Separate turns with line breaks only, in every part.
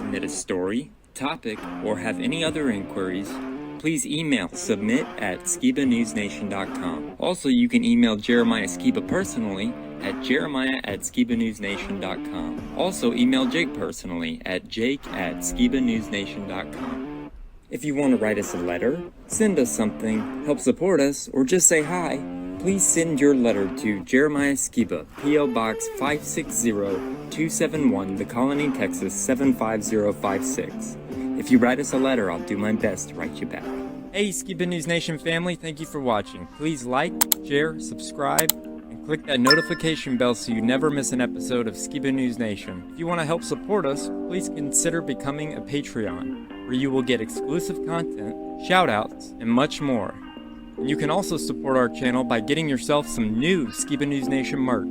submit a story, topic, or have any other inquiries, please email submit@skibanewsnation.com. Also, you can email Jeremiah Skiba personally at jeremiah@skibanewsnation.com. Also, email Jake personally at jake@skibanewsnation.com. If you want to write us a letter, send us something, help support us, or just say hi, please send your letter to Jeremiah Skiba, P.O. Box 560-271, The Colony, Texas 75056. If you write us a letter, I'll do my best to write you back. Hey, Skiba News Nation family, thank you for watching. Please like, share, subscribe, and click that notification bell so you never miss an episode of Skiba News Nation. If you want to help support us, please consider becoming a Patreon, where you will get exclusive content, shoutouts, and much more. And you can also support our channel by getting yourself some new Skiba News Nation merch.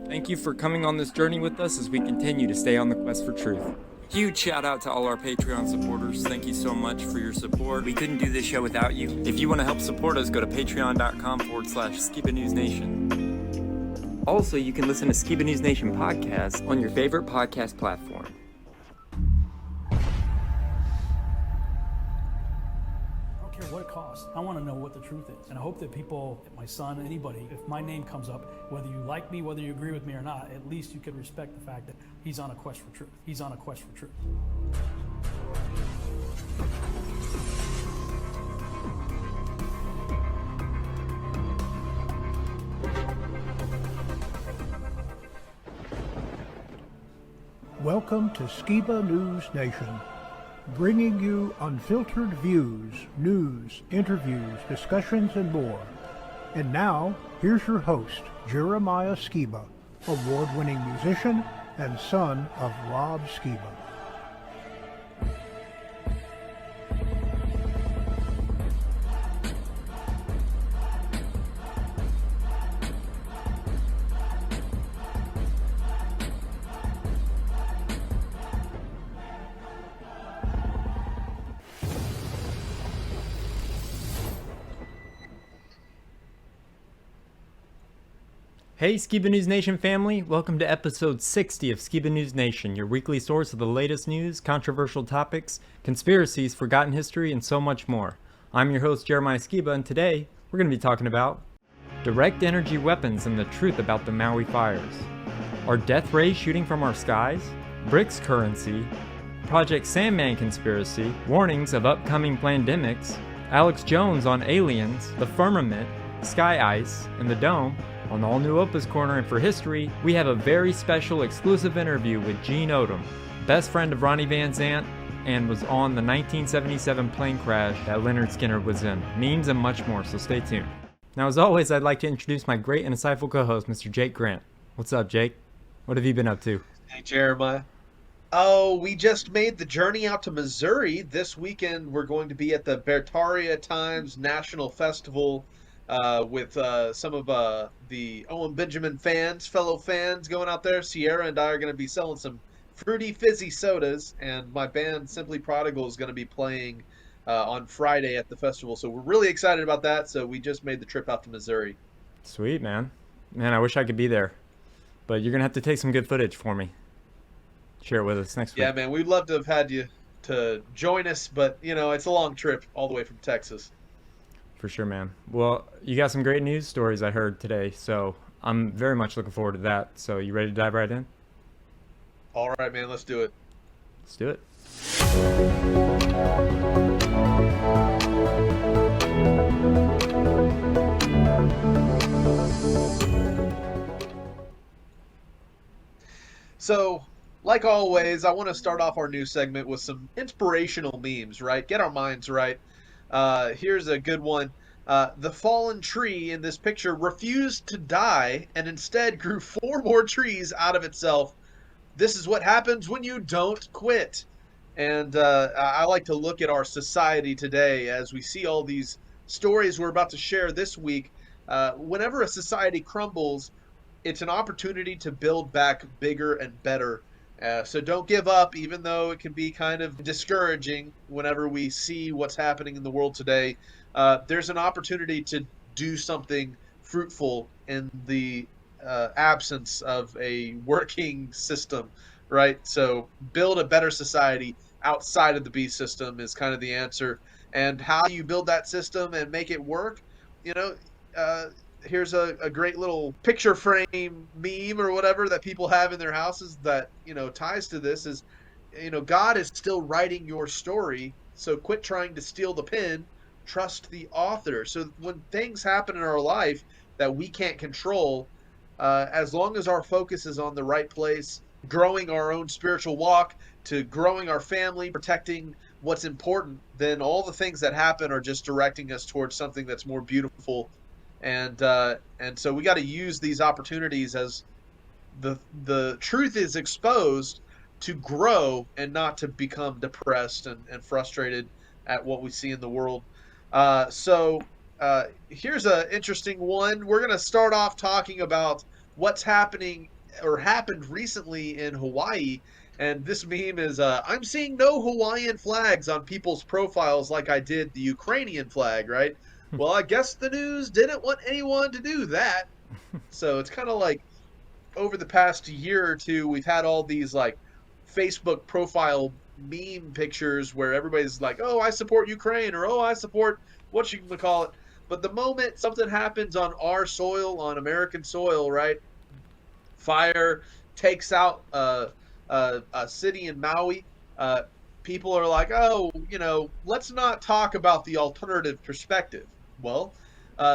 Thank you for coming on this journey with us as we continue to stay on the quest for truth. Huge shout out to all our Patreon supporters. Thank you so much for your support. We couldn't do this show without you. If you want to help support us, go to patreon.com/Skiba News Nation. Also, you can listen to Skiba News Nation podcast on your favorite podcast platform.
What it costs. I want to know what the truth is. And I hope that people, my son, anybody, if my name comes up, whether you like me, whether you agree with me or not, at least you can respect the fact that he's on a quest for truth. He's on a quest for truth.
Welcome to Skiba News Nation, bringing you unfiltered views, news, interviews, discussions, and more. And now, here's your host, Jeremiah Skiba, award-winning musician and son of Rob Skiba.
Hey Skiba News Nation family, welcome to episode 60 of Skiba News Nation, your weekly source of the latest news, controversial topics, conspiracies, forgotten history, and so much more. I'm your host Jeremiah Skiba, and today we're going to be talking about direct energy weapons and the truth about the Maui fires. Are death rays shooting from our skies? BRICS Currency, Project Sandman conspiracy, warnings of upcoming plandemics, Alex Jones on aliens, the firmament, sky ice, and the dome. On the all-new OPA'S Corner and for history, we have a very special exclusive interview with Gene Odom, best friend of Ronnie Van Zant, and was on the 1977 plane crash that Lynyrd Skynyrd was in. Memes and much more, so stay tuned. Now, as always, I'd like to introduce my great and insightful co-host, Mr. Jake Grant. What's up, Jake? What have you been up to?
Hey, Jeremiah. Oh, we just made the journey out to Missouri. This weekend, we're going to be at the Bertaria Times National Festival with some of the Owen Benjamin fans, fellow fans going out there. Sierra and I are going to be selling some fruity, fizzy sodas, and my band, Simply Prodigal, is going to be playing on Friday at the festival. So we're really excited about that, so we just made the trip out to Missouri.
Sweet, man. Man, I wish I could be there. But you're going to have to take some good footage for me. Share it with us next week.
Yeah, man, we'd love to have had you to join us, but, you know, it's a long trip all the way from Texas.
For sure, man. Well, you got some great news stories I heard today, so I'm very much looking forward to that. So you ready to dive right in?
All right, man, let's do it.
Let's do it.
So, like always, I want to start off our new segment with some inspirational memes, right? Get our minds right. Here's a good one. The fallen tree in this picture refused to die and instead grew 4 more trees out of itself. This is what happens when you don't quit. And I like to look at our society today as we see all these stories we're about to share this week. Whenever a society crumbles, it's an opportunity to build back bigger and better. So don't give up, even though it can be kind of discouraging whenever we see what's happening in the world today. There's an opportunity to do something fruitful in the absence of a working system, right? So build a better society outside of the beast system is kind of the answer. And how you build that system and make it work, you know, uh, here's a great little picture frame meme or whatever that people have in their houses that, ties to this is, God is still writing your story. So quit trying to steal the pen, trust the author. So when things happen in our life that we can't control, as long as our focus is on the right place, growing our own spiritual walk, to growing our family, protecting what's important, then all the things that happen are just directing us towards something that's more beautiful. And so we got to use these opportunities as the truth is exposed, to grow and not to become depressed and frustrated at what we see in the world. So here's an interesting one. We're going to start off talking about what's happening or happened recently in Hawaii. And this meme is, I'm seeing no Hawaiian flags on people's profiles like I did the Ukrainian flag, right? Well, I guess the news didn't want anyone to do that. So it's kind of like over the past year or two, we've had all these like Facebook profile meme pictures where everybody's like, oh, I support Ukraine, or oh, I support what you can call it. But the moment something happens on our soil, on American soil, right? Fire takes out a city in Maui. People are like, oh, let's not talk about the alternative perspective. Well,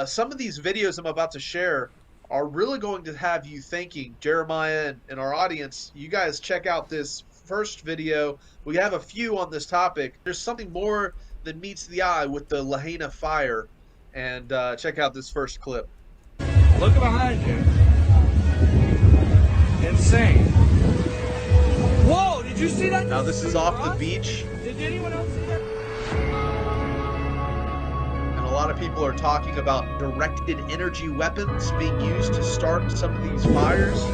some of these videos I'm about to share are really going to have you thinking. Jeremiah and our audience, you guys check out this first video. We have a few on this topic. There's something more than meets the eye with the Lahaina fire. And check out this first clip.
Look behind you. Insane. Whoa, did you see that?
Now this is off the beach.
Did anyone else see that?
And a lot of people are talking about directed energy weapons being used to start some of these fires.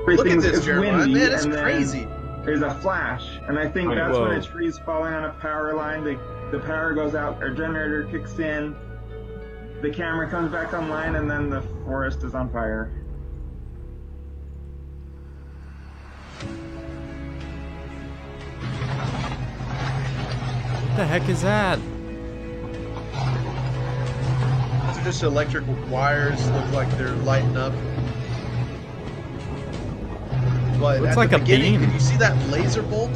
Look at this, Jeremiah. Man, it's crazy.
There's a flash, and I think that's when a tree's falling on a power line. The power goes out, our generator kicks in, the camera comes back online, and then the forest is on fire.
What the heck is that?
These are just electric wires. Look like they're lighting up. But
Looks
at
like
the
a
beginning,
beam.
did you see that laser bolt?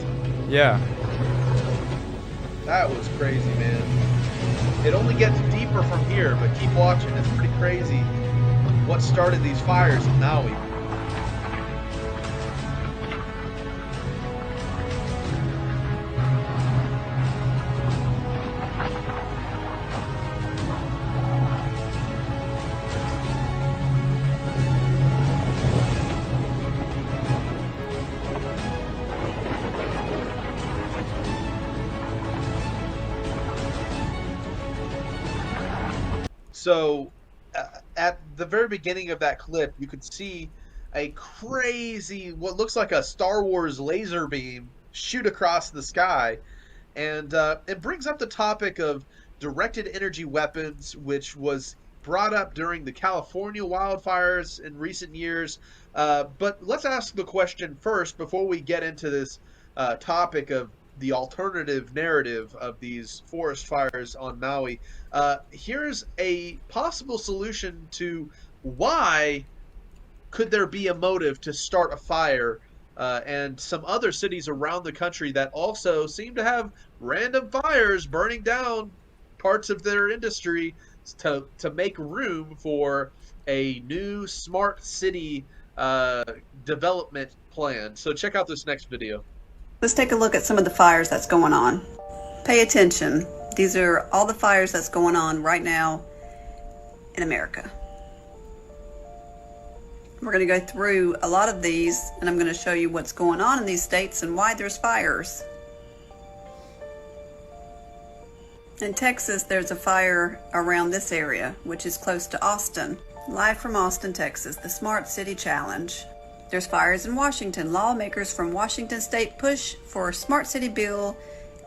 Yeah.
That was crazy, man. It only gets deeper from here, but keep watching. It's pretty crazy what started these fires in Maui. So, at the very beginning of that clip, you could see a crazy, what looks like a Star Wars laser beam shoot across the sky. And it brings up the topic of directed energy weapons, which was brought up during the California wildfires in recent years. But let's ask the question first before we get into this topic of the alternative narrative of these forest fires on Maui. Here's a possible solution to why could there be a motive to start a fire, and some other cities around the country that also seem to have random fires burning down parts of their industry to make room for a new smart city development plan. So check out this next video.
Let's take a look at some of the fires that's going on. Pay attention. These are all the fires that's going on right now in America. We're going to go through a lot of these, and I'm going to show you what's going on in these states and why there's fires. In Texas, there's a fire around this area, which is close to Austin. Live from Austin, Texas, the Smart City Challenge. There's fires in Washington. Lawmakers from Washington State push for a smart city bill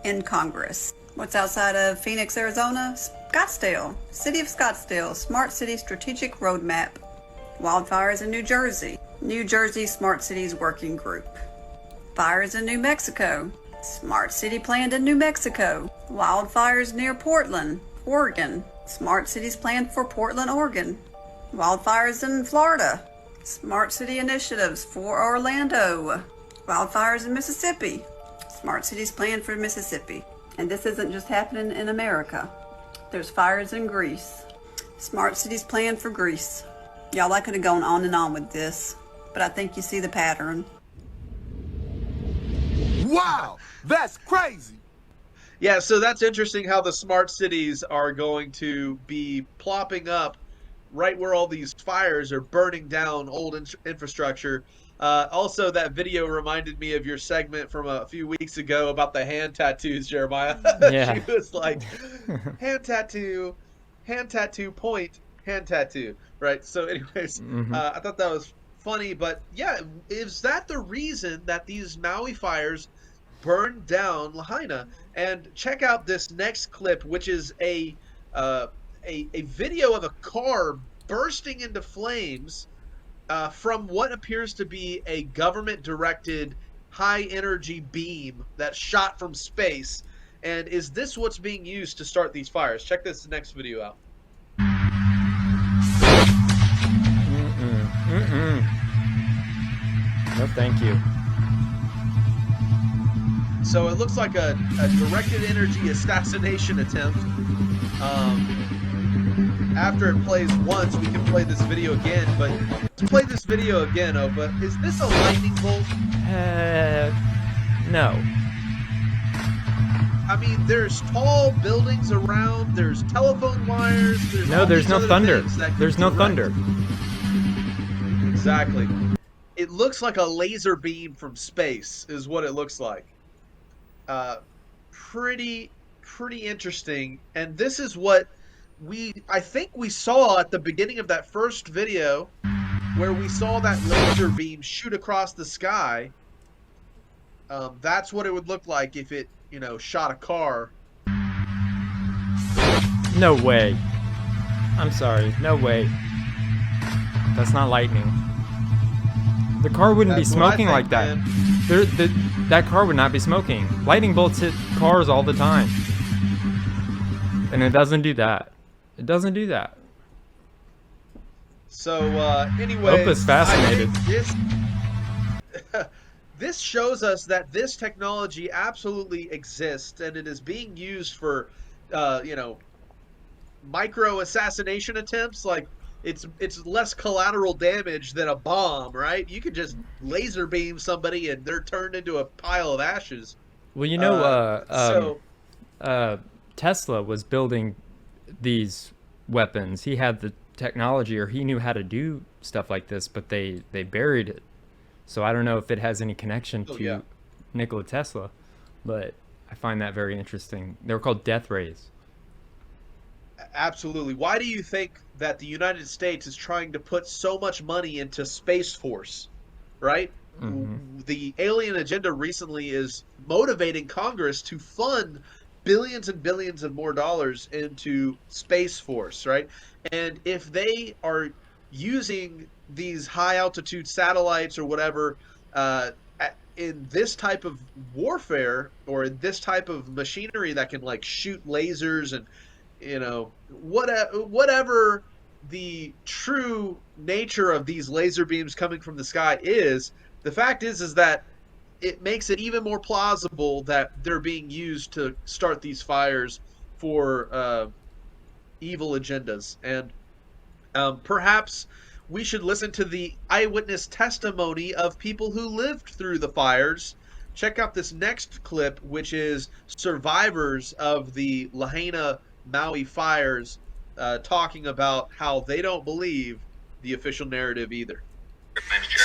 in Congress. What's outside of Phoenix, Arizona? Scottsdale. City of Scottsdale. Smart City Strategic Roadmap. Wildfires in New Jersey. New Jersey Smart Cities Working Group. Fires in New Mexico. Smart City planned in New Mexico. Wildfires near Portland, Oregon. Smart cities planned for Portland, Oregon. Wildfires in Florida. Smart city initiatives for Orlando. Wildfires in Mississippi. Smart cities planned for Mississippi. And this isn't just happening in America. There's fires in Greece. Smart cities planned for Greece. Y'all, I could have gone on and on with this, but I think you see the pattern.
Wow, that's crazy.
Yeah, so that's interesting how the smart cities are going to be plopping up right where all these fires are burning down old infrastructure. Also, that video reminded me of your segment from a few weeks ago about the hand tattoos, Jeremiah.
Yeah.
She was like, hand tattoo, point, hand tattoo. Right? So anyways, I thought that was funny. But yeah, is that the reason that these Maui fires burned down Lahaina? And check out this next clip, which is a video of a car bursting into flames from what appears to be a government-directed high-energy beam that shot from space. And is this what's being used to start these fires? Check this next video out.
No, thank you.
So it looks like a directed energy assassination attempt. After it plays once, we can play this video again. But to play this video again, Opa, is this a lightning bolt?
No.
I mean, there's tall buildings around. There's telephone wires.
There's no thunder. There's no thunder.
Exactly. It looks like a laser beam from space, is what it looks like. Pretty interesting. And this is what I think we saw at the beginning of that first video, where we saw that laser beam shoot across the sky. That's what it would look like if it, shot a car.
No way. I'm sorry. No way. That's not lightning. The car wouldn't be smoking like that. That car would not be smoking. Lightning bolts hit cars all the time. And it doesn't do that. It doesn't do that.
So, anyway,
Opa's fascinated.
This shows us that this technology absolutely exists, and it is being used for, micro assassination attempts. Like, it's less collateral damage than a bomb, right? You could just laser beam somebody and they're turned into a pile of ashes.
Well, Tesla was building these weapons. He had the technology, or he knew how to do stuff like this, but they buried it. So I don't know if it has any connection to Nikola Tesla, but I find that very interesting. They were called death rays.
Absolutely. Why do you think that the United States is trying to put so much money into Space Force, right? Mm-hmm. The alien agenda recently is motivating Congress to fund billions and billions of more dollars into Space Force, right? And if they are using these high altitude satellites or whatever in this type of warfare, or in this type of machinery that can like shoot lasers and whatever the true nature of these laser beams coming from the sky is, the fact is that it makes it even more plausible that they're being used to start these fires for evil agendas. And perhaps we should listen to the eyewitness testimony of people who lived through the fires. Check out this next clip, which is survivors of the Lahaina Maui fires talking about how they don't believe the official narrative either.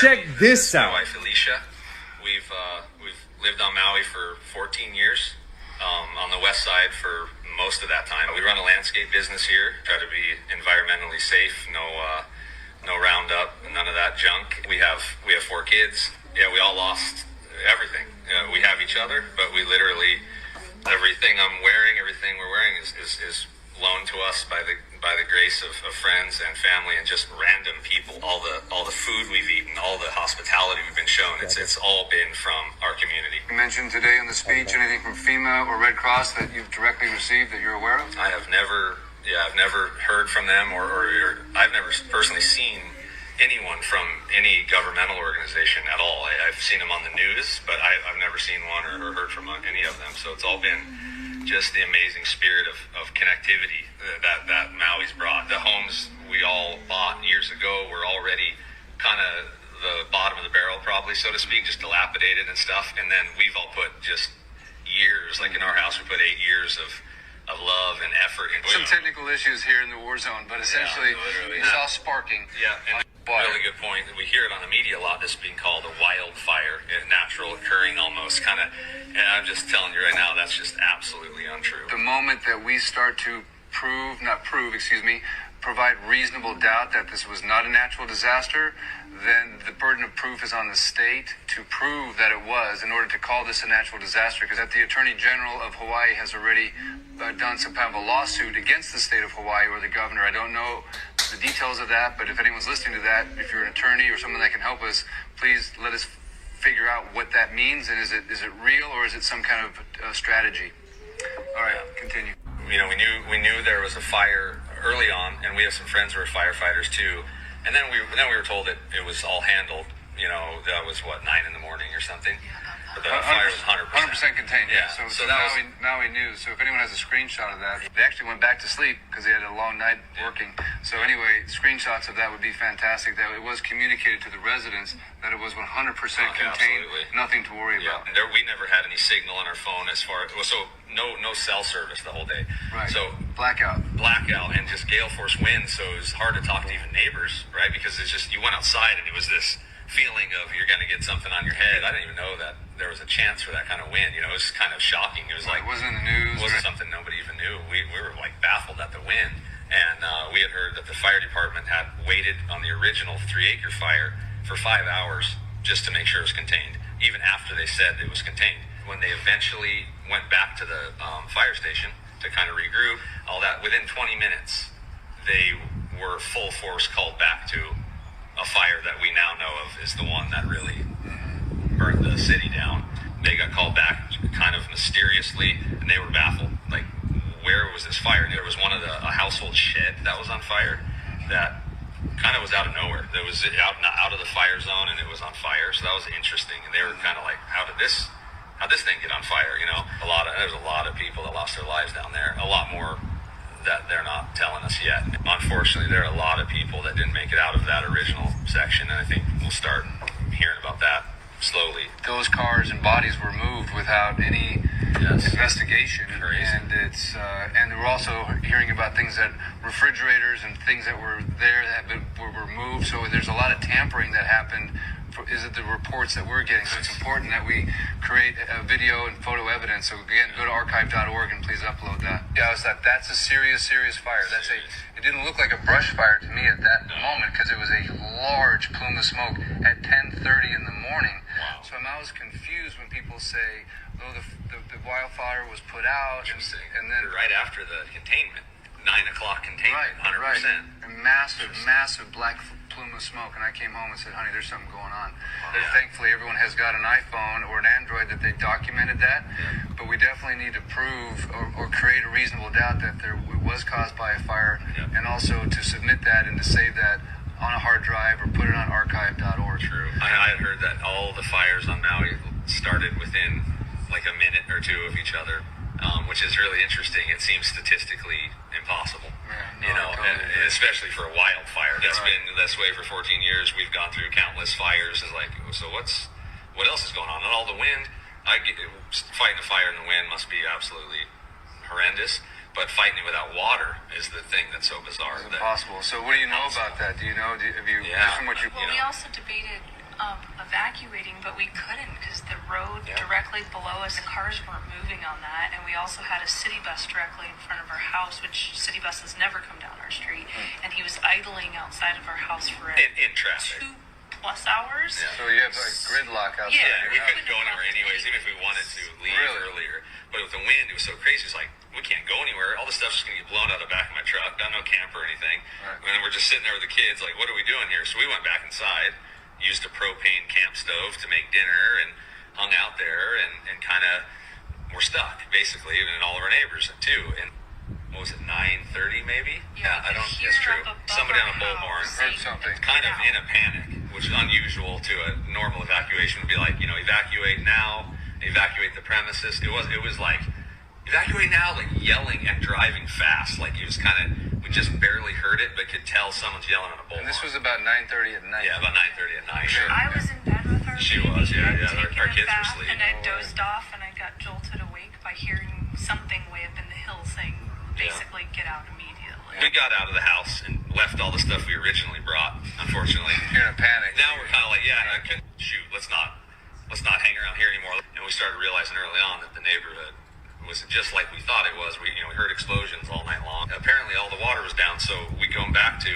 Check this out. My wife Alicia, we've lived on Maui for 14 years, on the west side for most of that time. We run a landscape business here, try to be environmentally safe, no Roundup, none of that junk. We have 4 kids. Yeah, we all lost everything. We have each other, but we literally, everything I'm wearing, everything we're wearing is loaned to us by by the grace of friends and family and just random people. All the food we've eaten, all the hospitality we've been shown, it's all been from our community.
You mentioned today in the speech anything from FEMA or Red Cross that you've directly received that you're aware of?
I've never heard from them, or I've never personally seen anyone from any governmental organization at all. I've seen them on the news, but I've never seen one or heard from any of them. So it's all been just the amazing spirit of connectivity that Maui's brought. The homes we all bought years ago were already kind of the bottom of the barrel, probably, so to speak, just dilapidated and stuff. And then we've all put just years, like in our house, we put 8 years of love and effort into
some technical issues here in the war zone, but essentially it's all sparking.
Yeah, and really good point. We hear it on the media a lot, this being called a wildfire, natural occurring almost, kind of, and I'm just telling you right now, that's just absolutely untrue.
The moment that we start to provide reasonable doubt that this was not a natural disaster, then the burden of proof is on the state to prove that it was in order to call this a natural disaster, because the Attorney General of Hawaii has already done some kind of a lawsuit against the state of Hawaii or the governor. I don't know the details of that, but if anyone's listening to that, if you're an attorney or someone that can help us, please let us figure out what that means, and is it real or is it some kind of strategy? All right, continue.
You know, we knew there was a fire early on, and we have some friends who are firefighters too. And then we were told that it was all handled. You know, that was 9 in the morning or something. But the fire was
100% contained.
Yeah.
So that was Maui news. So if anyone has a screenshot of that, they actually went back to sleep because they had a long night working. So anyway, screenshots of that would be fantastic. That it was communicated to the residents that it was 100% contained.
Absolutely.
Nothing to worry about.
And we never had any signal on our phone as far as no cell service the whole day.
Right.
So
blackout
and just gale force winds. So it was hard to talk to even neighbors, right? Because it's just, you went outside and it was this feeling of you're going to get something on your head. I didn't even know that there was a chance for that kind of wind. You know, it was kind of shocking. It was like,
it wasn't in the news.
It wasn't something nobody even knew. We were like baffled at the wind. And we had heard that the fire department had waited on the original 3-acre fire for 5 hours just to make sure it was contained, even after they said it was contained. When they eventually went back to the fire station to kind of regroup, all that, within 20 minutes, they were full force called back to a fire that we now know of is the one that really burned the city down. They got called back kind of mysteriously, and they were baffled. Like, where was this fire? There was a household shed that was on fire that kind of was out of nowhere. That was out of the fire zone, and it was on fire. So that was interesting. And they were kind of like, how'd this thing get on fire? You know, there's a lot of people that lost their lives down there. A lot more that they're not telling us yet. Unfortunately, there are a lot of people that didn't make it out of that original section, and I think we'll start hearing about that slowly.
Those cars and bodies were moved without any investigation.
Crazy.
And we're also hearing about things that refrigerators and things that were there that were moved. So there's a lot of tampering that happened. Is it the reports that we're getting? So it's important that we create a video and photo evidence. So again, go to archive.org and please upload that. Yeah, that's a serious fire. It didn't look like a brush fire to me at that moment because it was a large plume of smoke at 10:30 in the morning.
Wow.
So I'm always confused when people say, "Oh, the wildfire was put out," and then
right after the containment, 9 o'clock containment, 100%.
Right. A massive black plume of smoke, and I came home and said, "Honey, there's something going on." Thankfully, everyone has got an iPhone or an Android that they documented that, but we definitely need to prove or create a reasonable doubt that it was caused by a fire, and also to submit that and to save that on a hard drive or put it on archive.org.
True. I had heard that all the fires on Maui started within like a minute or two of each other, which is really interesting. It seems statistically impossible. And especially for a wildfire. That's been this way for 14 years. We've gone through countless fires. It's like, so what else is going on? And all the wind, fighting a fire in the wind must be absolutely horrendous. But fighting it without water is the thing that's so bizarre.
It's impossible. So what do you know about that? Do you know? Just from what
we also debated evacuating, but we couldn't because the road directly below us, the cars weren't moving on that, and we also had a city bus directly in front of our house, which city buses never come down our street, and he was idling outside of our house for
in traffic.
2+ hours.
Yeah. So you have like gridlock outside.
Yeah, we couldn't go anywhere anyways, even if we wanted to leave earlier. But with the wind, it was so crazy. It's like, we can't go anywhere. All the stuff's just going to get blown out of the back of my truck. Got no camper we're just sitting there with the kids, like, what are we doing here? So we went back inside, used a propane camp stove to make dinner, and hung out there, and kind of were stuck, basically, and all of our neighbors too. And what was it, 9:30 maybe?
Yeah,
I don't. It's true. Somebody on a bullhorn
heard something.
kind of in a panic, which is unusual to a normal evacuation. Would be like, evacuate now, evacuate the premises. It was like, evacuate now, like yelling and driving fast. Like it was we just barely heard it, but could tell someone's yelling on a bullhorn.
And this was about 9:30 at night.
Yeah, about 9:30 at night.
Sure.
I was in bed with her.
She
baby.
was, yeah.
I'd taken
Our
a
kids were
bath,
asleep.
and I dozed off, and I got jolted awake by hearing something way up in the hill saying, basically, get out immediately.
We got out of the house and left all the stuff we originally brought, unfortunately.
You're in a panic.
Now we're kind of like, shoot, let's not hang around here anymore. And we started realizing early on that the neighborhood was just like we thought it was. We heard explosions all night long. Apparently all the water was down, so we going back to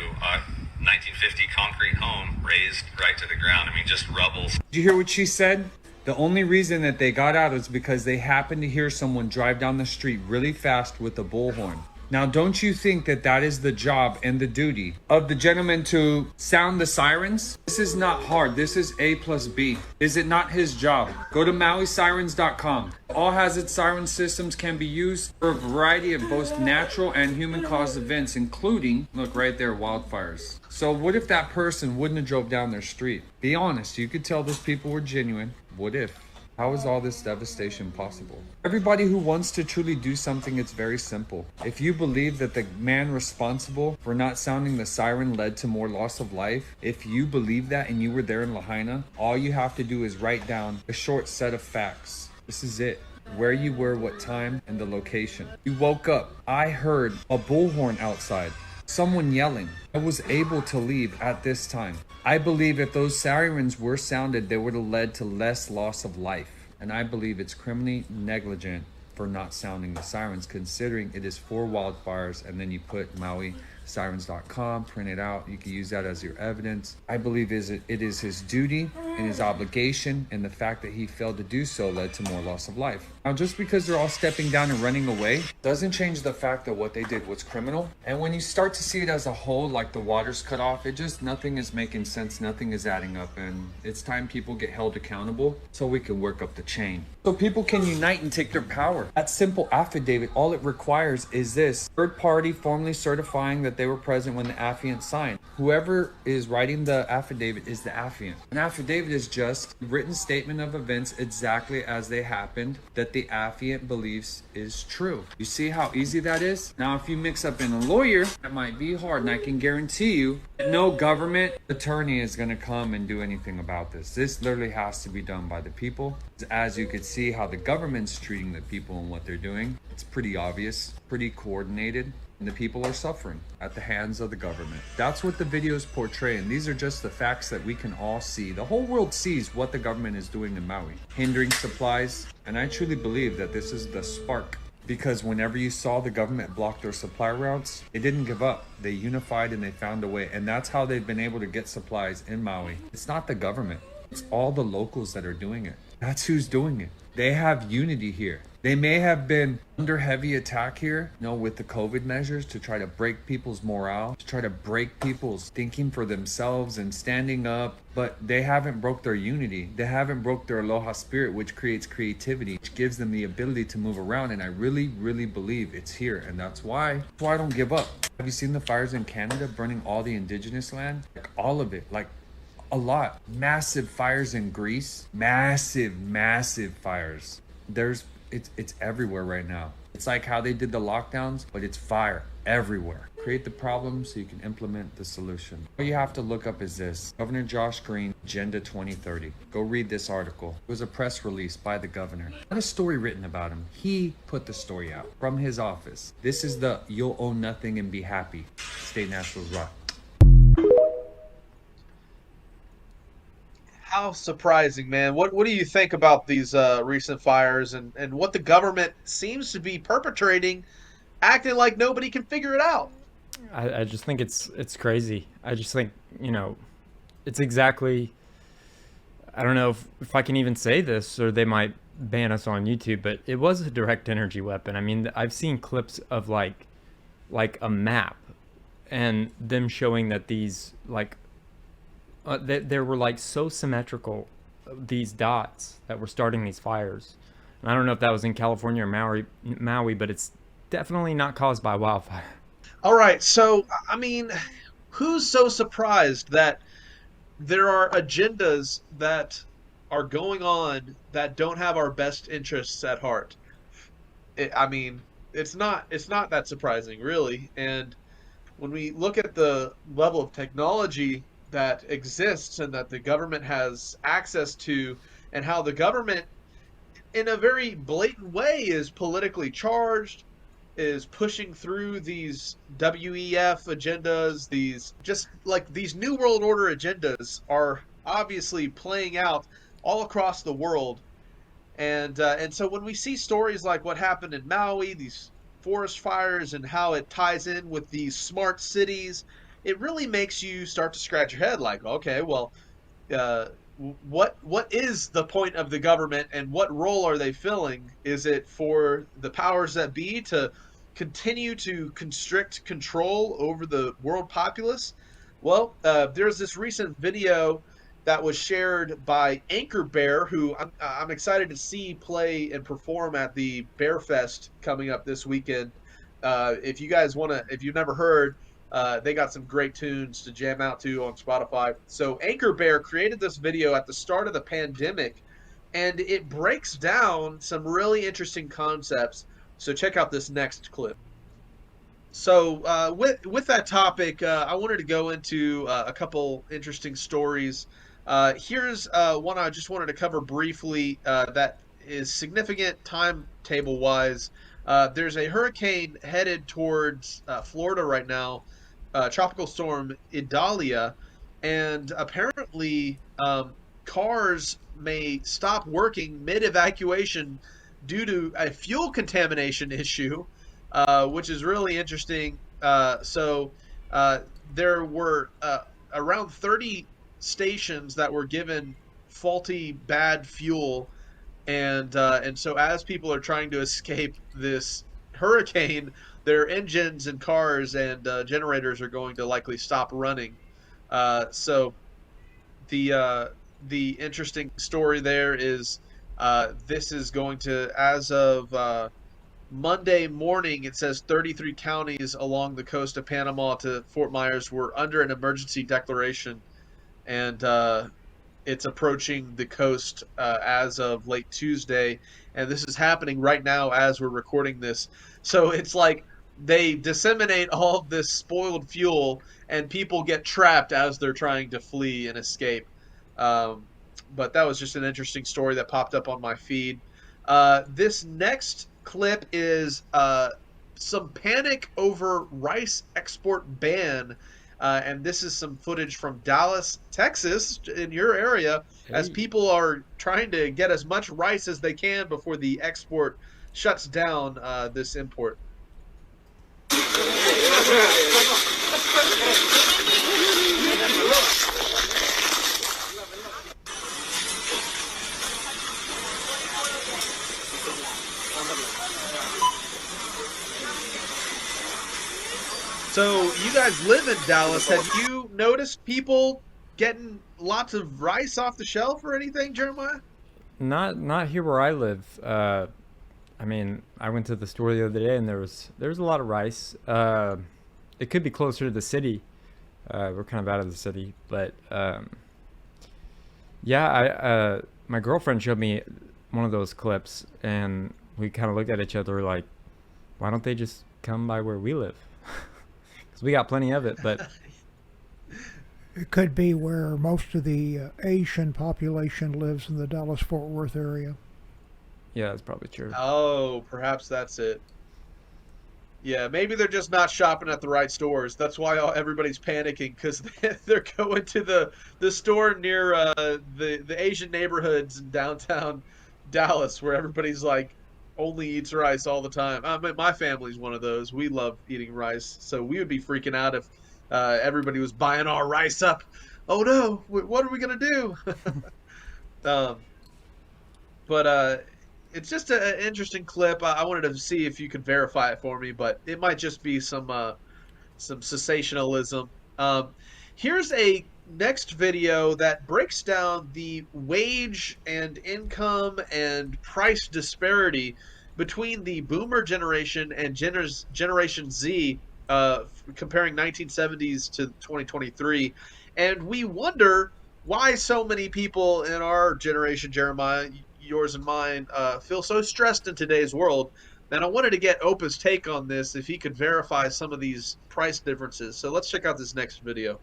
1950 concrete home, razed right to the ground. I mean, just rubble.
Did you hear what she said? The only reason that they got out was because they happened to hear someone drive down the street really fast with a bullhorn. Now, don't you think that that is the job and the duty of the gentleman to sound the sirens? This is not hard. This is A plus B. Is it not his job? Go to MauiSirens.com. All hazard siren systems can be used for a variety of both natural and human-caused events, including, look right there, wildfires. So what if that person wouldn't have drove down their street? Be honest. You could tell those people were genuine. What if? How is all this devastation possible? Everybody who wants to truly do something, it's very simple. If you believe that the man responsible for not sounding the siren led to more loss of life, if you believe that and you were there in Lahaina, all you have to do is write down a short set of facts. This is it. Where you were, what time, and the location. You woke up. I heard a bullhorn outside. Someone yelling. I was able to leave at this time. I believe if those sirens were sounded, they would have led to less loss of life. And I believe it's criminally negligent for not sounding the sirens, considering it is for wildfires. And then you put MauiSirens.com, print it out. You can use that as your evidence. I believe it is his duty and his obligation, and the fact that he failed to do so led to more loss of life. Now, just because they're all stepping down and running away doesn't change the fact that what they did was criminal. And when you start to see it as a whole, like the water's cut off, nothing is making sense, nothing is adding up, and it's time people get held accountable so we can work up the chain. So people can unite and take their power. That simple affidavit, all it requires is this: third party formally certifying that they were present when the affiant signed. Whoever is writing the affidavit is the affiant. An affidavit is just a written statement of events exactly as they happened that the affiant believes is true. You see how easy that is? Now, if you mix up in a lawyer, that might be hard, and I can guarantee you that no government attorney is going to come and do anything about this. This literally has to be done by the people. As you could see how the government's treating the people and what they're doing, it's pretty obvious, pretty coordinated. And the people are suffering at the hands of the government. That's what the videos portray, and these are just the facts that we can all see. The whole world sees what the government is doing in Maui, hindering supplies, and I truly believe that this is the spark. Because whenever you saw the government block their supply routes, they didn't give up. They unified and they found a way, and that's how they've been able to get supplies in Maui. It's not the government. It's all the locals that are doing it. That's who's doing it. They have unity here. They may have been under heavy attack here, with the COVID measures to try to break people's morale, to try to break people's thinking for themselves and standing up, but they haven't broke their unity. They haven't broke their aloha spirit, which creates creativity, which gives them the ability to move around. And I really, really believe it's here. And that's why I don't give up. Have you seen the fires in Canada burning all the indigenous land? Like all of it, like a lot. Massive fires in Greece, massive fires. It's everywhere right now. It's like how they did the lockdowns, but it's fire everywhere. Create the problem so you can implement the solution. All you have to look up is this: Governor Josh Green, Agenda 2030. Go read this article. It was a press release by the governor. Not a story written about him. He put the story out from his office. This is the "you'll own nothing and be happy" State Nationals rock.
How surprising, man. What do you think about these recent fires and what the government seems to be perpetrating, acting like nobody can figure it out?
I just think it's crazy. I just think, it's exactly, I don't know if I can even say this, or they might ban us on YouTube, but it was a direct energy weapon. I mean, I've seen clips of like a map and them showing that these like there were like so symmetrical, these dots that were starting these fires. And I don't know if that was in California or Maui, but it's definitely not caused by wildfire.
All right, so I mean, who's so surprised that there are agendas that are going on that don't have our best interests at heart? I mean, it's not that surprising, really. And when we look at the level of technology that exists and that the government has access to, and how the government, in a very blatant way, is politically charged, is pushing through these WEF agendas, these New World Order agendas are obviously playing out all across the world. And so when we see stories like what happened in Maui, these forest fires, and how it ties in with these smart cities, it really makes you start to scratch your head like, okay, well, what is the point of the government, and what role are they filling? Is it for the powers that be to continue to constrict control over the world populace? Well, there's this recent video that was shared by Anchor Bear, who I'm excited to see play and perform at the Bear Fest coming up this weekend. If you guys want to, if you've never heard, they got some great tunes to jam out to on Spotify. So Anchor Bear created this video at the start of the pandemic, and it breaks down some really interesting concepts. So check out this next clip. So with that topic, I wanted to go into a couple interesting stories. Here's one I just wanted to cover briefly that is significant timetable-wise. There's a hurricane headed towards Florida right now, Tropical Storm Idalia, and apparently cars may stop working mid-evacuation due to a fuel contamination issue, which is really interesting. So there were around 30 stations that were given faulty, bad fuel, and so as people are trying to escape this hurricane, their engines and cars and generators are going to likely stop running. So the interesting story there is this is going to, as of Monday morning, it says 33 counties along the coast of Panama to Fort Myers were under an emergency declaration, and it's approaching the coast as of late Tuesday, and this is happening right now as we're recording this. So it's like they disseminate all of this spoiled fuel, and people get trapped as they're trying to flee and escape. But that was just an interesting story that popped up on my feed. This next clip is some panic over rice export ban. And this is some footage from Dallas, Texas, in your area, as people are trying to get as much rice as they can before the export shuts down this import. So you guys live in Dallas. Have you noticed people getting lots of rice off the shelf or anything, Jeremiah?
Not here where I live. I mean, I went to the store the other day and there was a lot of rice. It could be closer to the city. We're kind of out of the city, but yeah, my girlfriend showed me one of those clips, and we kind of looked at each other like, why don't they just come by where we live? Because we got plenty of it, but
it could be where most of the Asian population lives, in the Dallas-Fort Worth area.
Yeah, that's probably true.
Oh, perhaps that's it. Yeah, maybe they're just not shopping at the right stores. That's why everybody's panicking, because they're going to the store near the Asian neighborhoods in downtown Dallas, where everybody's like only eats rice all the time. I mean, my family's one of those. We love eating rice, so we would be freaking out if everybody was buying our rice up. Oh no, what are we gonna do? But it's just an interesting clip. I wanted to see if you could verify it for me, but it might just be some some sensationalism. Here's a next video that breaks down the wage and income and price disparity between the boomer generation and Generation Z, comparing 1970s to 2023. And we wonder why so many people in our generation, Jeremiah, yours and mine, feel so stressed in today's world. And I wanted to get Opa's take on this, if he could verify some of these price differences. So let's check out this next video.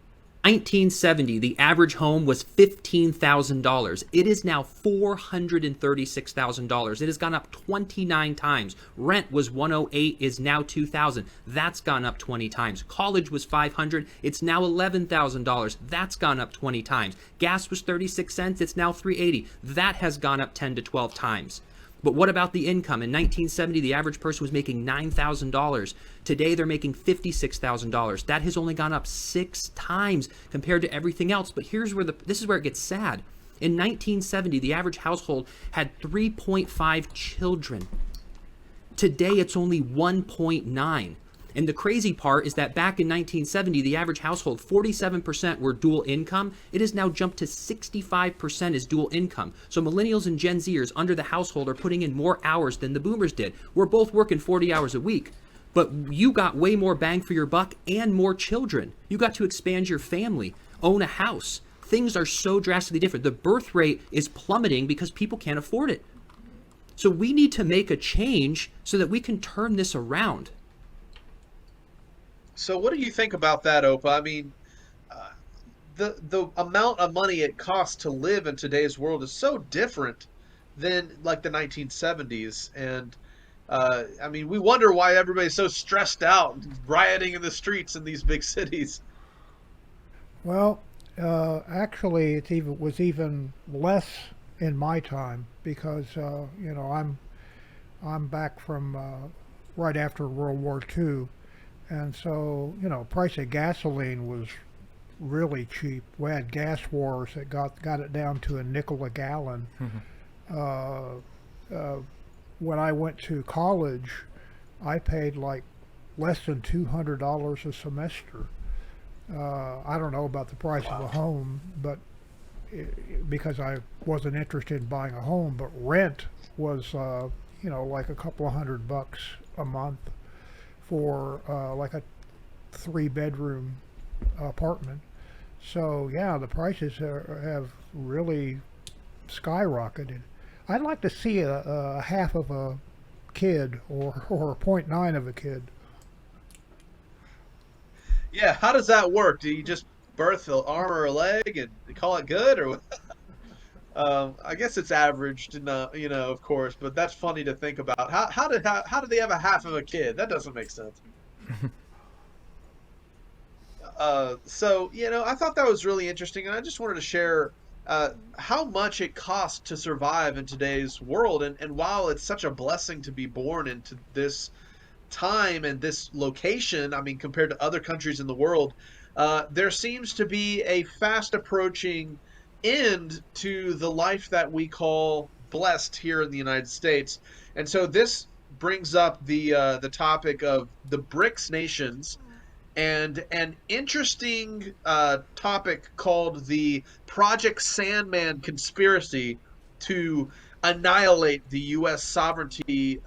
1970, the average home was $15,000. It is now $436,000. It has gone up 29 times. Rent was $108, is now $2,000. That's gone up 20 times. College was $500. It's now $11,000. That's gone up 20 times. Gas was 36 cents. It's now $3.80. That has gone up 10 to 12 times. But what about the income? In 1970, the average person was making $9,000. Today, they're making $56,000. That has only gone up 6 times compared to everything else. But here's where this is where it gets sad. In 1970, the average household had 3.5 children. Today, it's only 1.9. And the crazy part is that back in 1970, the average household, 47% were dual income. It has now jumped to 65% is dual income. So millennials and Gen Zers under the household are putting in more hours than the boomers did. We're both working 40 hours a week. But you got way more bang for your buck and more children. You got to expand your family, own a house. Things are so drastically different. The birth rate is plummeting because people can't afford it. So we need to make a change so that we can turn this around.
So what do you think about that, Opa? I mean, the amount of money it costs to live in today's world is so different than like the 1970s. And I mean, we wonder why everybody's so stressed out, rioting in the streets in these big cities.
Well, actually, was even less in my time because you know, I'm back from right after World War II. And so, you know, price of gasoline was really cheap. We had gas wars that got it down to a nickel a gallon. When I went to college, I paid like less than $200 a semester. I don't know about the price of a home, but because I wasn't interested in buying a home, but rent was, you know, like a couple of $100 a month for like a 3-bedroom apartment. So yeah, the prices have really skyrocketed. I'd like to see a half of a kid or a 0.9 of a kid.
Yeah, how does that work? Do you just birth an arm or a leg and call it good, or I guess it's averaged, you know, of course, but that's funny to think about. How do they have a half of a kid? That doesn't make sense. So, you know, I thought that was really interesting, and I just wanted to share how much it costs to survive in today's world. And while it's such a blessing to be born into this time and this location, I mean, compared to other countries in the world, there seems to be a fast approaching end to the life that we call blessed here in the United States. And so this brings up the topic of the BRICS nations and an interesting topic called the Project Sandman conspiracy to annihilate the U.S. sovereignty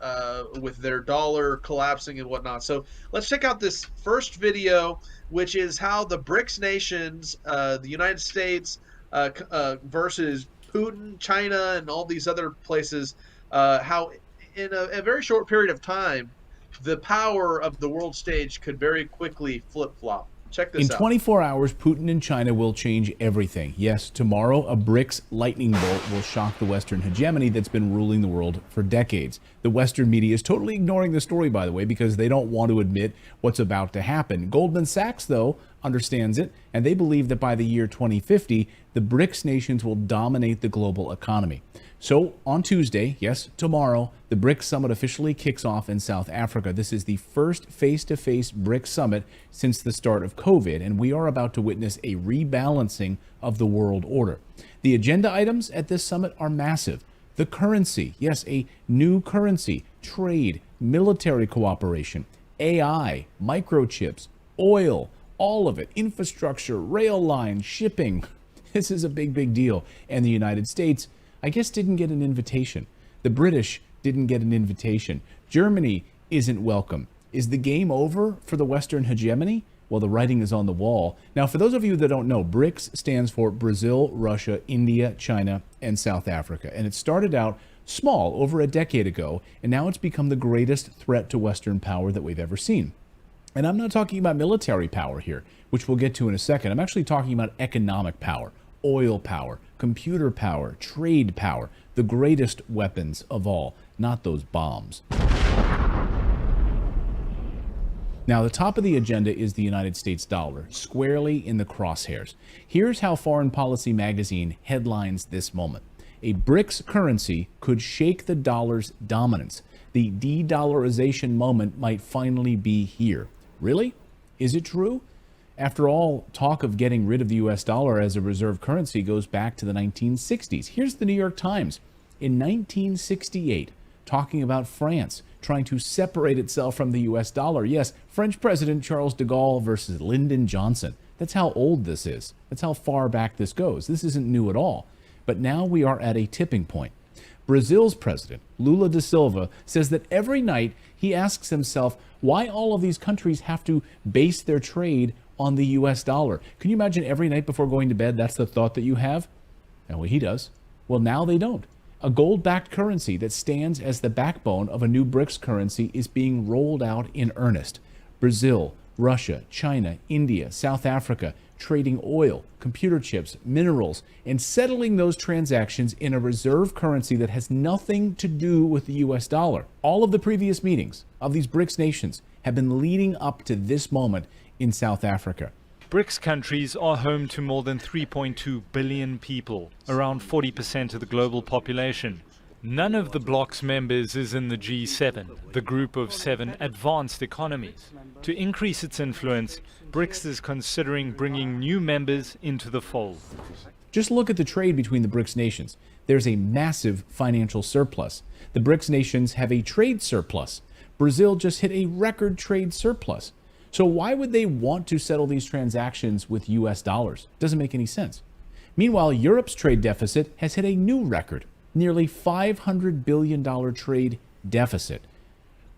with their dollar collapsing and whatnot. So let's check out this first video, which is how the BRICS nations, the United States, versus Putin, China, and all these other places, how in a very short period of time, the power of the world stage could very quickly flip-flop. Check this out.
In 24 hours, Putin and China will change everything. Yes, tomorrow, a BRICS lightning bolt will shock the Western hegemony that's been ruling the world for decades. The Western media is totally ignoring the story, by the way, because they don't want to admit what's about to happen. Goldman Sachs, though, understands it, and they believe that by the year 2050, the BRICS nations will dominate the global economy. So on Tuesday, yes, tomorrow, the BRICS summit officially kicks off in South Africa. This is the first face-to-face BRICS summit since the start of COVID, and we are about to witness a rebalancing of the world order. The agenda items at this summit are massive. The currency, yes, a new currency, trade, military cooperation, AI, microchips, oil, all of it, infrastructure, rail lines, shipping. This is a big, big deal. And the United States, I guess, didn't get an invitation. The British didn't get an invitation. Germany isn't welcome. Is the game over for the Western hegemony? Well, the writing is on the wall. Now, for those of you that don't know, BRICS stands for Brazil, Russia, India, China, and South Africa. And it started out small over a decade ago, and now it's become the greatest threat to Western power that we've ever seen. And I'm not talking about military power here, which we'll get to in a second. I'm actually talking about economic power, oil power, computer power, trade power, the greatest weapons of all, not those bombs. Now, the top of the agenda is the United States dollar, squarely in the crosshairs. Here's how Foreign Policy magazine headlines this moment. A BRICS currency could shake the dollar's dominance. The de-dollarization moment might finally be here. Really? Is it true? After all, talk of getting rid of the US dollar as a reserve currency goes back to the 1960s. Here's the New York Times. In 1968, talking about France trying to separate itself from the US dollar. Yes, French President Charles de Gaulle versus Lyndon Johnson. That's how old this is. That's how far back this goes. This isn't new at all. But now we are at a tipping point. Brazil's president, Lula da Silva, says that every night he asks himself why all of these countries have to base their trade on the US dollar. Can you imagine every night before going to bed, that's the thought that you have? Well, he does. Well, now they don't. A gold-backed currency that stands as the backbone of a new BRICS currency is being rolled out in earnest. Brazil, Russia, China, India, South Africa, trading oil, computer chips, minerals, and settling those transactions in a reserve currency that has nothing to do with the US dollar. All of the previous meetings of these BRICS nations have been leading up to this moment in South Africa.
BRICS countries are home to more than 3.2 billion people, around 40% of the global population. None of the bloc's members is in the G7, the group of 7 advanced economies. To increase its influence, BRICS is considering bringing new members into the fold.
Just look at the trade between the BRICS nations. There's a massive financial surplus. The BRICS nations have a trade surplus. Brazil just hit a record trade surplus. So why would they want to settle these transactions with US dollars? Doesn't make any sense. Meanwhile, Europe's trade deficit has hit a new record, nearly $500 billion trade deficit.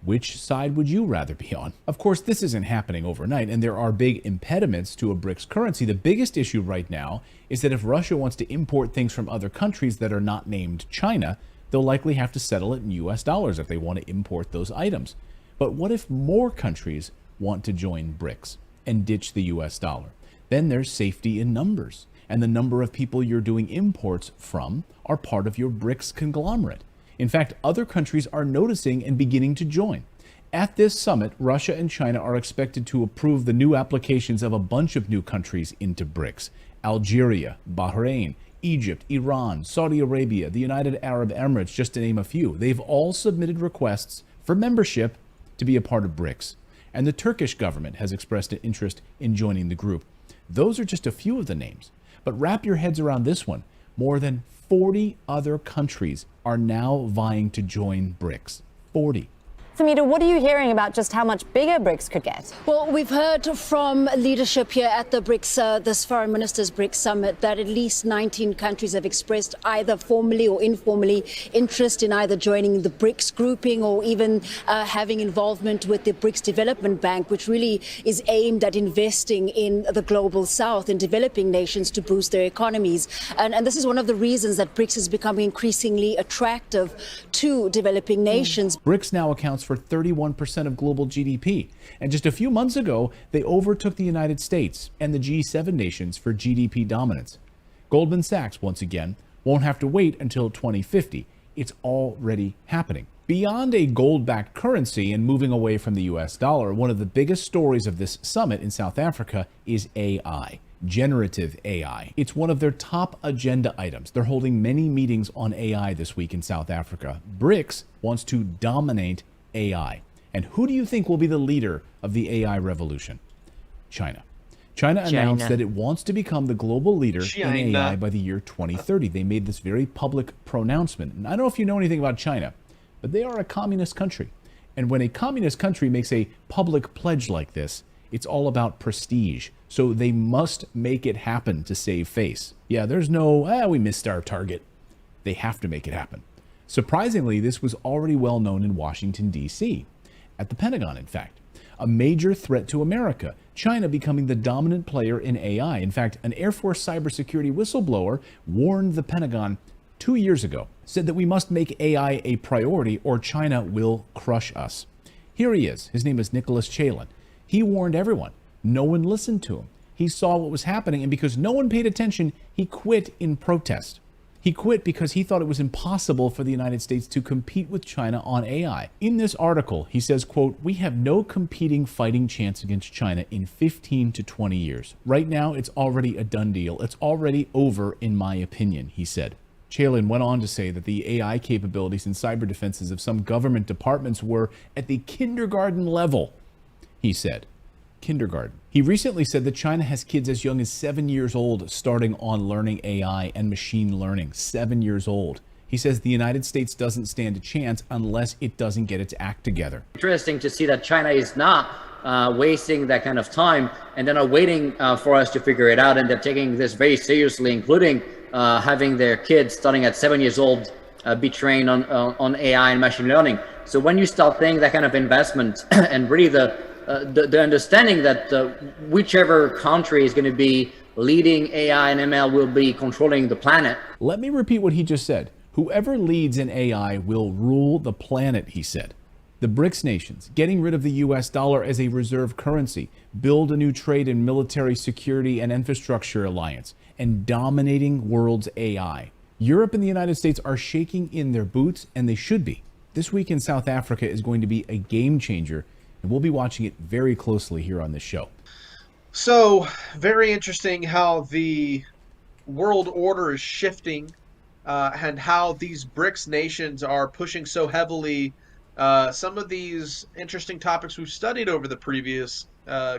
Which side would you rather be on? Of course, this isn't happening overnight, and there are big impediments to a BRICS currency. The biggest issue right now is that if Russia wants to import things from other countries that are not named China, they'll likely have to settle it in US dollars if they want to import those items. But what if more countries want to join BRICS and ditch the US dollar? Then there's safety in numbers, and the number of people you're doing imports from are part of your BRICS conglomerate. In fact, other countries are noticing and beginning to join. At this summit, Russia and China are expected to approve the new applications of a bunch of new countries into BRICS. Algeria, Bahrain, Egypt, Iran, Saudi Arabia, the United Arab Emirates, just to name a few. They've all submitted requests for membership to be a part of BRICS. And the Turkish government has expressed an interest in joining the group. Those are just a few of the names. But wrap your heads around this one. More than 40 other countries are now vying to join BRICS. 40.
Samita, what are you hearing about just how much bigger BRICS could get?
Well, we've heard from leadership here at the BRICS, this Foreign Ministers BRICS Summit, that at least 19 countries have expressed either formally or informally interest in either joining the BRICS grouping or even having involvement with the BRICS Development Bank, which really is aimed at investing in the global south, in developing nations to boost their economies. And this is one of the reasons that BRICS is becoming increasingly attractive to developing nations.
BRICS now accounts for 31% of global GDP. And just a few months ago, they overtook the United States and the G7 nations for GDP dominance. Goldman Sachs, once again, won't have to wait until 2050. It's already happening. Beyond a gold-backed currency and moving away from the US dollar, one of the biggest stories of this summit in South Africa is AI. Generative AI. It's one of their top agenda items. They're holding many meetings on AI this week in South Africa. BRICS wants to dominate AI. And who do you think will be the leader of the AI revolution? China. China announced that it wants to become the global leader in AI by the year 2030. They made this very public pronouncement. And I don't know if you know anything about China, but they are a communist country. And when a communist country makes a public pledge like this, It's all about prestige. So they must make it happen to save face. Yeah, there's no, we missed our target. They have to make it happen. Surprisingly, this was already well known in Washington, D.C., at the Pentagon, in fact. A major threat to America, China becoming the dominant player in AI. In fact, an Air Force cybersecurity whistleblower warned the Pentagon 2 years ago, said that we must make AI a priority or China will crush us. Here he is. His name is Nicholas Chalin. He warned everyone. No one listened to him. He saw what was happening, and because no one paid attention, he quit in protest. He quit because he thought it was impossible for the United States to compete with China on AI. In this article, he says, quote, "We have no competing fighting chance against China in 15 to 20 years. Right now, it's already a done deal. It's already over, in my opinion," he said. Chalin went on to say that the AI capabilities and cyber defenses of some government departments were at the kindergarten level, he said. Kindergarten. He recently said that China has kids as young as 7 years old starting on learning AI and machine learning. 7 years old. He says the United States doesn't stand a chance unless it doesn't get its act together.
Interesting to see that China is not wasting that kind of time and they're not waiting for us to figure it out, and they're taking this very seriously, including having their kids starting at 7 years old be trained on AI and machine learning. So when you start paying that kind of investment and really the understanding that whichever country is going to be leading AI and ML will be controlling the planet.
Let me repeat what he just said. Whoever leads in AI will rule the planet, he said. The BRICS nations, getting rid of the US dollar as a reserve currency, build a new trade and military security and infrastructure alliance, and dominating world's AI. Europe and the United States are shaking in their boots, and they should be. This week in South Africa is going to be a game changer, and we'll be watching it very closely here on this show.
So, very interesting how the world order is shifting and how these BRICS nations are pushing so heavily some of these interesting topics we've studied over the previous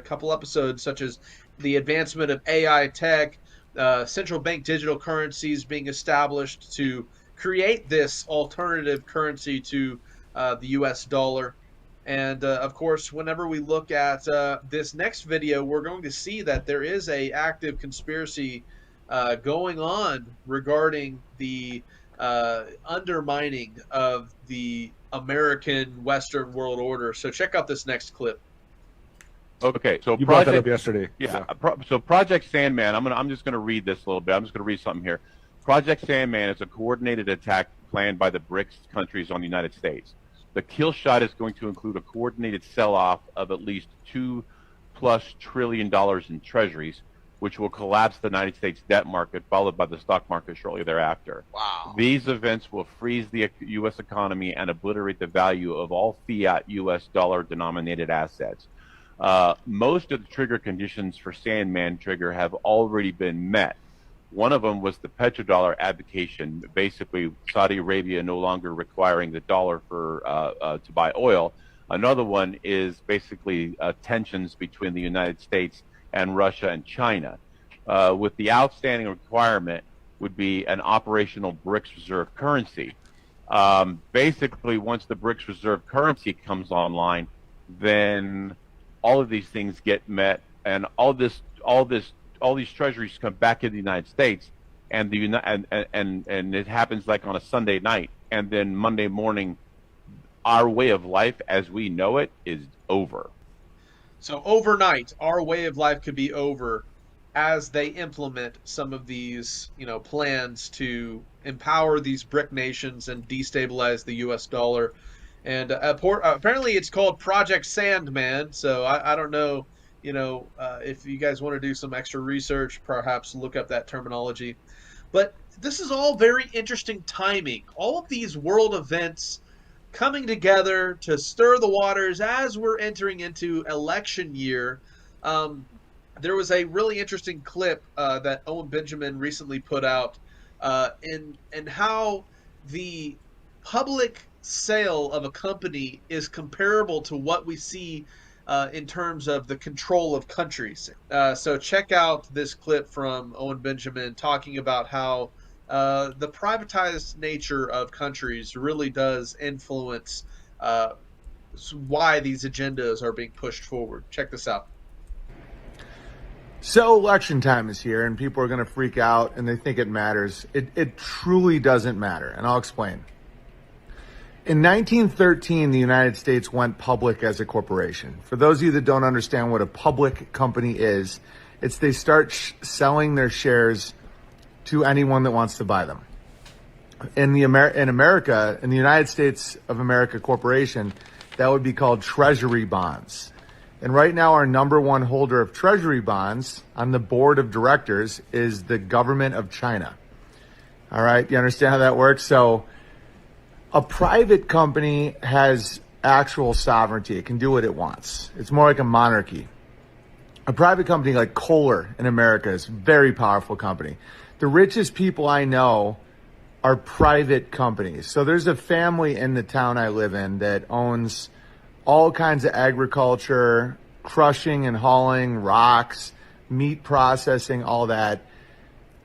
couple episodes, such as the advancement of AI tech, central bank digital currencies being established to create this alternative currency to the US dollar. And of course, whenever we look at this next video, we're going to see that there is a active conspiracy going on regarding the undermining of the American Western world order. So check out this next clip.
Okay, so
you brought that up yesterday.
Yeah. So Project Sandman. I'm just gonna read this a little bit. I'm just gonna read something here. Project Sandman is a coordinated attack planned by the BRICS countries on the United States. The kill shot is going to include a coordinated sell-off of at least $2+ trillion in treasuries, which will collapse the United States debt market, followed by the stock market shortly thereafter.
Wow.
These events will freeze the U.S. economy and obliterate the value of all fiat U.S. dollar-denominated assets. Most of the trigger conditions for Sandman trigger have already been met. One of them was the petrodollar abdication, basically Saudi Arabia no longer requiring the dollar for to buy oil. Another one is basically tensions between the United States and Russia and China. With the outstanding requirement would be an operational BRICS reserve currency. Basically, once the BRICS reserve currency comes online, then all of these things get met, and all these treasuries come back in the United States, and and it happens like on a Sunday night, and then Monday morning, our way of life as we know it is over.
So overnight, our way of life could be over as they implement some of these, plans to empower these BRIC nations and destabilize the U.S. dollar. And apparently it's called Project Sandman. So I don't know, if you guys want to do some extra research, perhaps look up that terminology. But this is all very interesting timing. All of these world events coming together to stir the waters as we're entering into election year. There was a really interesting clip that Owen Benjamin recently put out in how the public sale of a company is comparable to what we see in terms of the control of countries. So check out this clip from Owen Benjamin talking about how the privatized nature of countries really does influence why these agendas are being pushed forward. Check this out.
So election time is here and people are going to freak out and they think it matters. It truly doesn't matter, and I'll explain. In 1913, the United States went public as a corporation. For those of you that don't understand what a public company is, it's they start selling their shares to anyone that wants to buy them. In the America, in the United States of America Corporation, that would be called treasury bonds. And right now, our number one holder of treasury bonds on the board of directors is the government of China. All right, you understand how that works? So a private company has actual sovereignty. It can do what it wants. It's more like a monarchy. A private company like Kohler in America is a very powerful company. The richest people I know are private companies. So there's a family in the town I live in that owns all kinds of agriculture, crushing and hauling, rocks, meat processing, all that.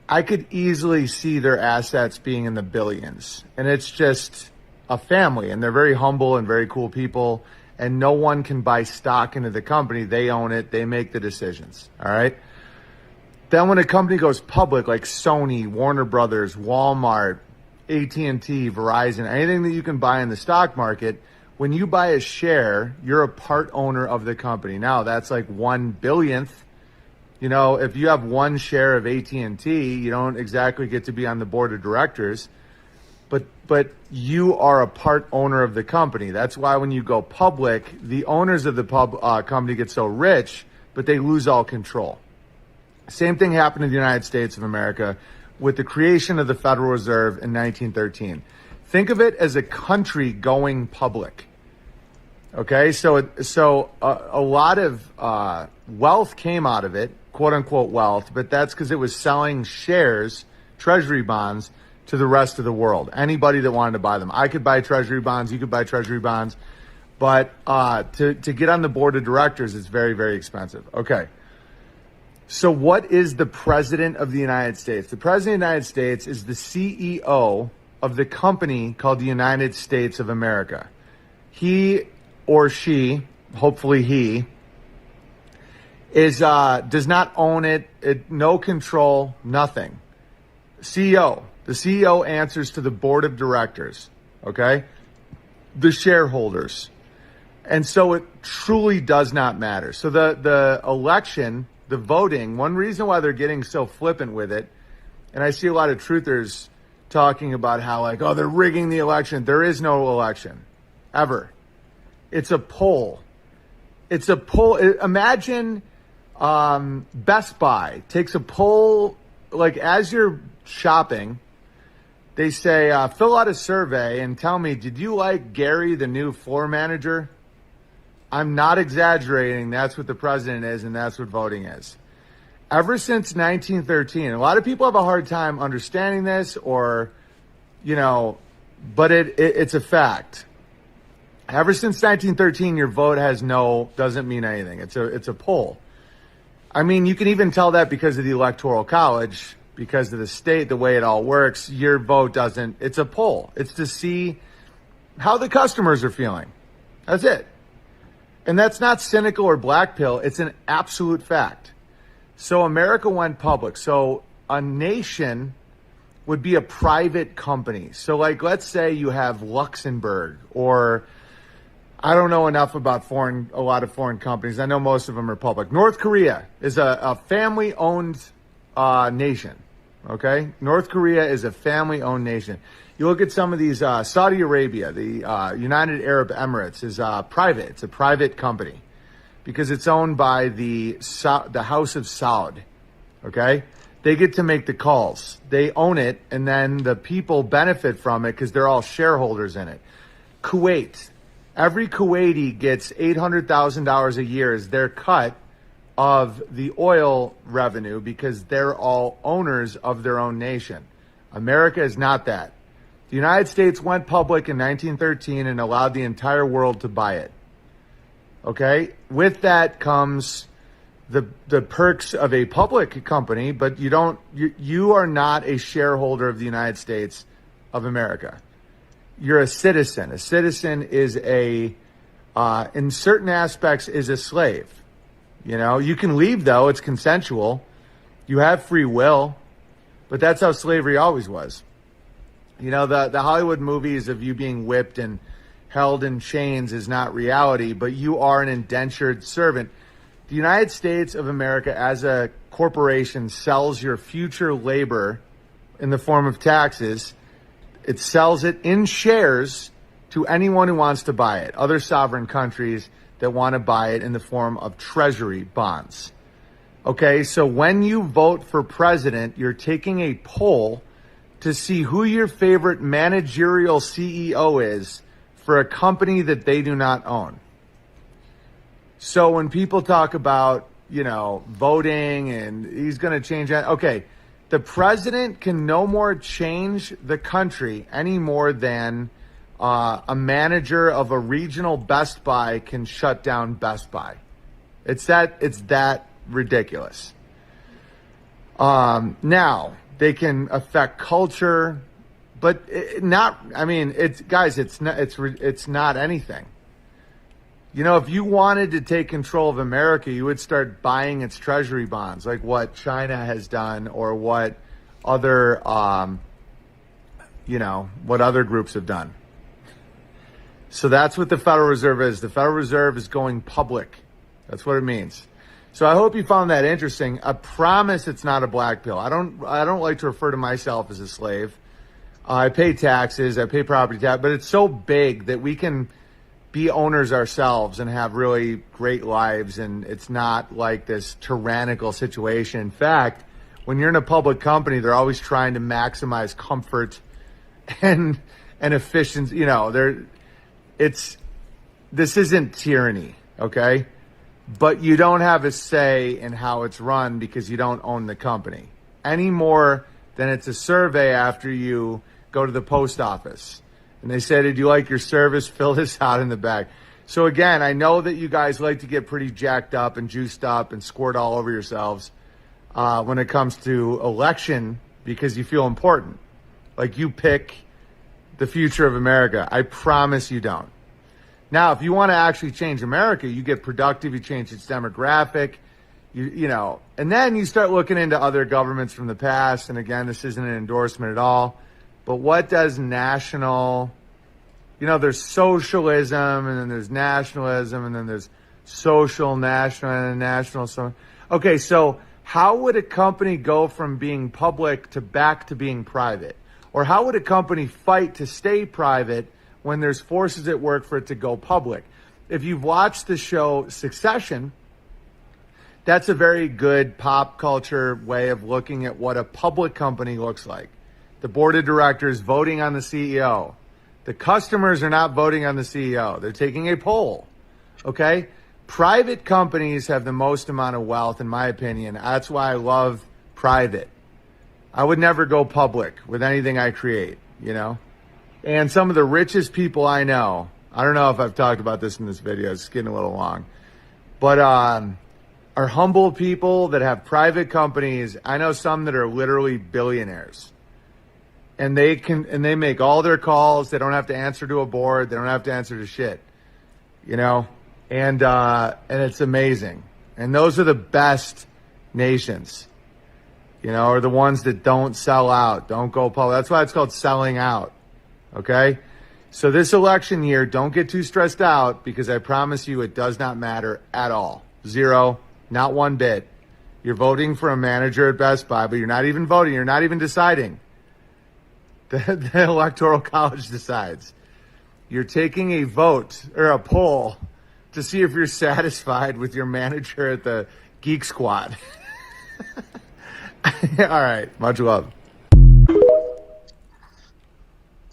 I could easily see their assets being in the billions. And it's just a family, and they're very humble and very cool people, and no one can buy stock into the company. They own it. They make the decisions. All right. Then when a company goes public, like Sony, Warner Brothers, Walmart, AT&T, Verizon, anything that you can buy in the stock market, when you buy a share, you're a part owner of the company. Now, that's like 1/billionth. You know, if you have one share of AT&T, you don't exactly get to be on the board of directors, but you are a part owner of the company. That's why when you go public, the owners of the company get so rich, but they lose all control. Same thing happened in the United States of America with the creation of the Federal Reserve in 1913. Think of it as a country going public. Okay, so a lot of wealth came out of it, quote unquote wealth, but that's because it was selling shares, treasury bonds, to the rest of the world. Anybody that wanted to buy them. I could buy treasury bonds, you could buy treasury bonds, but to get on the board of directors is very, very expensive. Okay. So what is the President of the United States? The President of the United States is the CEO of the company called the United States of America. He or she, hopefully he, is does not own it, no control, nothing. CEO. The CEO answers to the board of directors, okay? The shareholders. And so it truly does not matter. So the election, the voting, one reason why they're getting so flippant with it, and I see a lot of truthers talking about how like, oh, they're rigging the election. There is no election, ever. It's a poll. It's a poll. Imagine Best Buy takes a poll, like as you're shopping, they say, fill out a survey and tell me, did you like Gary, the new floor manager? I'm not exaggerating. That's what the president is, and that's what voting is. Ever since 1913, a lot of people have a hard time understanding this or, you know, but it's a fact. Ever since 1913, your vote doesn't mean anything. It's a poll. I mean, you can even tell that because of the Electoral College, because of the state, the way it all works, your vote doesn't, it's a poll. It's to see how the customers are feeling. That's it. And that's not cynical or black pill. It's an absolute fact. So America went public. So a nation would be a private company. So like, let's say you have Luxembourg, or I don't know enough about a lot of foreign companies. I know most of them are public. North Korea is a family-owned nation. Okay, North Korea is a family-owned nation. You look at some of these, Saudi Arabia, the United Arab Emirates is private. It's a private company because it's owned by the House of Saud. Okay, they get to make the calls. They own it, and then the people benefit from it because they're all shareholders in it. Kuwait, every Kuwaiti gets $800,000 a year as their cut of the oil revenue because they're all owners of their own nation. America is not that. The United States went public in 1913 and allowed the entire world to buy it. Okay? With that comes the perks of a public company, but you are not a shareholder of the United States of America. You're a citizen. A citizen is in certain aspects is a slave. You know, you can leave though. It's consensual. You have free will, but that's how slavery always was. You know, the Hollywood movies of you being whipped and held in chains is not reality, but you are an indentured servant. The United States of America as a corporation sells your future labor in the form of taxes. It sells it in shares to anyone who wants to buy it. Other sovereign countries that want to buy it in the form of treasury bonds. Okay, so when you vote for president, you're taking a poll to see who your favorite managerial CEO is for a company that they do not own. So when people talk about, you know, voting and he's going to change that, okay, the president can no more change the country any more than a manager of a regional Best Buy can shut down Best Buy. It's that ridiculous. Now they can affect culture, but it's not anything. You know, if you wanted to take control of America, you would start buying its treasury bonds, like what China has done or what other, what other groups have done. So that's what the Federal Reserve is. The Federal Reserve is going public. That's what it means. So I hope you found that interesting. I promise it's not a black pill. I don't like to refer to myself as a slave. I pay taxes, I pay property tax, but it's so big that we can be owners ourselves and have really great lives, and it's not like this tyrannical situation. In fact, when you're in a public company, they're always trying to maximize comfort and efficiency. You know, this isn't tyranny, okay? But you don't have a say in how it's run because you don't own the company any more than it's a survey after you go to the post office. And they say, did you like your service? Fill this out in the bag. So again, I know that you guys like to get pretty jacked up and juiced up and squirt all over yourselves when it comes to election because you feel important. Like you pick the future of America. I promise you don't. Now, if you want to actually change America, you get productive, you change its demographic, you know, and then you start looking into other governments from the past. And again, this isn't an endorsement at all. But what does national, you know, there's socialism and then there's nationalism and then there's social, national, and national. So, okay, so how would a company go from being public to back to being private? Or how would a company fight to stay private when there's forces at work for it to go public? If you've watched the show Succession, that's a very good pop culture way of looking at what a public company looks like. The board of directors voting on the CEO. The customers are not voting on the CEO. They're taking a poll. Okay? Private companies have the most amount of wealth, in my opinion. That's why I love private. I would never go public with anything I create, you know? And some of the richest people I know, I don't know if I've talked about this in this video, it's getting a little long, but are humble people that have private companies. I know some that are literally billionaires. And they make all their calls. They don't have to answer to a board. They don't have to answer to shit, you know? And it's amazing. And those are the best nations, you know, are the ones that don't sell out, don't go public. That's why it's called selling out. Okay? So this election year, don't get too stressed out because I promise you it does not matter at all. Zero, not one bit. You're voting for a manager at Best Buy, but you're not even voting. You're not even deciding. The Electoral College decides. You're taking a vote or a poll to see if you're satisfied with your manager at the Geek Squad. All right. Much love.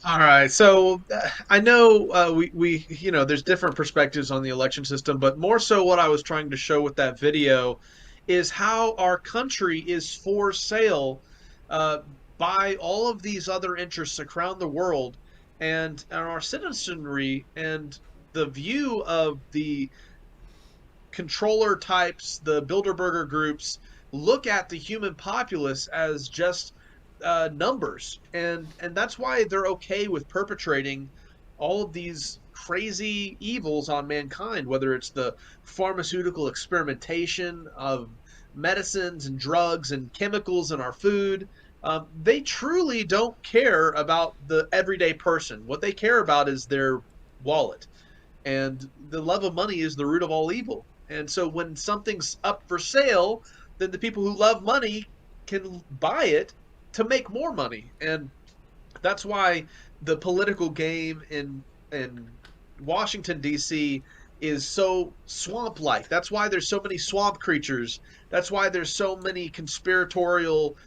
All right, so I know we you know, there's different perspectives on the election system, but more so what I was trying to show with that video is how our country is for sale by all of these other interests around the world, and our citizenry and the view of the controller types, the Bilderberger groups, look at the human populace as just numbers, and that's why they're okay with perpetrating all of these crazy evils on mankind, whether it's the pharmaceutical experimentation of medicines and drugs and chemicals in our food. They truly don't care about the everyday person. What they care about is their wallet. And the love of money is the root of all evil. And so when something's up for sale, then the people who love money can buy it to make more money. And that's why the political game in Washington, D.C. is so swamp-like. That's why there's so many swamp creatures. That's why there's so many conspiratorial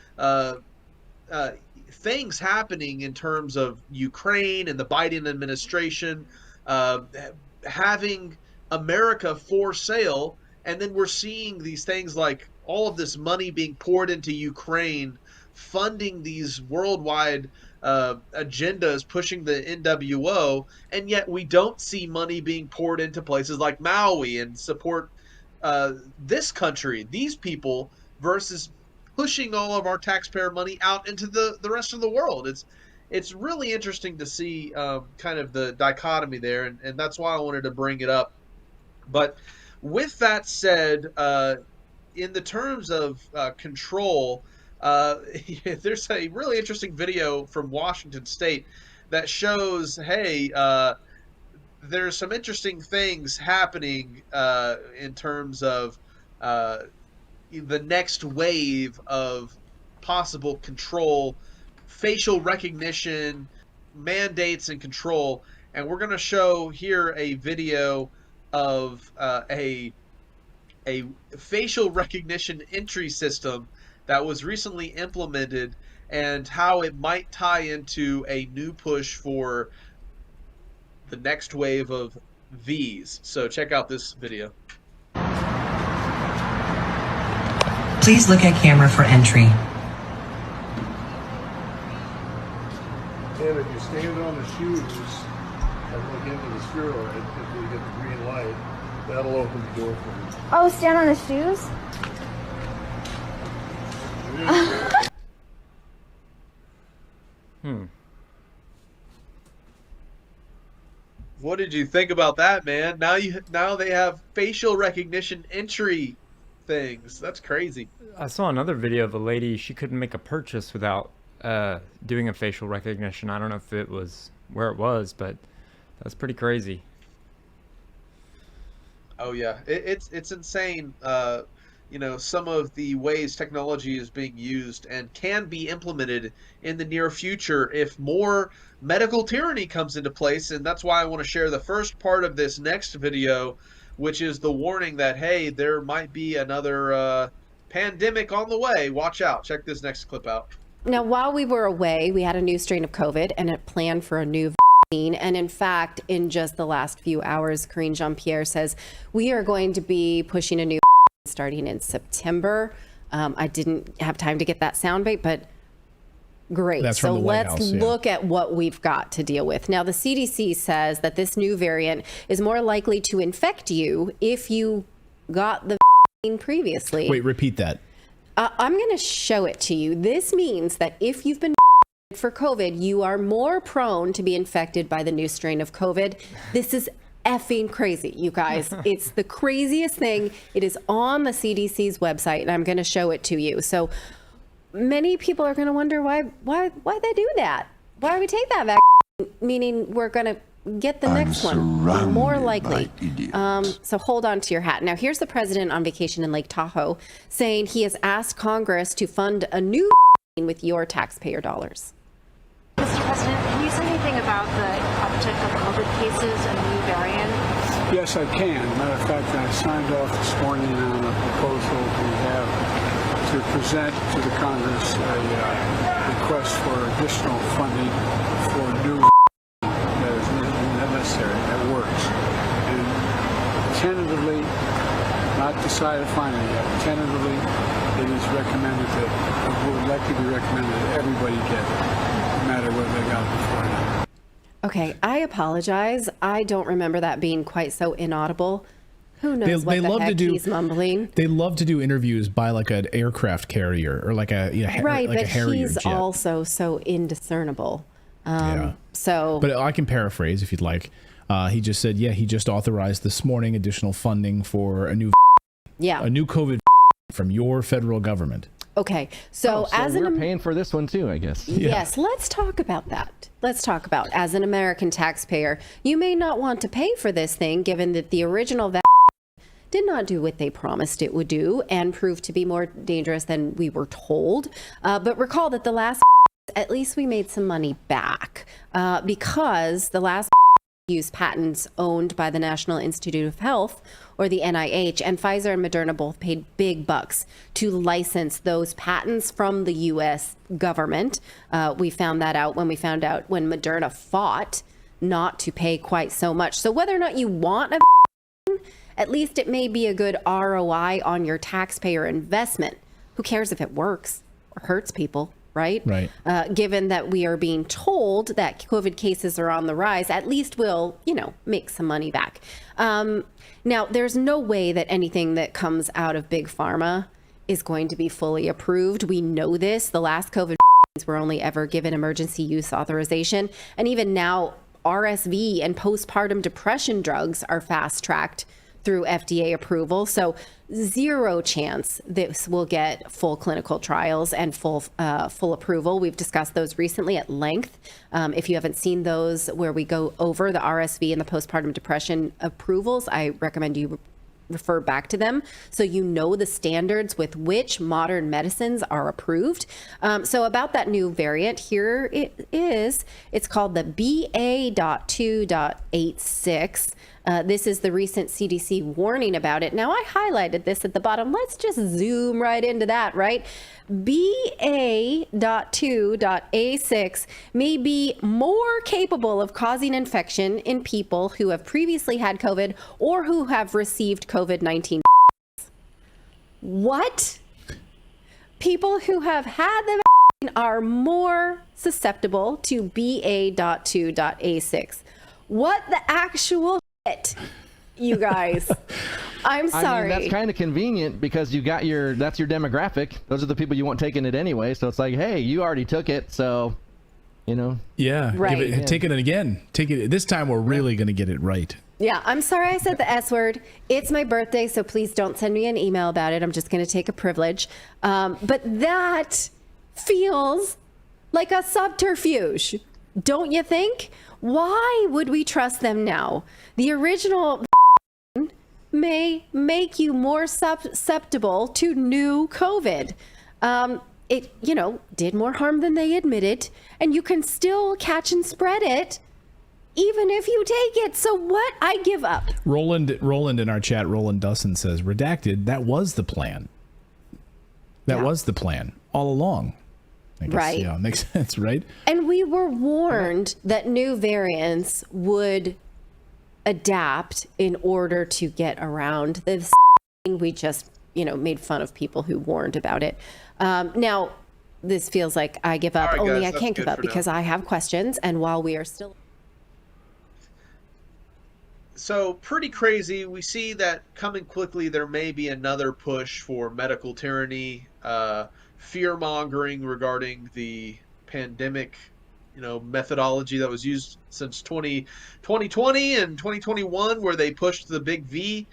things happening in terms of Ukraine and the Biden administration having America for sale. And then we're seeing these things like all of this money being poured into Ukraine, funding these worldwide agendas, pushing the NWO, and yet we don't see money being poured into places like Maui and support this country, these people, versus pushing all of our taxpayer money out into the rest of the world. It's really interesting to see kind of the dichotomy there, and that's why I wanted to bring it up. But with that said, in the terms of control, there's a really interesting video from Washington State that shows, hey, there's some interesting things happening in terms of the next wave of possible control, facial recognition, mandates, and control. And we're going to show here a video of a facial recognition entry system that was recently implemented and how it might tie into a new push for the next wave of V's. So check out this video.
Please look at camera for entry.
And if you stand on the shoes and look into the spheroid, if you get the green light, that'll open the door for you.
Oh, stand on the shoes?
What did you think about that, man? Now they have facial recognition entry things. That's crazy.
I saw another video of a lady, she couldn't make a purchase without doing a facial recognition. I don't know if it was where it was, but that's pretty crazy.
Oh yeah, it's insane. You know, some of the ways technology is being used and can be implemented in the near future if more medical tyranny comes into place. And that's why I want to share the first part of this next video, which is the warning that, hey, there might be another pandemic on the way. Watch out. Check this next clip out.
Now, while we were away, we had a new strain of COVID and a plan for a new vaccine. And in fact, in just the last few hours, Karine Jean-Pierre says we are going to be pushing a new starting in September. I didn't have time to get that soundbite, but great.
That's
so
from the White
let's
House, yeah.
look at what we've got to deal with. Now, the CDC says that this new variant is more likely to infect you if you got the vaccine previously.
Wait, repeat that.
I'm going to show it to you. This means that if you've been for COVID, you are more prone to be infected by the new strain of COVID. This is effing crazy, you guys. It's the craziest thing. It is on the CDC's website, and I'm going to show it to you. So many people are going to wonder why they do that. Why do we take that vaccine? Meaning we're going to get the next one, more likely. So hold on to your hat. Now, here's the president on vacation in Lake Tahoe saying he has asked Congress to fund a new vaccine with your taxpayer dollars.
Mr. President, can you say anything about the uptick of COVID cases and new variants?
Yes, I can. Matter of fact, I signed off this morning on a proposal we have to present to the Congress a request for additional funding for new that is necessary, that works. And tentatively, not decided finally yet, tentatively, it is recommended that, it would likely be recommended that everybody get it. Matter whether they got it before or not.
Okay, I apologize. I don't remember that being quite so inaudible. Who knows what the heck he's mumbling?
They love to do interviews by like an aircraft carrier or like a
right,
like
but
a Harrier
he's
jet.
also so indiscernible.
Yeah.
So,
but I can paraphrase if you'd like. He just said, yeah, he just authorized this morning additional funding for a new COVID from your federal government.
Okay, so as
we're paying for this one too, I guess.
Yes, let's talk about that. Let's talk about, as an American taxpayer, you may not want to pay for this thing given that the original vaccine did not do what they promised it would do and proved to be more dangerous than we were told. But recall that the last, at least we made some money back because the last used patents owned by the National Institute of Health, or the NIH, and Pfizer and Moderna both paid big bucks to license those patents from the U.S. government. We found that out when Moderna fought not to pay quite so much. So whether or not you want a vaccine, at least it may be a good ROI on your taxpayer investment. Who cares if it works or hurts people? Right?
Right.
Given that we are being told that COVID cases are on the rise, at least we'll, make some money back. Now, there's no way that anything that comes out of Big Pharma is going to be fully approved. We know this. The last COVID were only ever given emergency use authorization. And even now, RSV and postpartum depression drugs are fast-tracked through FDA approval. So zero chance this will get full clinical trials and full approval. We've discussed those recently at length. If you haven't seen those where we go over the RSV and the postpartum depression approvals, I recommend you refer back to them so you know the standards with which modern medicines are approved. So about that new variant, here it is. It's called the BA.2.86. This is the recent CDC warning about it. Now, I highlighted this at the bottom. Let's just zoom right into that, right? BA.2.86 may be more capable of causing infection in people who have previously had COVID or who have received COVID-19. What? People who have had the vaccine are more susceptible to BA.2.86. What the actual shit, you guys? I'm sorry.
I mean, that's kind of convenient because that's your demographic. Those are the people you want taking it anyway. So it's like, hey, you already took it, so,
Yeah,
right.
Take it again. Take it. This time we're really going to get it right.
Yeah, I'm sorry I said the S word. It's my birthday, so please don't send me an email about it. I'm just going to take a privilege. But that feels like a subterfuge, don't you think? Why would we trust them now? The original may make you more susceptible to new COVID. It, did more harm than they admitted, and you can still catch and spread it even if you take it. So what? I give up.
Roland in our chat, Roland Dussin says, redacted, that was the plan. That was the plan all along. I guess,
right.
Yeah, makes sense, right?
And we were warned that new variants would adapt in order to get around this. We just, made fun of people who warned about it. Now, this feels like I give up.
All right,
Only
guys,
I can't give up because I have questions. And while we are still...
So pretty crazy. We see that coming quickly, there may be another push for medical tyranny, fear-mongering regarding the pandemic, methodology that was used since 2020 and 2021, where they pushed the big V.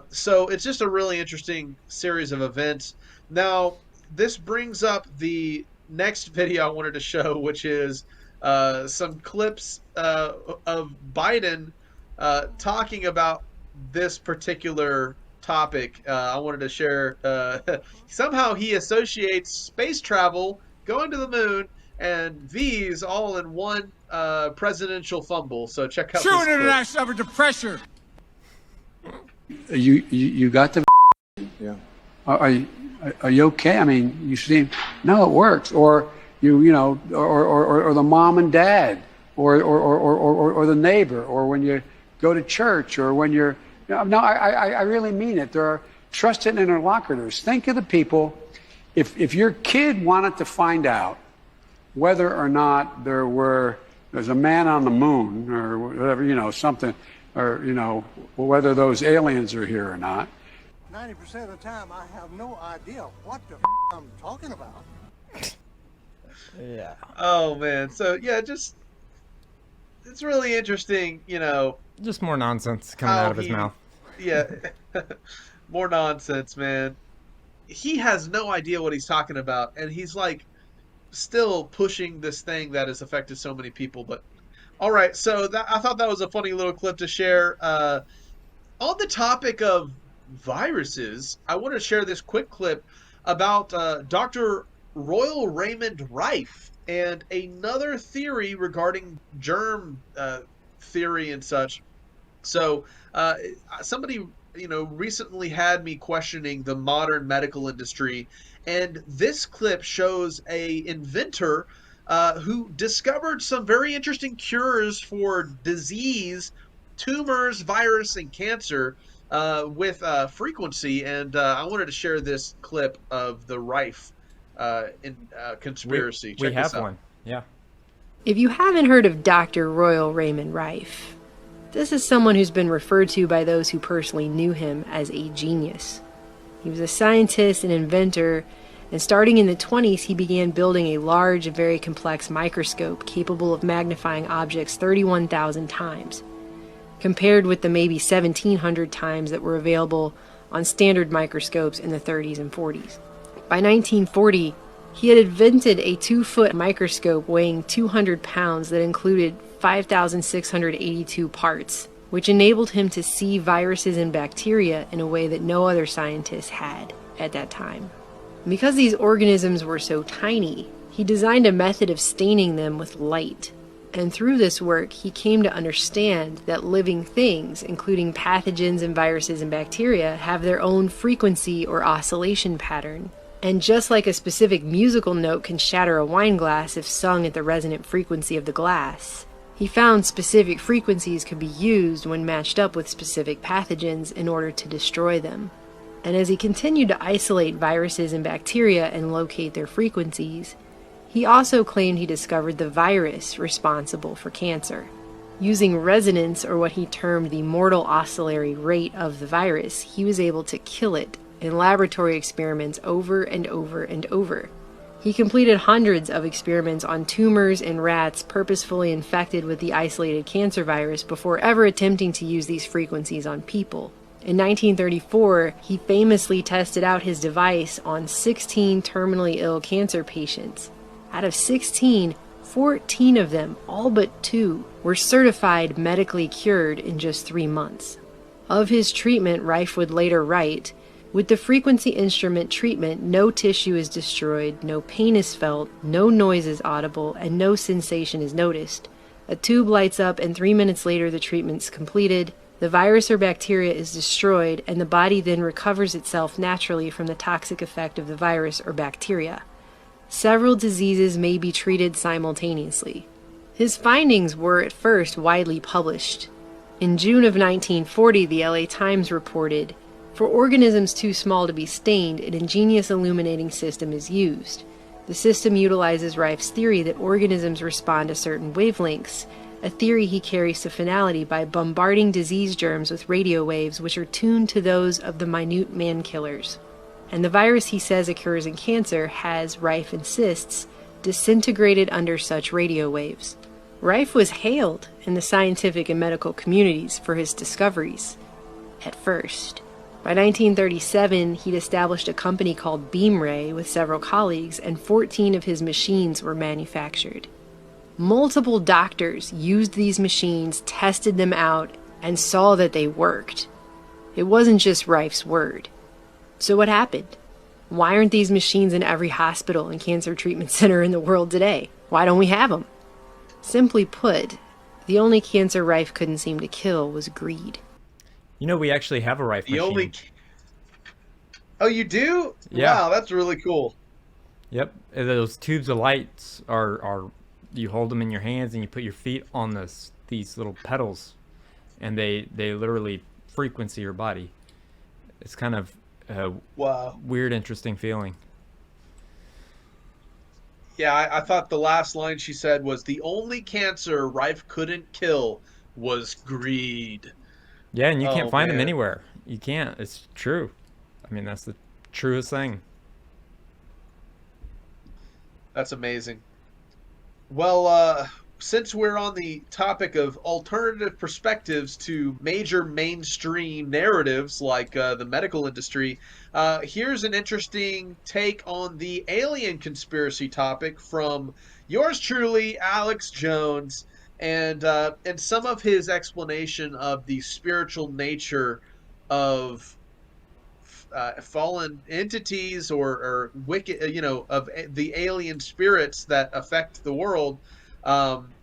So it's just a really interesting series of events. Now, this brings up the next video I wanted to show, which is some clips of Biden talking about this particular topic. I wanted to share. Somehow he associates space travel, going to the moon, and V's all in one presidential fumble. So check out this clip.
I suffered the pressure.
You got the
Yeah.
are you okay? I mean, you seem no, it works. Or or the mom and dad, or the neighbor, or when you go to church, or when you're no, I really mean it. There are trusted interlocutors. Think of the people. If your kid wanted to find out whether or not there's a man on the moon or whatever, something, or whether those aliens are here or not.
90% of the time, I have no idea what the I'm talking about.
Yeah. Oh man. So yeah, just it's really interesting,
Just more nonsense coming out of his mouth.
Yeah, more nonsense, man. He has no idea what he's talking about, and he's like still pushing this thing that has affected so many people. But all right, so I thought that was a funny little clip to share. On the topic of viruses, I want to share this quick clip about Dr. Royal Raymond Rife and another theory regarding germ theory and such. So somebody recently had me questioning the modern medical industry, and this clip shows a inventor who discovered some very interesting cures for disease, tumors, virus, and cancer with frequency. And I wanted to share this clip of the Rife conspiracy.
We
Check
have
this out.
one. Yeah.
If you haven't heard of Dr. Royal Raymond Rife, this is someone who's been referred to by those who personally knew him as a genius. He was a scientist and inventor, and starting in the 20s, he began building a large and very complex microscope capable of magnifying objects 31,000 times, compared with the maybe 1,700 times that were available on standard microscopes in the 30s and 40s. By 1940, he had invented a 2-foot microscope weighing 200 pounds that included 5,682 parts, which enabled him to see viruses and bacteria in a way that no other scientist had at that time. Because these organisms were so tiny, he designed a method of staining them with light. And through this work, he came to understand that living things, including pathogens and viruses and bacteria, have their own frequency or oscillation pattern. And just like a specific musical note can shatter a wine glass if sung at the resonant frequency of the glass, he found specific frequencies could be used when matched up with specific pathogens in order to destroy them. And as he continued to isolate viruses and bacteria and locate their frequencies, he also claimed he discovered the virus responsible for cancer. Using resonance, or what he termed the mortal oscillatory rate of the virus, he was able to kill it in laboratory experiments over and over and over. He completed hundreds of experiments on tumors and rats purposefully infected with the isolated cancer virus before ever attempting to use these frequencies on people. In 1934, he famously tested out his device on 16 terminally ill cancer patients. Out of 16, 14 of them, all but 2, were certified medically cured in just 3 months. Of his treatment, Rife would later write, "With the frequency instrument treatment, no tissue is destroyed, no pain is felt, no noise is audible, and no sensation is noticed. A tube lights up, and 3 minutes later the treatment's completed. The virus or bacteria is destroyed, and the body then recovers itself naturally from the toxic effect of the virus or bacteria. Several diseases may be treated simultaneously." His findings were at first widely published. In June of 1940, the LA Times reported, "For organisms too small to be stained, an ingenious illuminating system is used. The system utilizes Rife's theory that organisms respond to certain wavelengths, a theory he carries to finality by bombarding disease germs with radio waves which are tuned to those of the minute man-killers. And the virus he says occurs in cancer has, Rife insists, disintegrated under such radio waves." Rife was hailed in the scientific and medical communities for his discoveries, at first. By 1937, he'd established a company called Beamray with several colleagues, and 14 of his machines were manufactured. Multiple doctors used these machines, tested them out, and saw that they worked. It wasn't just Rife's word. So what happened? Why aren't these machines in every hospital and cancer treatment center in the world today? Why don't we have them? Simply put, the only cancer Rife couldn't seem to kill was greed.
You know, we actually have a Rife machine.
Oh, you do?
Yeah.
Wow, that's really cool.
Yep. Those tubes of lights are you hold them in your hands and you put your feet on these little pedals, and they literally frequency your body. It's kind of a weird, interesting feeling.
Yeah, I thought the last line she said was, "The only cancer Rife couldn't kill was greed."
Yeah, and you can't find them
man.
anywhere. You can't. It's true. I mean, that's the truest thing.
That's amazing. Well, since we're on the topic of alternative perspectives to major mainstream narratives like the medical industry, here's an interesting take on the alien conspiracy topic from yours truly, Alex Jones, and some of his explanation of the spiritual nature of fallen entities or wicked, of the alien spirits that affect the world,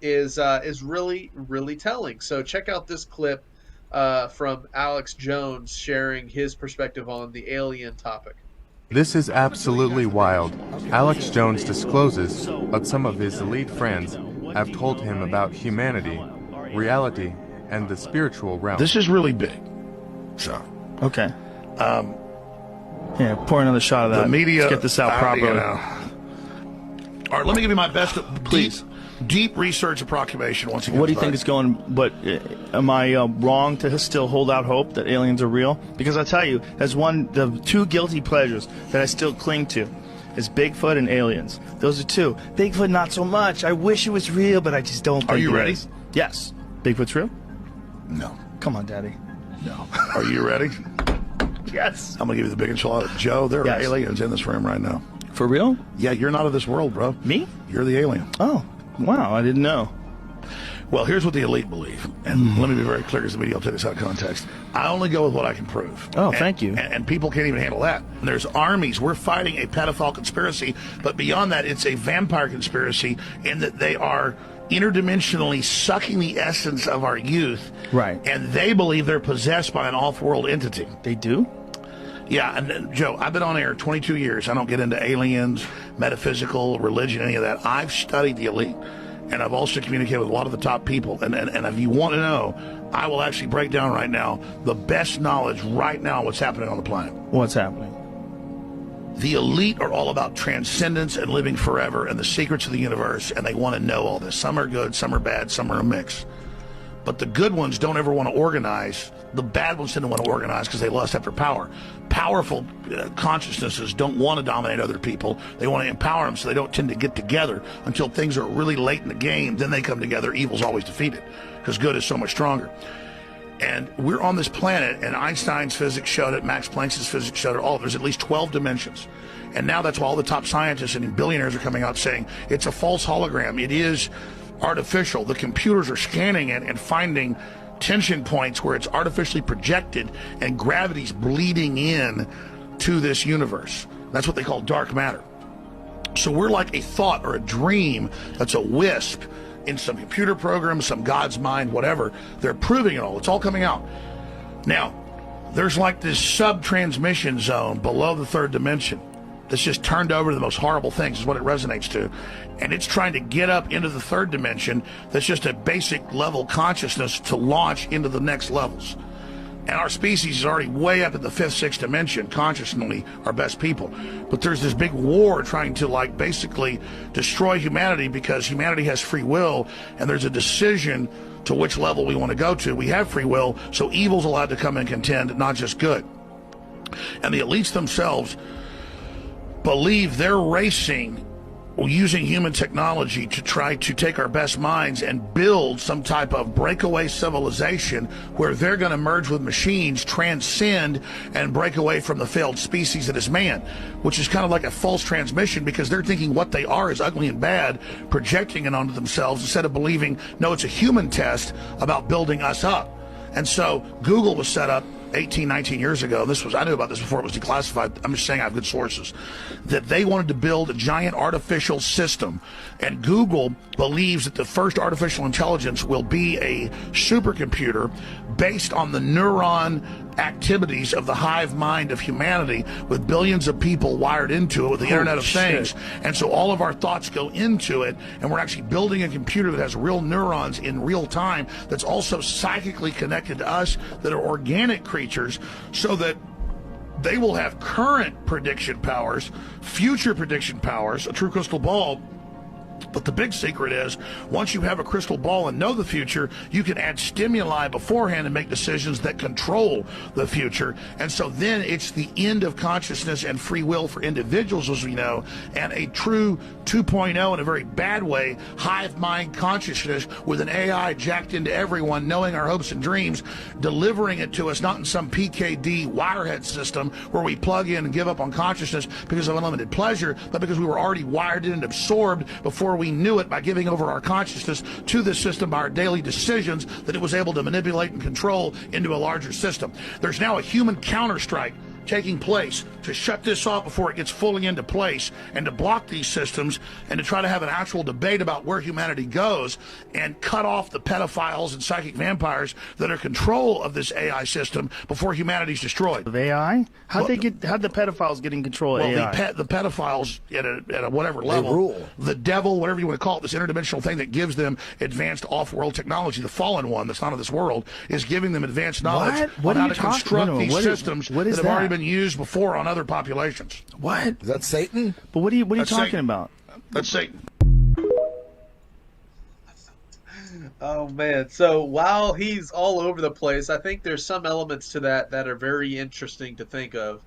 is really, really telling. So check out this clip from Alex Jones sharing his perspective on the alien topic.
This is absolutely wild. Alex Jones discloses that some of his elite friends have told him about humanity, reality, and the spiritual realm.
This is really big. So,
okay. Yeah, pour another shot of that.
The media.
Let's get this out properly.
All right, let me give you my best,
please.
Deep research approximation once again.
What do you think is going? But am I wrong to still hold out hope that aliens are real? Because I tell you, as the two guilty pleasures that I still cling to is Bigfoot and aliens. Those are two. Bigfoot, not so much. I wish it was real, but I just don't think
Are you
it
ready?
is. Yes. Bigfoot's real?
No.
Come on, Daddy.
No. Are you ready?
Yes.
I'm going to give you the big enchilada. Joe, there are aliens in this room right now.
For real?
Yeah, you're not of this world, bro.
Me?
You're the alien.
Oh, wow. I didn't know.
Well, here's what the elite believe. And let me be very clear because the media will take this out of context. I only go with what I can prove.
Oh, thank you.
And people can't even handle that. And there's armies. We're fighting a pedophile conspiracy. But beyond that, it's a vampire conspiracy in that they are interdimensionally sucking the essence of our youth.
Right.
And they believe they're possessed by an off-world entity.
They do?
Yeah, and Joe, I've been on air 22 years. I don't get into aliens, metaphysical, religion, any of that. I've studied the elite, and I've also communicated with a lot of the top people. And if you want to know, I will actually break down right now the best knowledge right now what's happening on the planet.
What's happening?
The elite are all about transcendence and living forever and the secrets of the universe, and they want to know all this. Some are good, some are bad, some are a mix. But the good ones don't ever want to organize. The bad ones tend to want to organize because they lust after power. Powerful consciousnesses don't want to dominate other people. They want to empower them, so they don't tend to get together until things are really late in the game. Then they come together. Evil's always defeated because good is so much stronger. And we're on this planet, and Einstein's physics showed it, Max Planck's physics showed it, there's at least 12 dimensions. And now that's why all the top scientists and billionaires are coming out saying it's a false hologram. It is artificial. The computers are scanning it and finding tension points where it's artificially projected and gravity's bleeding in to this universe. That's what they call dark matter. So we're like a thought or a dream that's a wisp in some computer program, some God's mind, whatever. They're proving it all. It's all coming out. Now, there's like this sub-transmission zone below the third dimension that's just turned over to the most horrible things is what it resonates to. And it's trying to get up into the third dimension that's just a basic level consciousness to launch into the next levels. And our species is already way up in the fifth, sixth dimension, consciously our best people. But there's this big war trying to like basically destroy humanity because humanity has free will and there's a decision to which level we want to go to. We have free will, so evil's allowed to come and contend, not just good. And the elites themselves believe they're racing using human technology to try to take our best minds and build some type of breakaway civilization where they're going to merge with machines, transcend, and break away from the failed species that is man, which is kind of like a false transmission because they're thinking what they are is ugly and bad, projecting it onto themselves instead of believing, no, it's a human test about building us up. And so Google was set up 18, 19 years ago. I knew about this before it was declassified. I'm just saying I have good sources. That they wanted to build a giant artificial system. And Google believes that the first artificial intelligence will be a supercomputer based on the neuron activities of the hive mind of humanity with billions of people wired into it with the Internet of Things. And so all of our thoughts go into it, and we're actually building a computer that has real neurons in real time that's also psychically connected to us, that are organic creatures, so that they will have current prediction powers, future prediction powers, a true crystal ball, But the big secret is, once you have a crystal ball and know the future, you can add stimuli beforehand and make decisions that control the future. And so then it's the end of consciousness and free will for individuals, as we know, and a true 2.0 in a very bad way, hive mind consciousness with an AI jacked into everyone, knowing our hopes and dreams, delivering it to us, not in some PKD wirehead system where we plug in and give up on consciousness because of unlimited pleasure, but because we were already wired in and absorbed before we knew it by giving over our consciousness to this system by our daily decisions that it was able to manipulate and control into a larger system. There's now a human counterstrike taking place to shut this off before it gets fully into place and to block these systems and to try to have an actual debate about where humanity goes and cut off the pedophiles and psychic vampires that are control of this AI system before humanity's destroyed.
Of AI? How'd the pedophiles get in control of AI?
The pedophiles at a whatever level, rule. The devil, whatever you want to call it, this interdimensional thing that gives them advanced off-world technology, the fallen one that's not of this world, is giving them advanced knowledge on how to construct these systems that have already been used before on other populations.
What?
Is that Satan?
But what are you talking about?
That's Satan.
Oh man, so while he's all over the place, I think there's some elements to that are very interesting to think of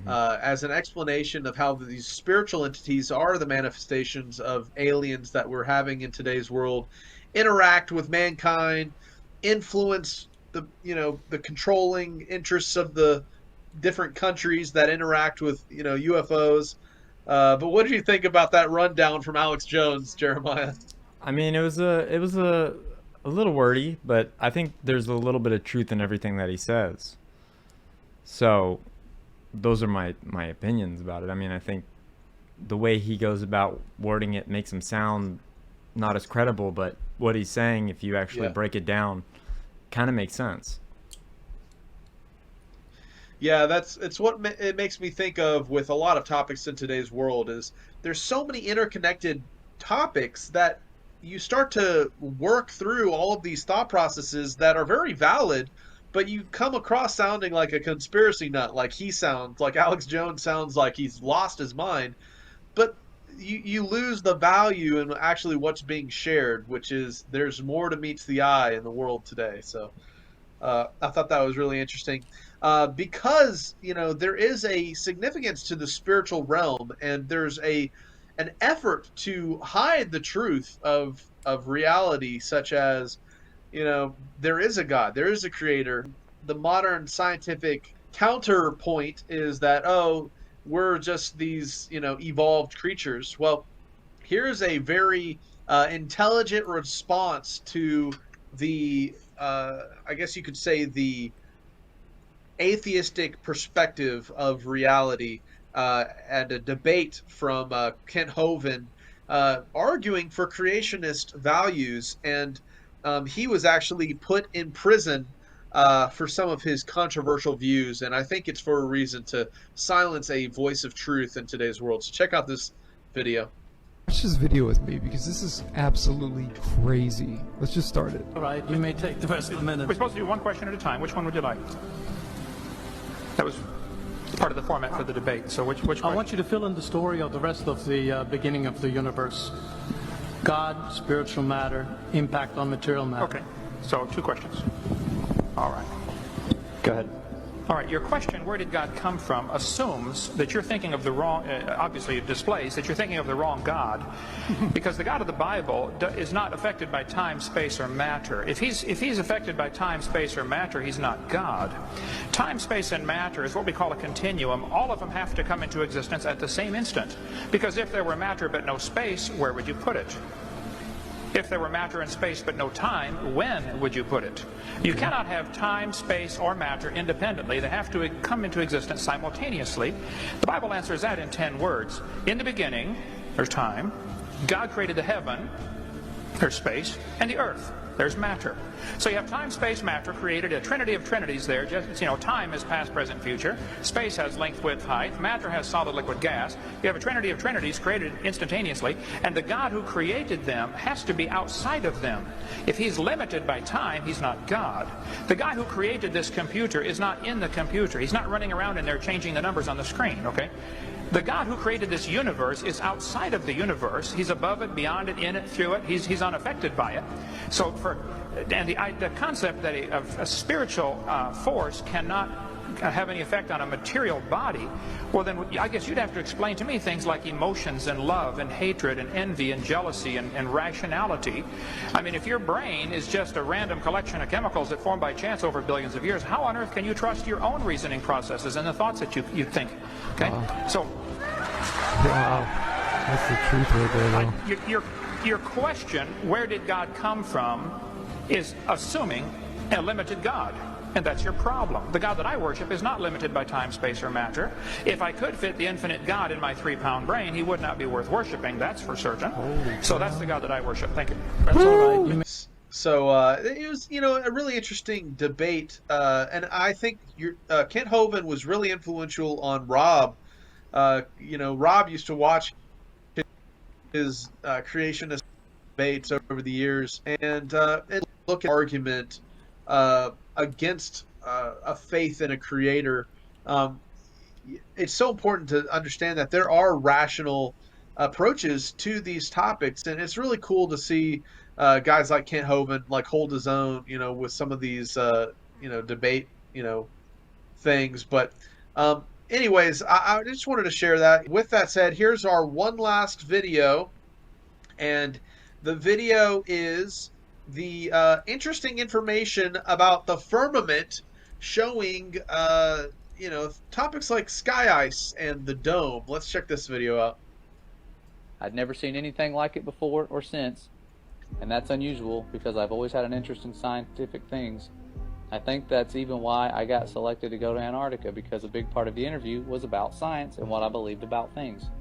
as an explanation of how these spiritual entities are the manifestations of aliens that we're having in today's world, interact with mankind, influence the controlling interests of the different countries that interact with UFOs. But what did you think about that rundown from Alex Jones, Jeremiah?
I mean, it was a little wordy, but I think there's a little bit of truth in everything that he says. So those are my opinions about it. I mean, I think the way he goes about wording it makes him sound not as credible, but what he's saying, if you actually break it down, kind of makes sense.
Yeah, it's what it makes me think of with a lot of topics in today's world is there's so many interconnected topics that you start to work through all of these thought processes that are very valid, but you come across sounding like a conspiracy nut, like he sounds, like Alex Jones sounds like he's lost his mind. But you lose the value in actually what's being shared, which is there's more to meets the eye in the world today. So I thought that was really interesting. Because there is a significance to the spiritual realm, and there's an effort to hide the truth of reality, such as there is a God, there is a creator. The modern scientific counterpoint is that we're just these evolved creatures. Well, here's a very intelligent response to the I guess you could say the atheistic perspective of reality, and a debate from Kent Hovind arguing for creationist values, and he was actually put in prison for some of his controversial views, and I think it's for a reason to silence a voice of truth in today's world. So check out this video.
Watch this video with me because this is absolutely crazy. Let's just start it.
All right, you may take the rest of the minute.
We're supposed to do one question at a time. Which one would you like? That was part of the format for the debate. So which
I want you to fill in the story of the rest of the beginning of the universe. God, spiritual matter, impact on material matter.
Okay, so 2 questions. All right. Go ahead. All right, your question, where did God come from, assumes that you're thinking of the wrong, obviously it displays that you're thinking of the wrong God, because the God of the Bible is not affected by time, space, or matter. If he's affected by time, space, or matter, he's not God. Time, space, and matter is what we call a continuum. All of them have to come into existence at the same instant, because if there were matter but no space, where would you put it? If there were matter and space but no time, when would you put it? You cannot have time, space, or matter independently. They have to come into existence simultaneously. The Bible answers that in 10 words. In the beginning, there's time. God created the heaven, there's space, and the earth. There's matter. So you have time, space, matter, created a trinity of trinities there. Just, time is past, present, future. Space has length, width, height. Matter has solid, liquid, gas. You have a trinity of trinities created instantaneously, and the God who created them has to be outside of them. If he's limited by time, he's not God. The guy who created this computer is not in the computer. He's not running around in there changing the numbers on the screen, okay? The God who created this universe is outside of the universe. He's above it, beyond it, in it, through it. He's unaffected by it. So the concept that a spiritual force cannot have any effect on a material body, well then I guess you'd have to explain to me things like emotions and love and hatred and envy and jealousy and rationality. I mean, if your brain is just a random collection of chemicals that formed by chance over billions of years, how on earth can you trust your own reasoning processes and the thoughts that you think? Okay, so
wow, that's the truth right there, though.
Your question, where did God come from, is assuming a limited God. And that's your problem. The God that I worship is not limited by time, space, or matter. If I could fit the infinite God in my 3-pound brain, he would not be worth worshiping, that's for certain. So that's the God that I worship. Thank you. That's all right.
So it was, a really interesting debate. And I think Kent Hovind was really influential on Rob. Rob used to watch his creationist debates over the years and look at argument against a faith in a creator. It's so important to understand that there are rational approaches to these topics, and it's really cool to see guys like Kent Hovind hold his own, with some of these debate things. But anyways, I just wanted to share that. With that said, here's our one last video, and the video is the interesting information about the firmament, showing topics like sky ice and the dome. Let's check this video out.
I'd never seen anything like it before or since, and that's unusual because I've always had an interest in scientific things. I think that's even why I got selected to go to Antarctica, because a big part of the interview was about science and what I believed about things.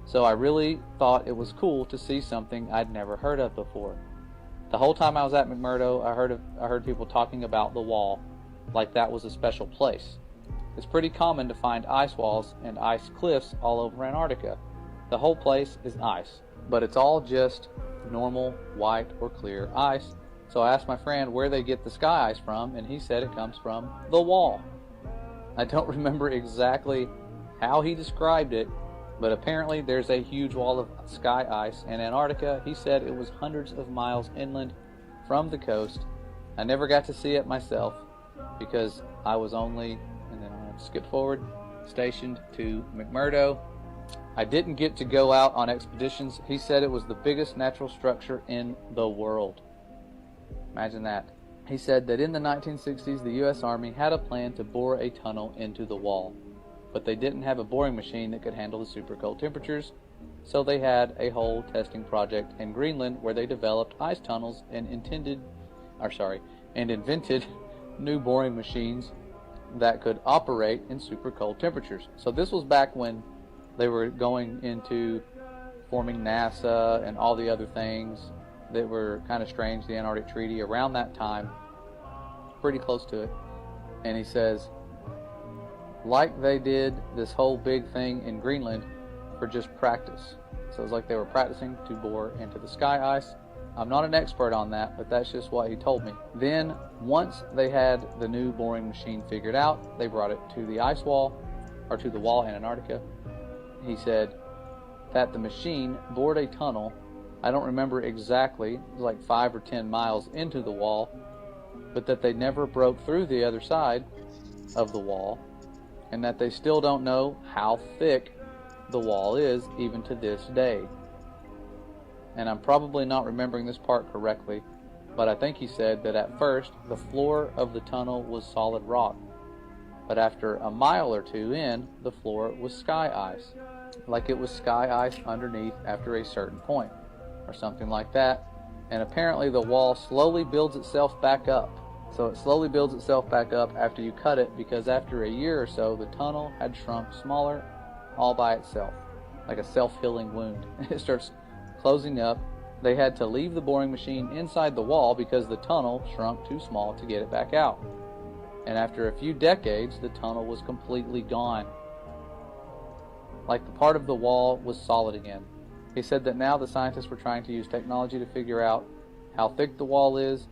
So I really thought it was cool to see something I'd never heard of before. The whole time I was at McMurdo, I heard people talking about the wall, like that was a special place. It's pretty common to find ice walls and ice cliffs all over Antarctica. The whole place is ice, but it's all just normal white or clear ice. So I asked my friend where they get the sky ice from, and he said it comes from the wall. I don't remember exactly how he described it, but apparently there's a huge wall of sky ice in Antarctica. He said it was hundreds of miles inland from the coast. I never got to see it myself because I was only, and then I'm going to skip forward, stationed to McMurdo. I didn't get to go out on expeditions. He said it was the biggest natural structure in the world. Imagine that. He said that in the 1960s, the U.S. Army had a plan to bore a tunnel into the wall, but they didn't have a boring machine that could handle the super cold temperatures, so they had a whole testing project in Greenland where they developed ice tunnels and invented new boring machines that could operate in super cold temperatures. So this was back when they were going into forming NASA and all the other things that were kind of strange, the Antarctic Treaty, around that time, pretty close to it. And he says, like they did this whole big thing in Greenland for just practice. So it was like they were practicing to bore into the sky ice. I'm not an expert on that, but that's just what he told me. Then, once they had the new boring machine figured out, they brought it to the ice wall, or to the wall in Antarctica. He said that the machine bored a tunnel, I don't remember exactly, it was like 5 or 10 miles into the wall, but that they never broke through the other side of the wall, and that they still don't know how thick the wall is even to this day. And I'm probably not remembering this part correctly, but I think he said that at first the floor of the tunnel was solid rock, but after a mile or two in, the floor was sky ice, like it was sky ice underneath after a certain point, or something like that. And apparently the wall slowly builds itself back up. So it slowly builds itself back up after you cut it, because after a year or so, the tunnel had shrunk smaller all by itself, like a self-healing wound. It starts closing up. They had to leave the boring machine inside the wall because the tunnel shrunk too small to get it back out. And after a few decades, the tunnel was completely gone. Like the part of the wall was solid again. He said that now the scientists were trying to use technology to figure out how thick the wall is.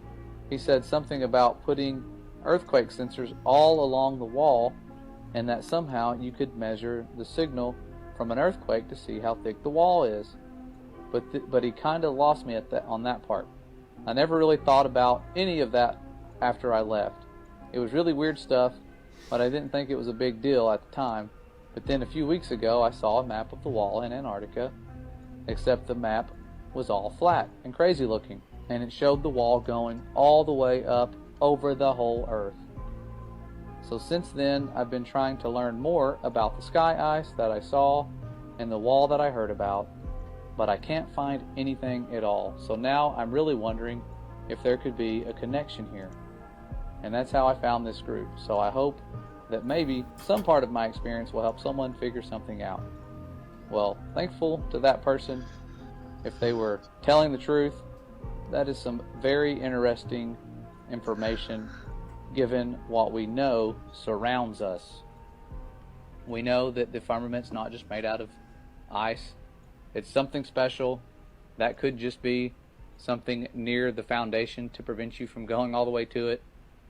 He said something about putting earthquake sensors all along the wall and that somehow you could measure the signal from an earthquake to see how thick the wall is. But he kind of lost me on that part. I never really thought about any of that after I left. It was really weird stuff, but I didn't think it was a big deal at the time. But then a few weeks ago, I saw a map of the wall in Antarctica, except the map was all flat and crazy looking, and it showed the wall going all the way up over the whole Earth. So since then, I've been trying to learn more about the sky ice that I saw and the wall that I heard about, but I can't find anything at all. So now I'm really wondering if there could be a connection here. And that's how I found this group. So I hope that maybe some part of my experience will help someone figure something out. Well, thankful to that person. If they were telling the truth, that is some very interesting information given what we know surrounds us. We know that the firmament's not just made out of ice. It's something special. That could just be something near the foundation to prevent you from going all the way to it.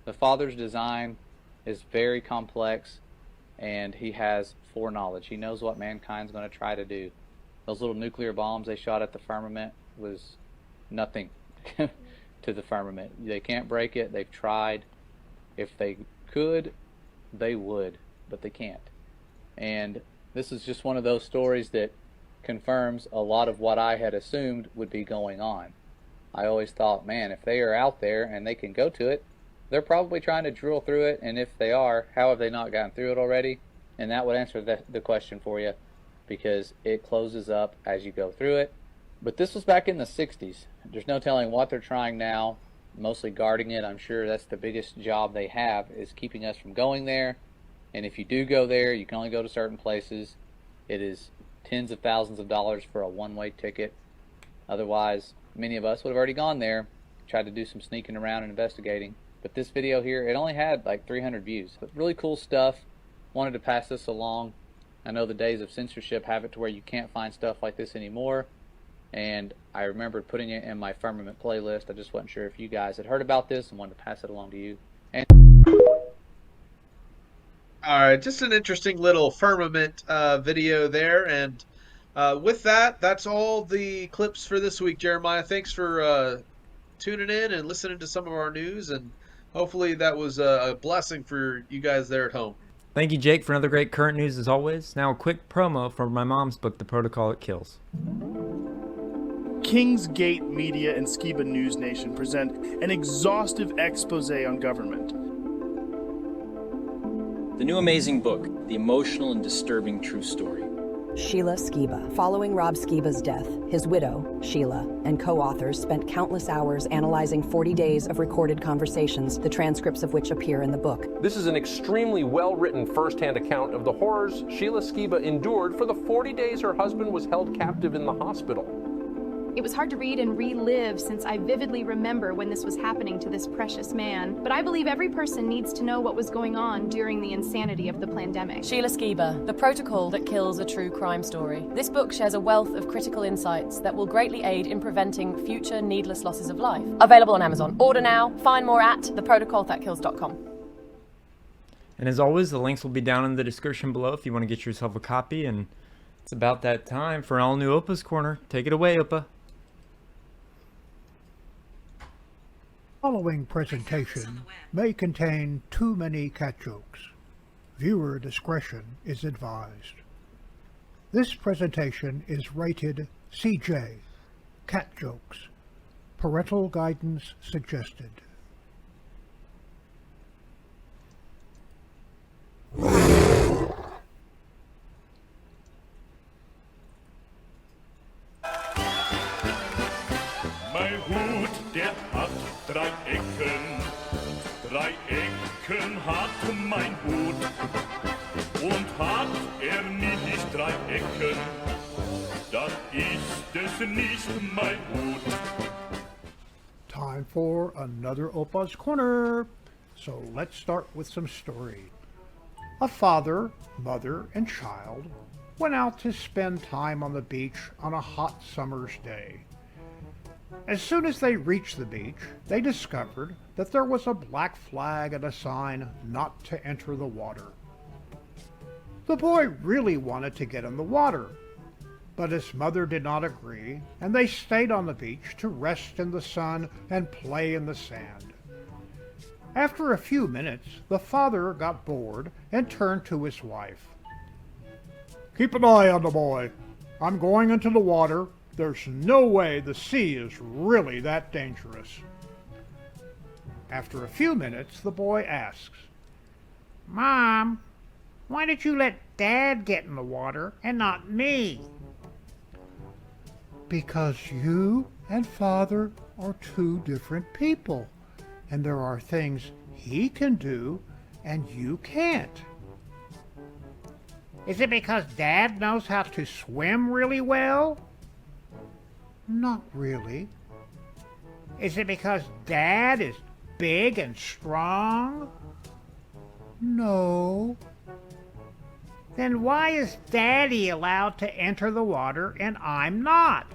The Father's design is very complex, and he has foreknowledge. He knows what mankind's going to try to do. Those little nuclear bombs they shot at the firmament was nothing to the firmament. They can't break it. They've tried. If they could, they would, but they can't. And this is just one of those stories that confirms a lot of what I had assumed would be going on. I always thought, man, if they are out there and they can go to it, they're probably trying to drill through it, and if they are, how have they not gotten through it already? And that would answer the question for you, because it closes up as you go through it. But this was back in the 60s. There's no telling what they're trying now, mostly guarding it. I'm sure that's the biggest job they have, is keeping us from going there. And if you do go there, you can only go to certain places. It is tens of thousands of dollars for a one-way ticket. Otherwise, many of us would have already gone there, tried to do some sneaking around and investigating. But this video here, it only had like 300 views. But really cool stuff. Wanted to pass this along. I know the days of censorship have it to where you can't find stuff like this anymore. And I remembered putting it in my Firmament playlist. I just wasn't sure if you guys had heard about this and wanted to pass it along to you. And
all right, just an interesting little Firmament video there. And with that, that's all the clips for this week, Jeremiah. Thanks for tuning in and listening to some of our news. And hopefully that was a blessing for you guys there at home.
Thank you, Jake, for another great current news as always. Now a quick promo for my mom's book, The Protocol It Kills.
Kingsgate Media and Skiba News Nation present an exhaustive expose on government.
The new amazing book, The Emotional and Disturbing True Story.
Sheila Skiba. Following Rob Skiba's death, his widow, Sheila, and co-authors spent countless hours analyzing 40 days of recorded conversations, the transcripts of which appear in the book.
This is an extremely well-written first-hand account of the horrors Sheila Skiba endured for the 40 days her husband was held captive in the hospital.
It was hard to read and relive since I vividly remember when this was happening to this precious man. But I believe every person needs to know what was going on during the insanity of the Plandemic.
Sheila Skiba, The Protocol That Kills, a True Crime Story. This book shares a wealth of critical insights that will greatly aid in preventing future needless losses of life. Available on Amazon. Order now. Find more at theprotocolthatkills.com.
And as always, the links will be down in the description below if you want to get yourself a copy. And it's about that time for an all-new OPA'S Corner. Take it away, Opa.
Following presentation may contain too many cat jokes. Viewer discretion is advised. This presentation is rated CJ, cat jokes. Parental guidance suggested.
Mein Hut, der hat 3 Ecken. 3 Ecken hat mein Hut. Und hat nicht 3 Ecken, dann ist es nicht mein Hut.
Time for another OPA'S Corner. So let's start with some story. A father, mother, and child went out to spend time on the beach on a hot summer's day. As soon as they reached the beach, they discovered that there was a black flag and a sign not to enter the water. The boy really wanted to get in the water, but his mother did not agree, and they stayed on the beach to rest in the sun and play in the sand. After a few minutes, the father got bored and turned to his wife. "Keep an eye on the boy. I'm going into the water. There's no way the sea is really that dangerous." After a few minutes, the boy asks, "Mom, why did you let Dad get in the water and not me?" "Because you and Father are two different people, and there are things he can do and you can't." "Is it because Dad knows how to swim really well?" "Not really." "Is it because Dad is big and strong?" "No." "Then why is Daddy allowed to enter the water and I'm not?"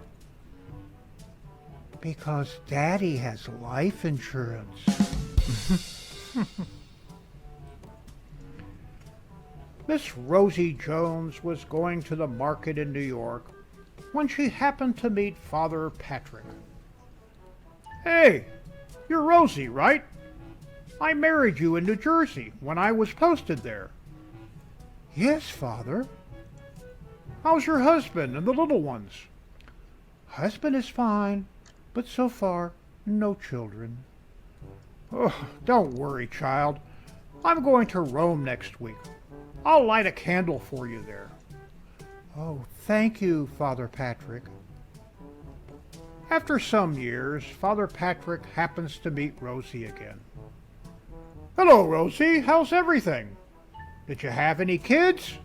"Because Daddy has life insurance." Miss Rosie Jones was going to the market in New York when she happened to meet Father Patrick. "Hey, you're Rosie, right? I married you in New Jersey when I was posted there." "Yes, Father." "How's your husband and the little ones?" "Husband is fine, but so far, no children." "Oh, don't worry, child. I'm going to Rome next week. I'll light a candle for you there." "Oh, thank you, Father Patrick." After some years, Father Patrick happens to meet Rosie again. "Hello, Rosie. How's everything? Did you have any kids?"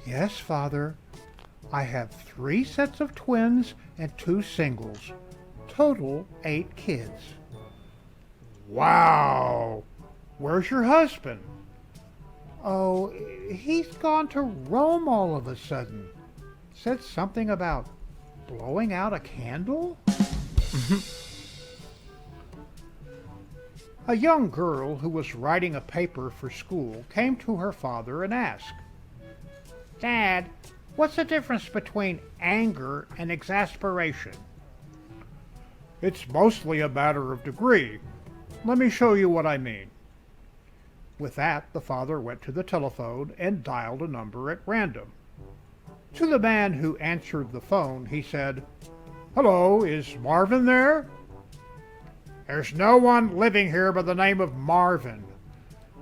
"Yes, Father. I have 3 sets of twins and 2 singles. Total 8 kids." "Wow! Where's your husband?" "Oh, he's gone to Rome all of a sudden. Said something about blowing out a candle?" A young girl who was writing a paper for school came to her father and asked, "Dad, what's the difference between anger and exasperation?" "It's mostly a matter of degree. Let me show you what I mean." With that, the father went to the telephone and dialed a number at random. To the man who answered the phone, he said, "Hello, is Marvin there?" "There's no one living here by the name of Marvin.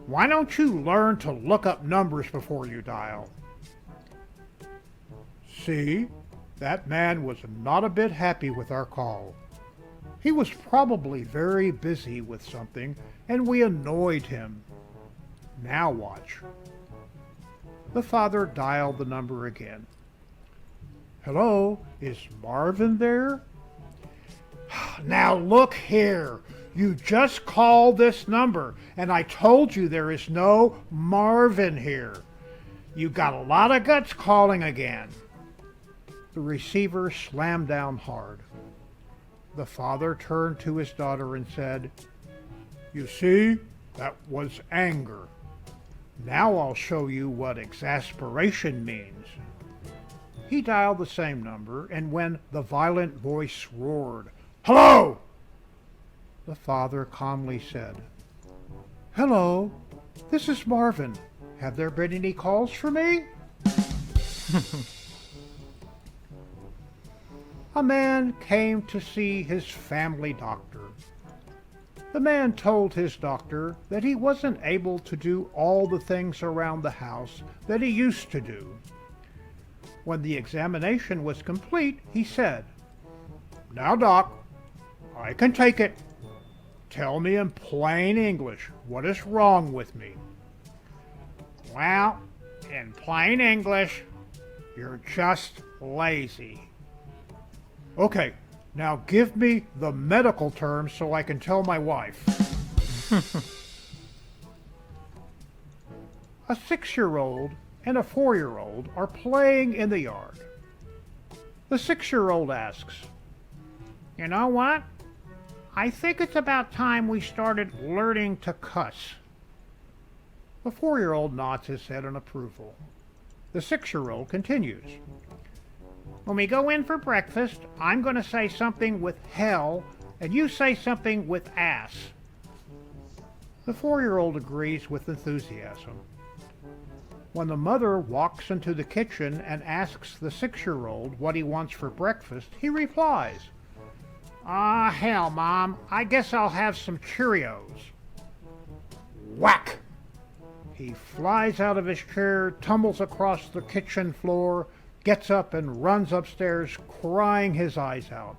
Why don't you learn to look up numbers before you dial?" See, that man was not a bit happy with our call. He was probably very busy with something, and we annoyed him. Now watch. The father dialed the number again. "Hello, is Marvin there?" "Now look here. You just called this number, and I told you there is no Marvin here. You got a lot of guts calling again." The receiver slammed down hard. The father turned to his daughter and said, "You see, that was anger. Now I'll show you what exasperation means." He dialed the same number, and when the violent voice roared, "Hello!" the father calmly said, "Hello, this is Marvin. Have there been any calls for me?" A man came to see his family doctor. The man told his doctor that he wasn't able to do all the things around the house that he used to do. When the examination was complete, he said, "Now, Doc, I can take it. Tell me in plain English what is wrong with me." "Well, in plain English, you're just lazy." "Okay, now give me the medical terms so I can tell my wife." A 6-year-old and a 4-year-old are playing in the yard. The 6-year-old asks, "You know what? I think it's about time we started learning to cuss." The 4-year-old nods his head in approval. The 6-year-old continues. When we go in for breakfast, I'm going to say something with hell, and you say something with ass. The 4-year-old agrees with enthusiasm. When the mother walks into the kitchen and asks the 6-year-old what he wants for breakfast, he replies, "Ah, hell, Mom, I guess I'll have some Cheerios." Whack! He flies out of his chair, tumbles across the kitchen floor, gets up and runs upstairs, crying his eyes out,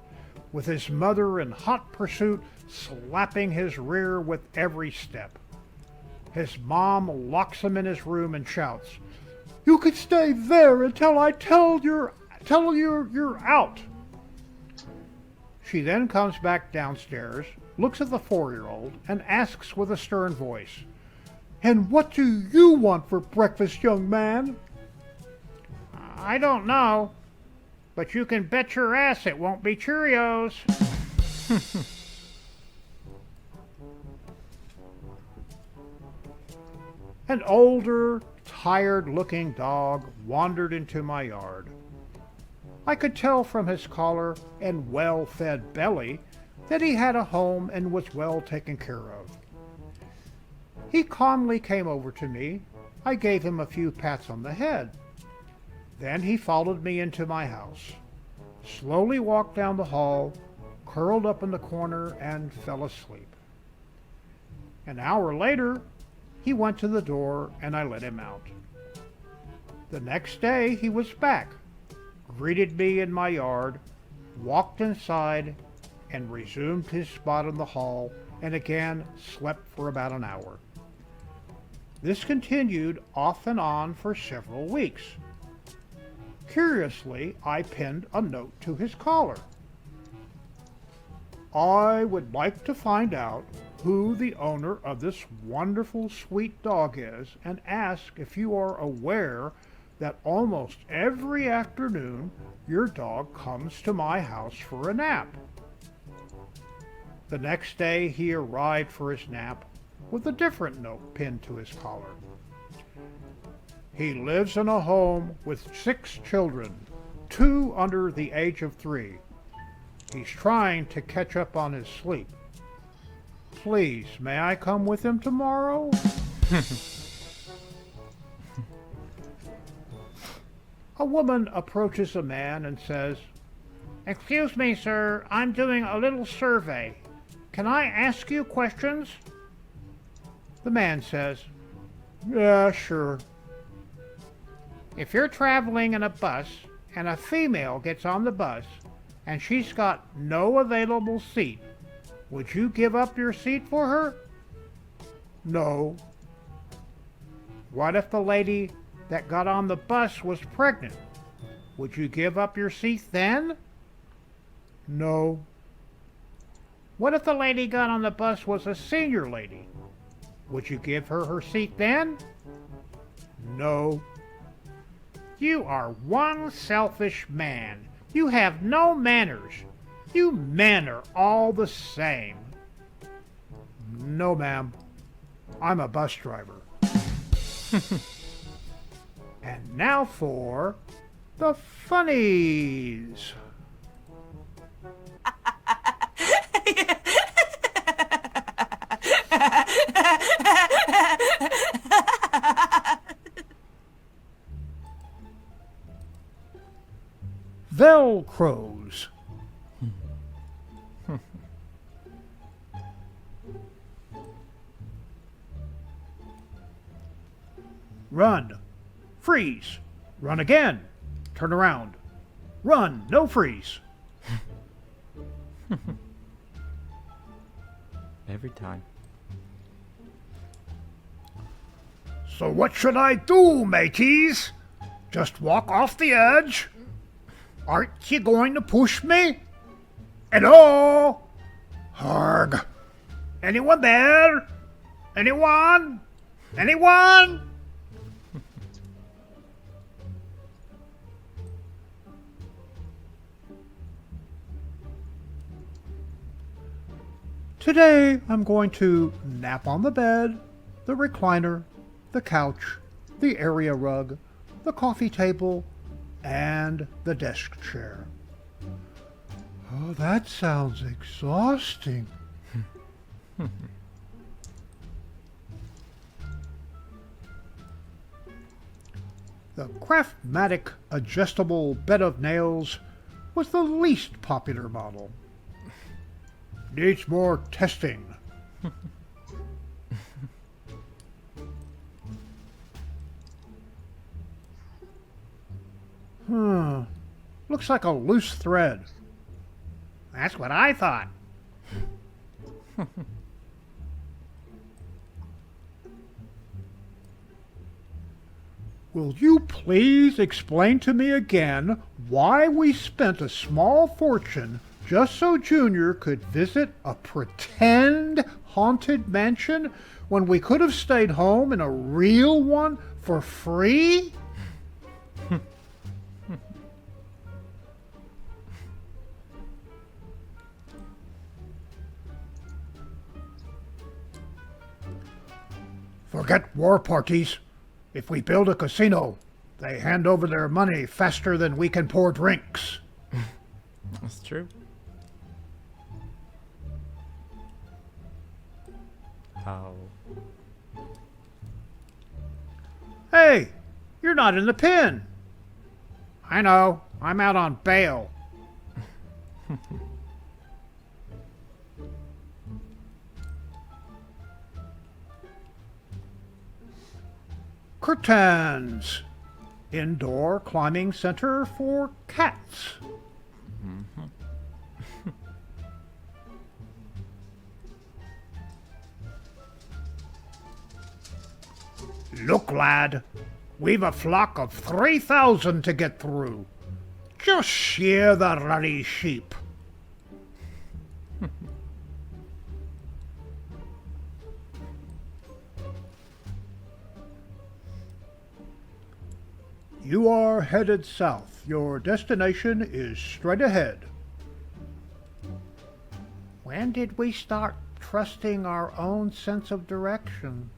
with his mother in hot pursuit, slapping his rear with every step. His mom locks him in his room and shouts, "You can stay there until I tell you you're out." She then comes back downstairs, looks at the 4-year-old, and asks with a stern voice, "And what do you want for breakfast, young man?" "I don't know, but you can bet your ass it won't be Cheerios." An older, tired-looking dog wandered into my yard. I could tell from his collar and well-fed belly that he had a home and was well taken care of. He calmly came over to me. I gave him a few pats on the head. Then he followed me into my house, slowly walked down the hall, curled up in the corner, and fell asleep. An hour later, he went to the door and I let him out. The next day he was back, greeted me in my yard, walked inside, and resumed his spot in the hall, and again slept for about an hour. This continued off and on for several weeks. Curiously, I pinned a note to his collar. "I would like to find out who the owner of this wonderful sweet dog is and ask if you are aware that almost every afternoon your dog comes to my house for a nap." The next day he arrived for his nap with a different note pinned to his collar. "He lives in a home with 6 children, 2 under the age of 3. He's trying to catch up on his sleep. Please, may I come with him tomorrow?" A woman approaches a man and says, "Excuse me, sir, I'm doing a little survey. Can I ask you questions?" The man says, "Yeah, sure." "If you're traveling in a bus and a female gets on the bus and she's got no available seat, would you give up your seat for her?" "No." "What if the lady that got on the bus was pregnant? Would you give up your seat then?" "No." "What if the lady got on the bus was a senior lady? Would you give her her seat then?" "No." "You are one selfish man. You have no manners. You men are all the same." "No, ma'am. I'm a bus driver." And now for the funnies. Velcros. Run. Freeze. Run again. Turn around. Run. No freeze.
Every time.
So what should I do, mateys? Just walk off the edge? Aren't you going to push me? Hello? Harg. Anyone there? Anyone? Anyone? Today I'm going to nap on the bed, the recliner, the couch, the area rug, the coffee table, and the desk chair. Oh, that sounds exhausting. The Craftmatic adjustable bed of nails was the least popular model. Needs more testing. Looks like a loose thread. That's what I thought. Will you please explain to me again why we spent a small fortune just so Junior could visit a pretend haunted mansion when we could have stayed home in a real one for free? Forget war parties. If we build a casino, they hand over their money faster than we can pour drinks.
That's true. How?
Hey, you're not in the pen. I know, I'm out on bail. Curtains. Indoor climbing center for cats. Look, lad, we've a flock of 3,000 to get through. Just shear the ruddy sheep. You are headed south. Your destination is straight ahead. When did we start trusting our own sense of direction?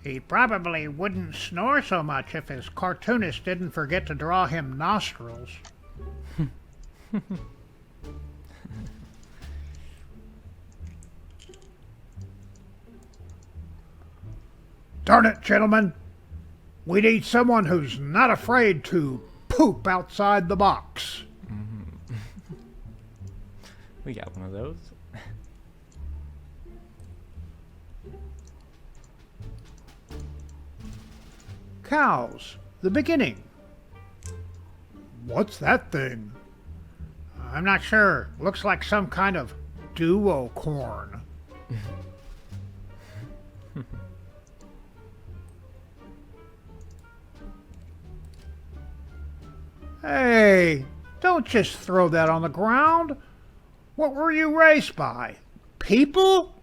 He probably wouldn't snore so much if his cartoonist didn't forget to draw him nostrils. Darn it, gentlemen. We need someone who's not afraid to poop outside the box.
We got one of those.
Cows, the beginning. What's that thing? I'm not sure. Looks like some kind of duo corn. Hey, don't just throw that on the ground. What were you raised by? People?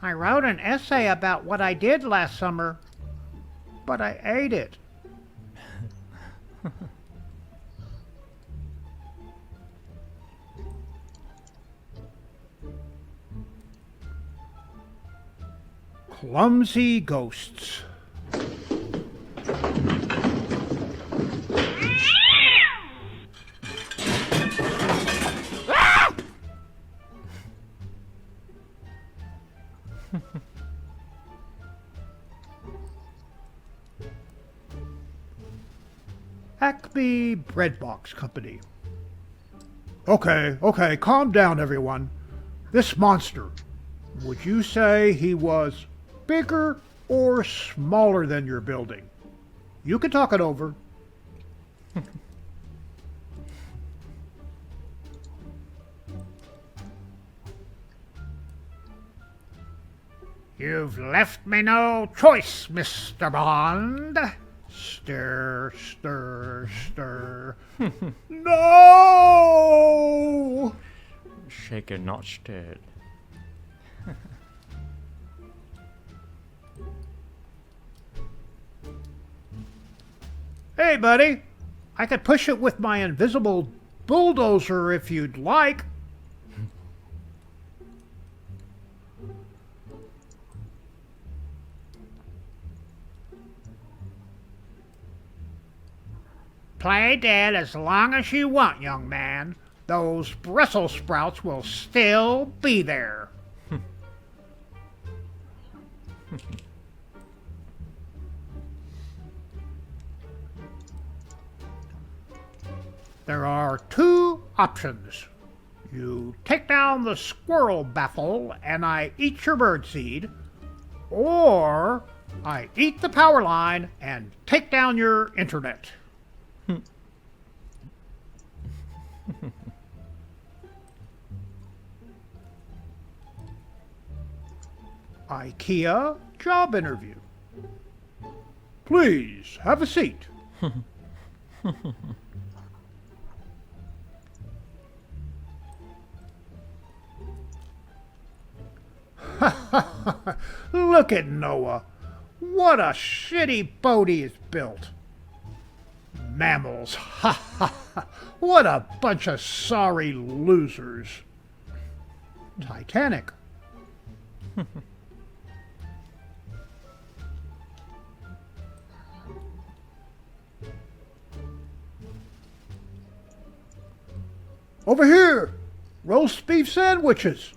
I wrote an essay about what I did last summer, but I ate it. Clumsy ghosts. Acme Bread Box Company. Okay, calm down, everyone. This monster, would you say he was bigger or smaller than your building? You can talk it over. You've left me no choice, Mr. Bond. Stir, stir, stir. No!
Shaken, not stirred.
Hey, buddy. I could push it with my invisible bulldozer if you'd like. Play dead as long as you want, young man. Those Brussels sprouts will still be there. There are two options. You take down the squirrel baffle and I eat your birdseed, or I eat the power line and take down your internet. IKEA job interview. Please have a seat. Look at Noah. What a shitty boat he has built. Mammals. Ha ha ha. What a bunch of sorry losers. Titanic. Over here. Roast beef sandwiches.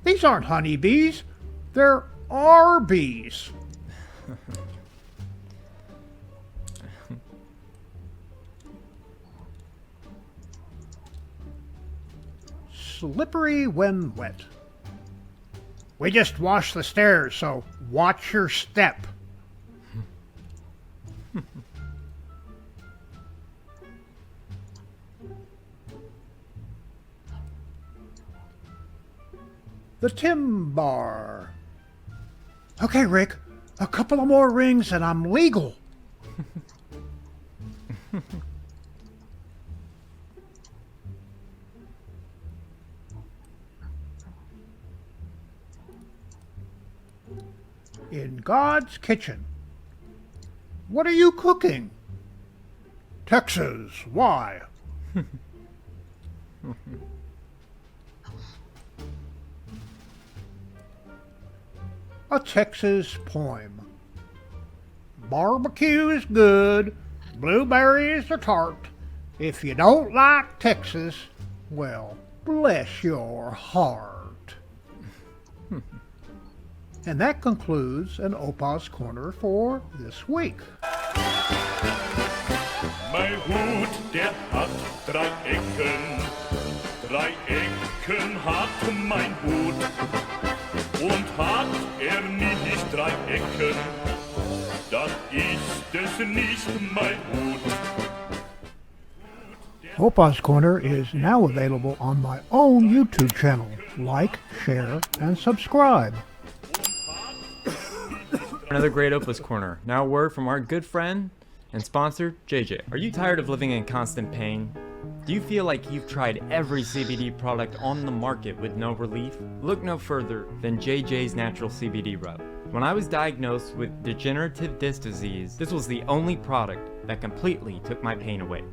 These aren't honeybees. They're Arby's. Slippery when wet. We just washed the stairs, so watch your step. The Tim Bar. Okay, Rick, a couple of more rings and I'm legal. In God's kitchen. What are you cooking? Texas. Why? A Texas poem. Barbecue is good, blueberries are tart. If you don't like Texas, well, bless your heart. And that concludes an OPA'S Corner for this week.
Mein Hut, der hat 3 Ecken. 3 Ecken hat mein Hut. Und hat nicht 3 Ecken, dann ist es nicht mein Hut.
OPA'S Corner is now available on my own YouTube channel. Like, share, and subscribe.
Another great OPA'S Corner. Now a word from our good friend and sponsor, JJ. Are you tired of living in constant pain? Do you feel like you've tried every CBD product on the market with no relief? Look no further than JJ's Natural CBD Rub. When I was diagnosed with degenerative disc disease, this was the only product that completely took my pain away.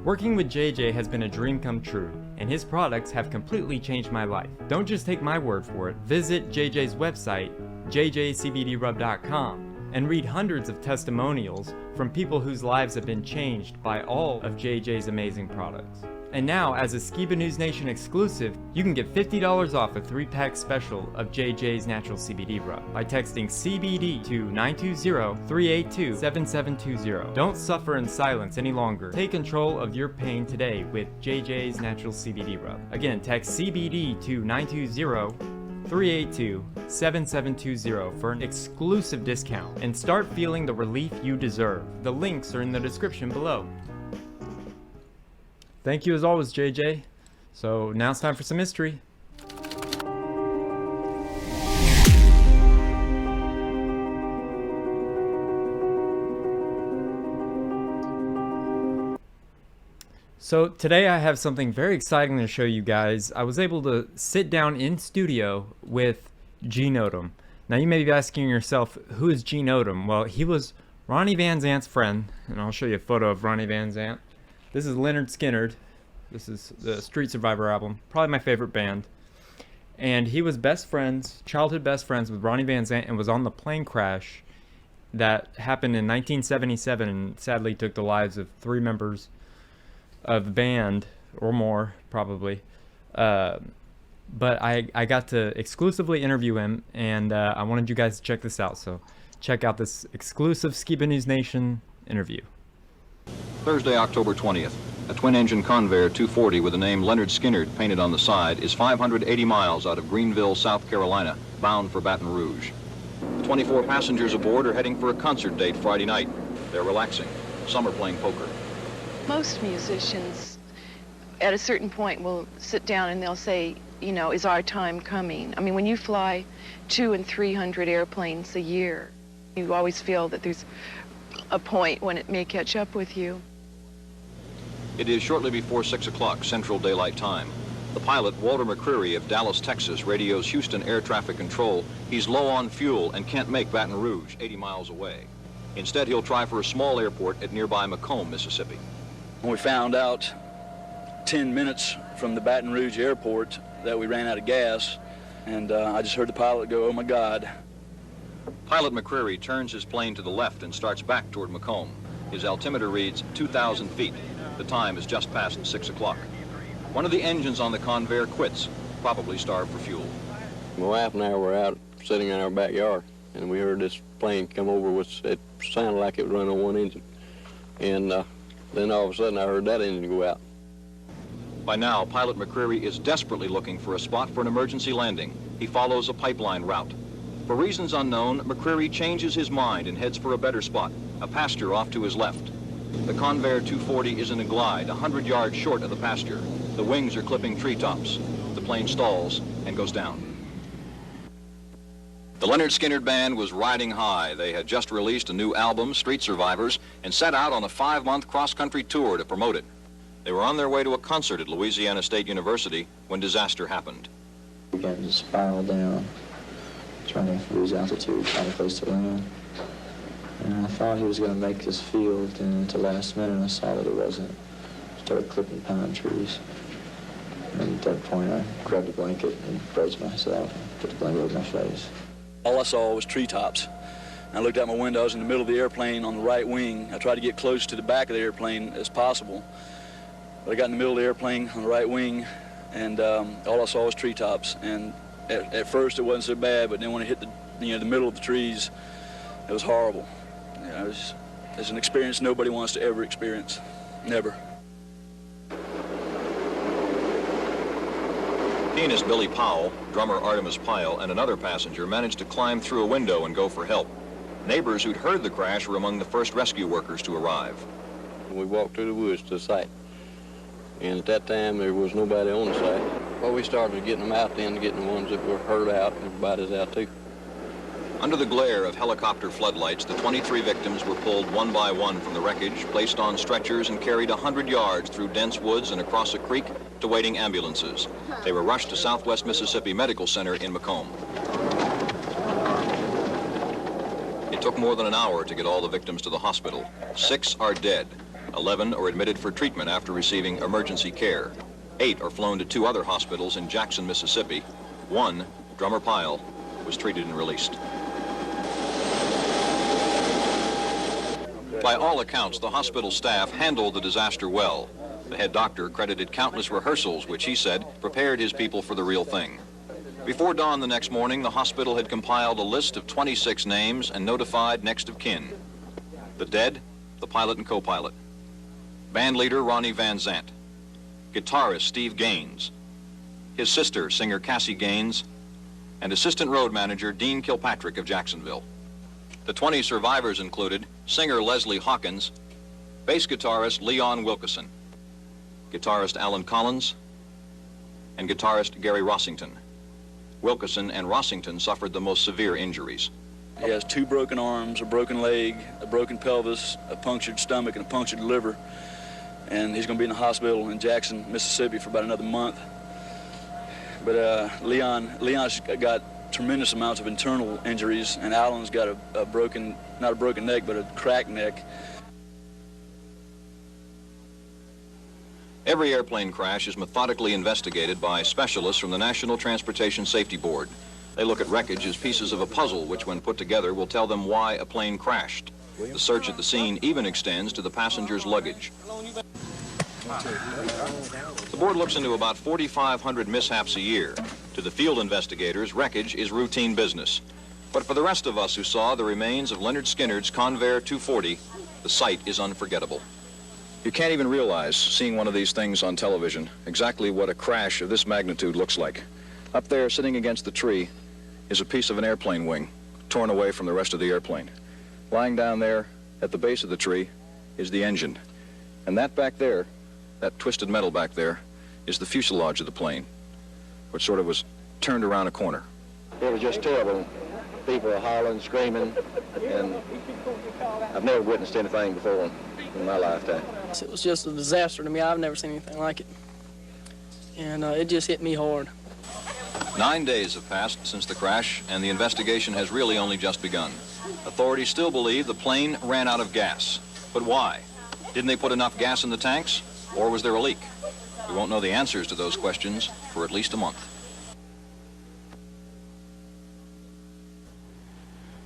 Working with JJ has been a dream come true, and his products have completely changed my life. Don't just take my word for it. Visit JJ's website, jjcbdrub.com, and read hundreds of testimonials from people whose lives have been changed by all of JJ's amazing products. And now, as a Skiba News Nation exclusive, you can get $50 off a 3-pack special of JJ's Natural CBD Rub by texting CBD to 920-382-7720. Don't suffer in silence any longer. Take control of your pain today with JJ's Natural CBD Rub. Again, text CBD to 920-382-7720 for an exclusive discount and start feeling the relief you deserve. The links are in the description below. Thank you as always, JJ. So now it's time for some history. So today I have something very exciting to show you guys. I was able to sit down in studio with Odom. Now you may be asking yourself, who is Odom? Well, he was Ronnie Van Zant's friend, and I'll show you a photo of Ronnie Van Zant. This is Lynyrd Skynyrd. This is the Street Survivor album, probably my favorite band. And he was childhood best friends with Ronnie Van Zant, and was on the plane crash that happened in 1977 and sadly took the lives of 3 members of the band, or more, probably. But I got to exclusively interview him, and I wanted you guys to check this out. So check out this exclusive Skiba News Nation interview.
Thursday, October 20th. A twin-engine Convair 240 with the name Lynyrd Skynyrd painted on the side is 580 miles out of Greenville, South Carolina, bound for Baton Rouge. 24 passengers aboard are heading for a concert date Friday night. They're relaxing. Some are playing poker.
Most musicians, at a certain point, will sit down and they'll say, you know, is our time coming? I mean, when you fly 200 and 300 airplanes a year, you always feel that there's a point when it may catch up with you.
It is shortly before 6 o'clock Central Daylight Time. The pilot, Walter McCreary of Dallas, Texas, radios Houston Air Traffic Control. He's low on fuel and can't make Baton Rouge, 80 miles away. Instead, he'll try for a small airport at nearby Macomb, Mississippi.
When we found out 10 minutes from the Baton Rouge airport that we ran out of gas, and I just heard the pilot go, "Oh my God."
Pilot McCreary turns his plane to the left and starts back toward Macomb. His altimeter reads 2,000 feet. The time is just past 6 o'clock. One of the engines on the Convair quits, probably starved for fuel.
My wife and I were out sitting in our backyard, and we heard this plane come over, which it sounded like it was running on one engine. And then all of a sudden I heard that engine go out.
By now, Pilot McCreary is desperately looking for a spot for an emergency landing. He follows a pipeline route. For reasons unknown, McCreary changes his mind and heads for a better spot, a pasture off to his left. The Convair 240 is in a glide, 100 yards short of the pasture. The wings are clipping treetops. The plane stalls and goes down. The Lynyrd Skynyrd Band was riding high. They had just released a new album, Street Survivors, and set out on a 5-month cross-country tour to promote it. They were on their way to a concert at Louisiana State University when disaster happened.
We began to spiral down, trying to lose altitude, find a place to land. And I thought he was going to make this field, and at the last minute I saw that it wasn't. Started clipping pine trees. And at that point I grabbed a blanket and braced myself and put the blanket over my face.
All I saw was treetops. I looked out my window. I was in the middle of the airplane on the right wing. I tried to get close to the back of the airplane as possible. But I got in the middle of the airplane on the right wing, and all I saw was treetops. And at first it wasn't so bad, but then when it hit the middle of the trees, it was horrible. You know, it's an experience nobody wants to ever experience. Never.
Pianist Billy Powell, drummer Artemis Pyle, and another passenger managed to climb through a window and go for help. Neighbors who'd heard the crash were among the first rescue workers to arrive.
We walked through the woods to the site, and at that time there was nobody on the site. Well, we started getting them out then, getting the ones that were hurt out, and everybody's out too.
Under the glare of helicopter floodlights, the 23 victims were pulled one by one from the wreckage, placed on stretchers, and carried 100 yards through dense woods and across a creek to waiting ambulances. They were rushed to Southwest Mississippi Medical Center in Macomb. It took more than an hour to get all the victims to the hospital. 6 are dead. 11 are admitted for treatment after receiving emergency care. 8 are flown to 2 other hospitals in Jackson, Mississippi. 1, drummer Pyle, was treated and released. By all accounts, the hospital staff handled the disaster well. The head doctor credited countless rehearsals, which he said prepared his people for the real thing. Before dawn the next morning, the hospital had compiled a list of 26 names and notified next of kin. The dead, the pilot and co-pilot. Band leader Ronnie Van Zant. Guitarist Steve Gaines. His sister, singer Cassie Gaines. And assistant road manager Dean Kilpatrick of Jacksonville. The 20 survivors included singer Leslie Hawkins, bass guitarist Leon Wilkeson, guitarist Alan Collins, and guitarist Gary Rossington. Wilkeson and Rossington suffered the most severe injuries.
He has 2 broken arms, a broken leg, a broken pelvis, a punctured stomach, and a punctured liver. And he's going to be in the hospital in Jackson, Mississippi for about another month. But Leon's got tremendous amounts of internal injuries, and Alan's got a broken, not a broken neck, but a cracked neck.
Every airplane crash is methodically investigated by specialists from the National Transportation Safety Board. They look at wreckage as pieces of a puzzle, which when put together will tell them why a plane crashed. The search at the scene even extends to the passenger's luggage. The board looks into about 4,500 mishaps a year. To the field investigators, wreckage is routine business. But for the rest of us who saw the remains of Lynyrd Skynyrd's Convair 240, the sight is unforgettable. You can't even realize, seeing one of these things on television, exactly what a crash of this magnitude looks like. Up there, sitting against the tree, is a piece of an airplane wing, torn away from the rest of the airplane. Lying down there, at the base of the tree, is the engine. And that back there, that twisted metal back there, is the fuselage of the plane, which sort of was turned around a corner.
It was just terrible. People were hollering, screaming, and I've never witnessed anything before in my lifetime.
It was just a disaster to me. I've never seen anything like it. And it just hit me hard.
9 days have passed since the crash, and the investigation has really only just begun. Authorities still believe the plane ran out of gas. But why? Didn't they put enough gas in the tanks? Or was there a leak? We won't know the answers to those questions for at least a month.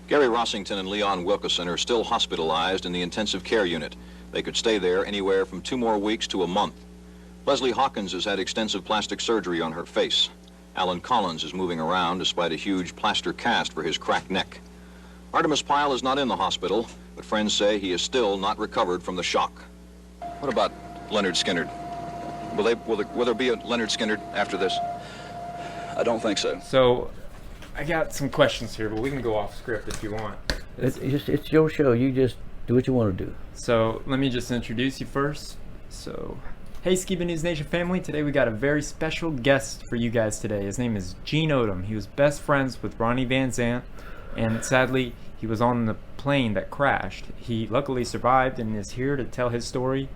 Gary Rossington and Leon Wilkeson are still hospitalized in the intensive care unit. They could stay there anywhere from 2 more weeks to a month. Leslie Hawkins has had extensive plastic surgery on her face. Alan Collins is moving around despite a huge plaster cast for his cracked neck. Artemis Pyle is not in the hospital, but friends say he is still not recovered from the shock. What about Lynyrd Skynyrd? Will there be a Lynyrd Skynyrd after this?
I don't think so.
So, I got some questions here, but we can go off script if you want.
It's your show. You just do what you want to do.
So, let me just introduce you first. So, hey Skiba News Nation family, today we got a very special guest for you guys today. His name is Gene Odom. He was best friends with Ronnie Van Zant, and sadly, he was on the plane that crashed. He luckily survived and is here to tell his story,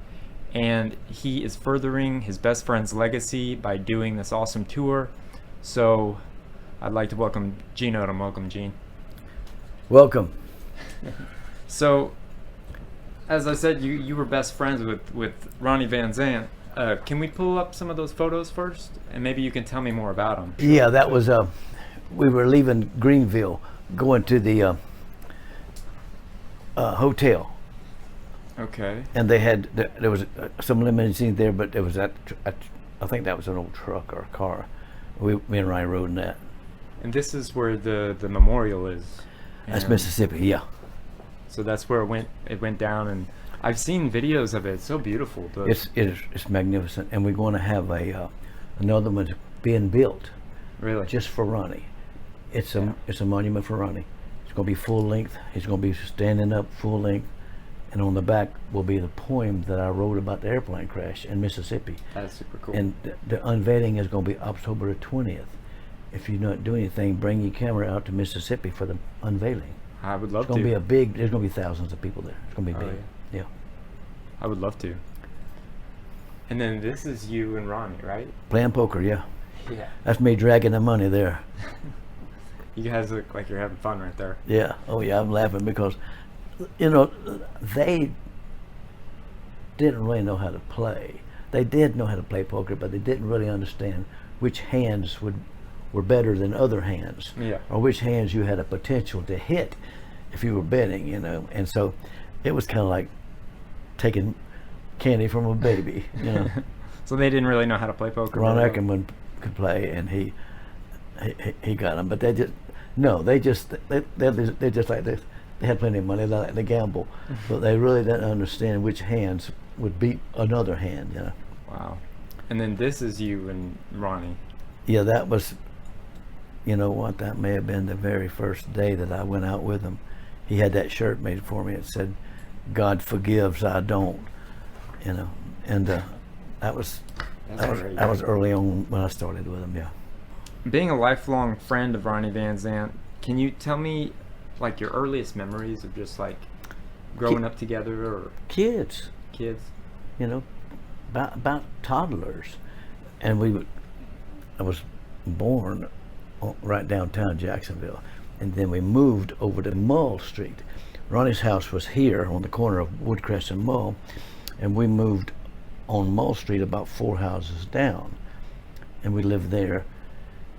and he is furthering his best friend's legacy by doing this awesome tour. So, I'd like to welcome Gene Odom. Welcome, Gene.
Welcome.
So, as I said, you were best friends with Ronnie Van Zant. Can we pull up some of those photos first? And maybe you can tell me more about them.
Yeah, that was, we were leaving Greenville, going to the hotel.
Okay.
And they had, there was some limousines there, but there was I think that was an old truck or a car. Me and Ryan rode in that.
And this is where the memorial is.
That's Mississippi, yeah.
So that's where it went down, and I've seen videos of it. It's so beautiful.
It's magnificent, and we're going to have another one being built.
Really?
Just for Ronnie. It's a monument for Ronnie. It's going to be full length. He's going to be standing up full length, and on the back will be the poem that I wrote about the airplane crash in Mississippi.
That's super cool.
And the unveiling is going to be October 20th. If you don't do anything, bring your camera out to Mississippi for the unveiling.
I would love to.
It's going to be a big, there's going to be thousands of people there. It's going to be big. Yeah.
I would love to. And then this is you and Ronnie, right?
Playing poker, yeah.
Yeah.
That's me dragging the money there.
You guys look like you're having fun right there.
Yeah. Oh, yeah, I'm laughing because, you know, they didn't really know how to play. They did know how to play poker, but they didn't really understand which hands were better than other hands, or which hands you had a potential to hit if you were betting, you know. And so it was kind of like taking candy from a baby, you know.
So they didn't really know how to play poker.
Ron Ackerman could play, and he got them, but they're just like this. They had plenty of money. They like to gamble, but they really didn't understand which hands would beat another hand, you know.
Wow. And then this is you and Ronnie.
Yeah, that was, you know what, that may have been the very first day that I went out with him. He had that shirt made for me. It said, "God forgives, I don't," you know. And that was early on when I started with him. Yeah.
Being a lifelong friend of Ronnie Van Zant, can you tell me, like, your earliest memories of just like growing up together, or
kids? You know, about toddlers, and I was born right downtown Jacksonville. And then we moved over to Mull Street. Ronnie's house was here on the corner of Woodcrest and Mull, and we moved on Mull Street about 4 houses down, and we lived there.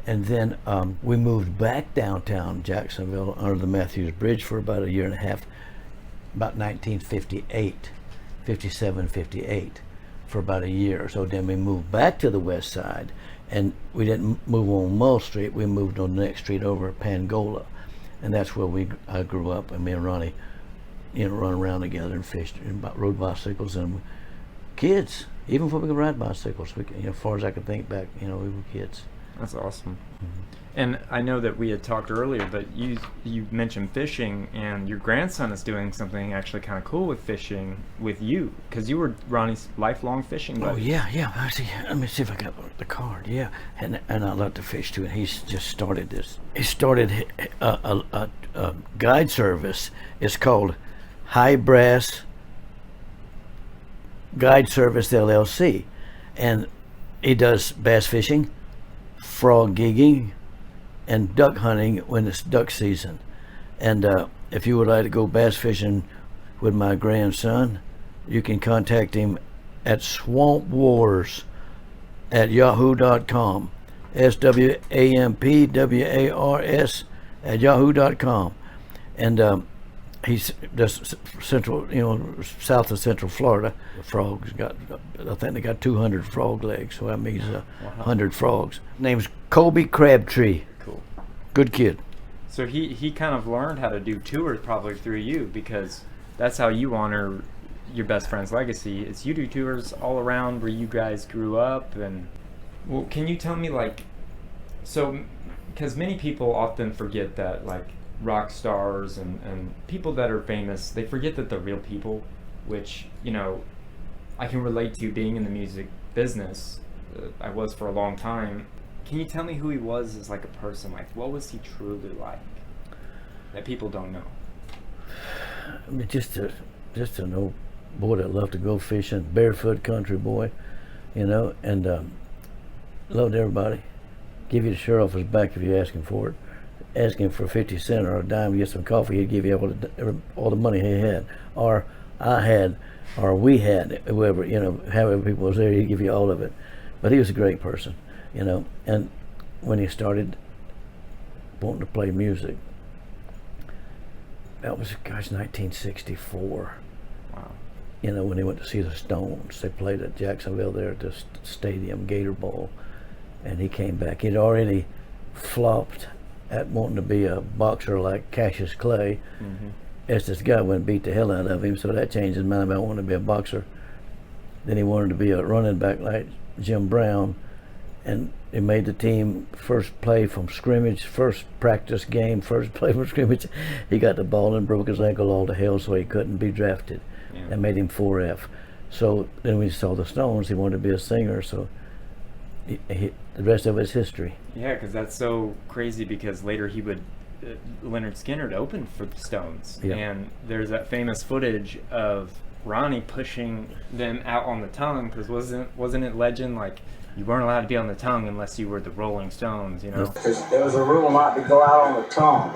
And then we moved back downtown Jacksonville under the Matthews Bridge for about a year and a half, about 1958, 57, 58, for about a year. So then we moved back to the west side, and we didn't move on Mull Street, we moved on the next street over at Pangola. And that's where I grew up, and me and Ronnie, run around together and fished and rode bicycles, and kids, even before we could ride bicycles, as far as I could think back, we were kids.
That's awesome. And I know that we had talked earlier, but you mentioned fishing, and your grandson is doing something actually kind of cool with fishing with you, because you were Ronnie's lifelong fishing buddy.
Oh yeah. I see. Let me see if I got the card. Yeah, and I love to fish too. And he's just started this. He started a guide service. It's called High Brass Guide Service LLC, and he does bass fishing, frog gigging, and duck hunting when it's duck season. And if you would like to go bass fishing with my grandson, you can contact him at swampwars@yahoo.com, SWAMPWARS @yahoo.com. And he's just central, south of Central Florida. Frogs I think they got 200 frog legs, so that means 100 frogs. Name's Colby Crabtree.
Cool.
Good kid.
So he kind of learned how to do tours probably through you, because that's how you honor your best friend's legacy. It's you do tours all around where you guys grew up. And well, can you tell me, because many people often forget that, rock stars and people that are famous, they forget that they're real people, which I can relate to, being in the music business. I was for a long time. Can you tell me who he was as a person? What was he truly like that people don't know?
I mean, just an old boy that loved to go fishing, barefoot country boy, and loved everybody. Give you the shirt off his back if you're asking for it. Asking for 50 cents or a dime to get some coffee, he'd give you all the money he had, or I had, or we had, whoever, however people was there, he'd give you all of it. But he was a great person, and when he started wanting to play music, that was, 1964.
Wow.
When he went to see the Stones, they played at Jacksonville there at the stadium, Gator Bowl, and he came back. He'd already flopped at wanting to be a boxer like Cassius Clay.
Mm-hmm.
As this guy went and beat the hell out of him, so that changed his mind about wanting to be a boxer. Then he wanted to be a running back like Jim Brown, and he made the team first play from scrimmage, first practice game, first play from scrimmage. He got the ball and broke his ankle all to hell, so he couldn't be drafted. Yeah. That made him 4F. So then we saw the Stones, he wanted to be a singer, so the rest of it's history.
Yeah, because that's so crazy, because later he would, Lynyrd Skynyrd opened for the Stones.
Yeah.
And there's that famous footage of Ronnie pushing them out on the tongue, because wasn't it legend, you weren't allowed to be on the tongue unless you were the Rolling Stones,
Because there was a rule not to go out on the tongue,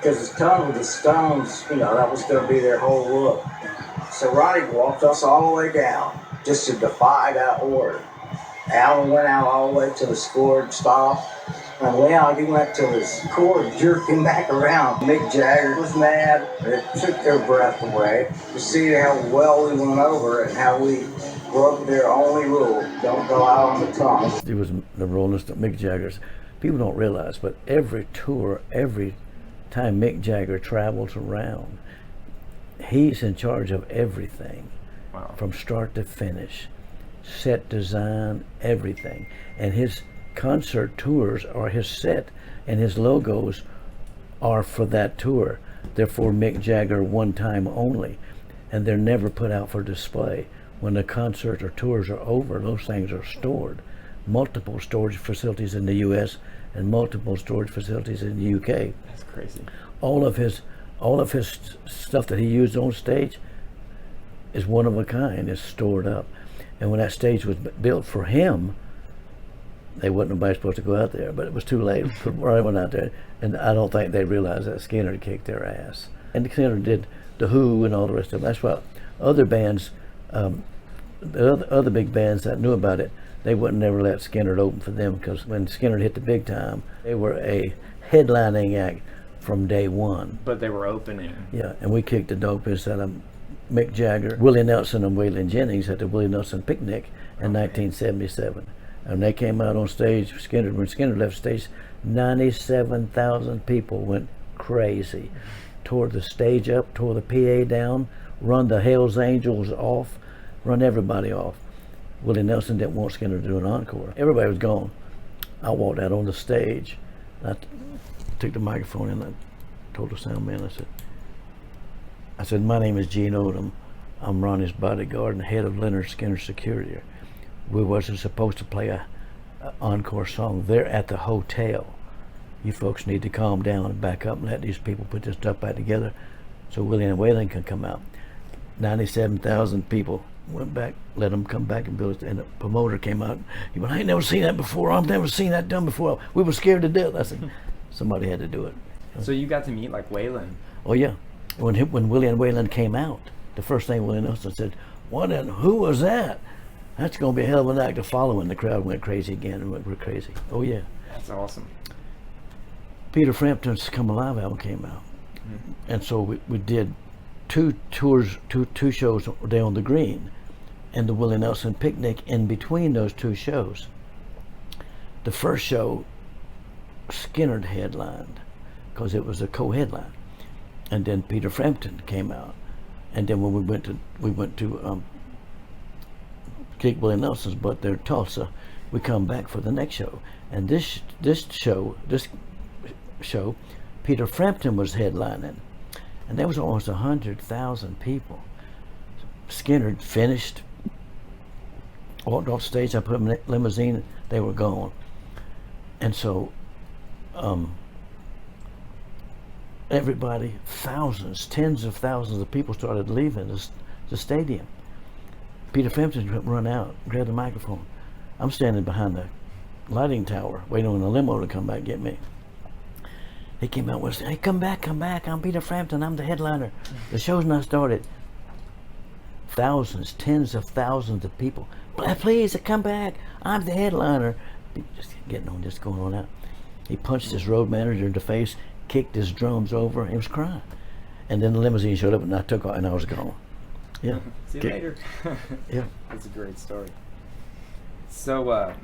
because the tongue with the Stones, that was going to be their whole look. So Ronnie walked us all the way down just to defy that order. Alan went out all the way to the score stop, and he went to his cord, jerked him back around. Mick Jagger was mad. It took their breath away to see how well we went over and how we broke their only rule: don't go out on the tongue.
It was the Rolling Stones, Mick Jagger's. People don't realize, but every tour, every time Mick Jagger travels around, he's in charge of everything.
Wow.
From start to finish. Set design, everything. And his concert tours are his set, and his logos are for that tour. They're for Mick Jagger one time only, and they're never put out for display. When the concert or tours are over, those things are stored. Multiple storage facilities in the US and multiple storage facilities in the UK.
That's crazy.
All of his stuff that he used on stage is one of a kind, is stored up. And when that stage was built for him, they wasn't nobody supposed to go out there, but it was too late. Ronnie went out there, and I don't think they realized that Skynyrd kicked their ass. And Skynyrd did the Who and all the rest of them. That's why other bands, the other big bands that knew about it, they wouldn't never let Skynyrd open for them, because when Skynyrd hit the big time, they were a headlining act from day one.
But they were opening.
Yeah, and we kicked the dog piss out of Mick Jagger, Willie Nelson, and Waylon Jennings at the Willie Nelson Picnic in 1977. And they came out on stage, when Skynyrd left stage, 97,000 people went crazy. Tore the stage up, tore the PA down, run the Hells Angels off, run everybody off. Willie Nelson didn't want Skynyrd to do an encore. Everybody was gone. I walked out on the stage. I took the microphone and I told the sound man, I said, my name is Gene Odom. I'm Ronnie's bodyguard and head of Lynyrd Skynyrd security. We wasn't supposed to play a encore song. They're at the hotel. You folks need to calm down and back up and let these people put this stuff back together so Willie and Waylon can come out. 97,000 people went back, let them come back and build it. And the promoter came out. He went, I ain't never seen that before. I've never seen that done before. We were scared to death. I said, somebody had to do it.
So you got to meet like Waylon?
Oh yeah. When Willie and Waylon came out, the first thing Willie Nelson said, who was that? That's going to be a hell of an act to follow, and the crowd went crazy again, and we're crazy. Oh yeah.
That's awesome.
Peter Frampton's Come Alive album came out. Mm-hmm. And so we did two shows down on the Green, and the Willie Nelson Picnic in between those two shows. The first show, Skynyrd headlined, because it was a co-headline. And then Peter Frampton came out. And then when we went to kick Willie Nelson's butt there in Tulsa, we come back for the next show. And this show, Peter Frampton was headlining. And there was almost 100,000 people. Skynyrd finished, walked off stage, I put them in a limousine, they were gone. And so everybody, thousands, tens of thousands of people started leaving the stadium. Peter Frampton run out, grabbed the microphone. I'm standing behind the lighting tower, waiting on the limo to come back and get me. He came out and said, hey, come back, I'm Peter Frampton, I'm the headliner. The show's not started. Thousands, tens of thousands of people, please come back, I'm the headliner. Just going on out. He punched his road manager in the face, kicked his drums over, he was crying. And then the limousine showed up and I took off and I was gone. Yeah.
See you later.
Yeah.
That's a great story. So,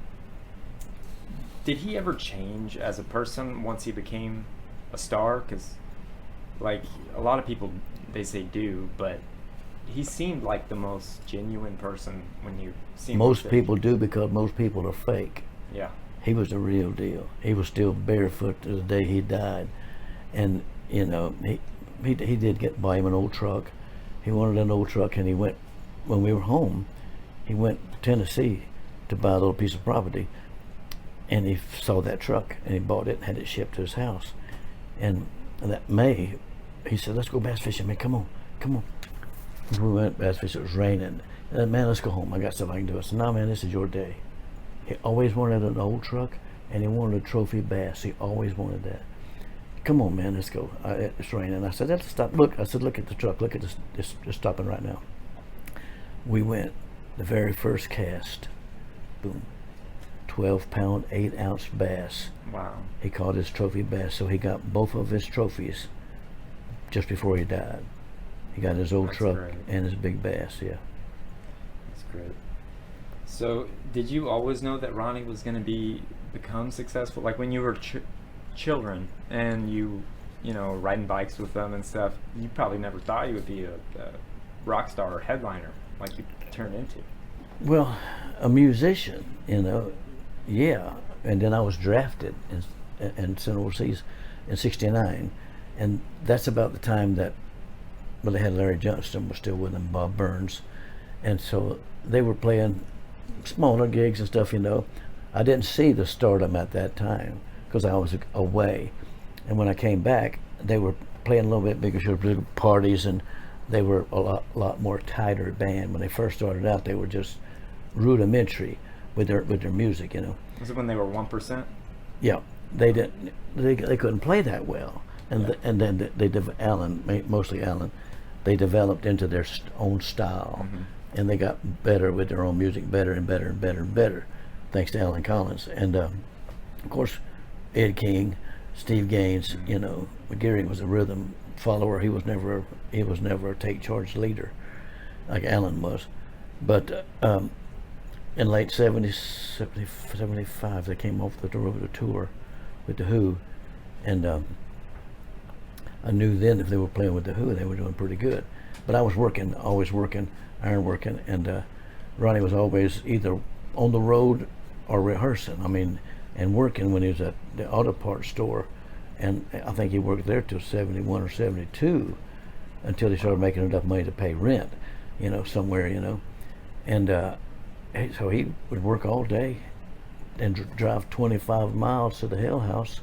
did he ever change as a person once he became a star? Because, like, a lot of people, they say do, but he seemed like the most genuine person when you see him.
Most people do, because most people are fake.
Yeah.
He was the real deal. He was still barefoot to the day he died. And, you know, he did buy him an old truck. He wanted an old truck, and he went, when we were home, he went to Tennessee to buy a little piece of property, and he saw that truck, and he bought it and had it shipped to his house. And that May, he said, let's go bass fishing, man, come on. We went bass fishing, it was raining. And then, man, let's go home, I got stuff I can do. I said, no, man, this is your day. He always wanted an old truck, and he wanted a trophy bass. He always wanted that. Come on, man, let's go. It's raining. I said, let's stop. Look, I said, look at the truck. Look at this. It's stopping right now. We went, the very first cast, boom, 12-pound, 8-ounce bass.
Wow.
He caught his trophy bass, so he got both of his trophies just before he died. He got his old truck and his big bass, yeah.
That's great. So, did you always know that Ronnie was going to become successful? Like when you were children and you know, riding bikes with them and stuff, you probably never thought you would be a rock star or headliner like you turned into.
Well, a musician, you know, yeah. And then I was drafted and sent overseas in '69, and that's about the time that, well, they had Larry Johnston was still with them, Bob Burns, and so they were playing smaller gigs and stuff, you know. I didn't see the stardom at that time because I was away, and when I came back, they were playing a little bit bigger shows, bigger parties, and they were a lot more tighter band. When they first started out, they were just rudimentary, with their music, you know.
Was it when they were 1%?
Yeah, they couldn't play that well, and then mostly Alan, they developed into their own style, and they got better with their own music, better and better and better and better, thanks to Alan Collins, and of course Ed King, Steve Gaines. You know, Gary was a rhythm follower. He was never a take charge leader like Alan was, but in late 75 they came off the road to tour with the Who, and I knew then if they were playing with the Who they were doing pretty good, but I was always working, iron working, and Ronnie was always either on the road or rehearsing, and working when he was at the auto parts store, and I think he worked there till 71 or 72 until he started making enough money to pay rent, you know, somewhere, you know, and so he would work all day and drive 25 miles to the Hell House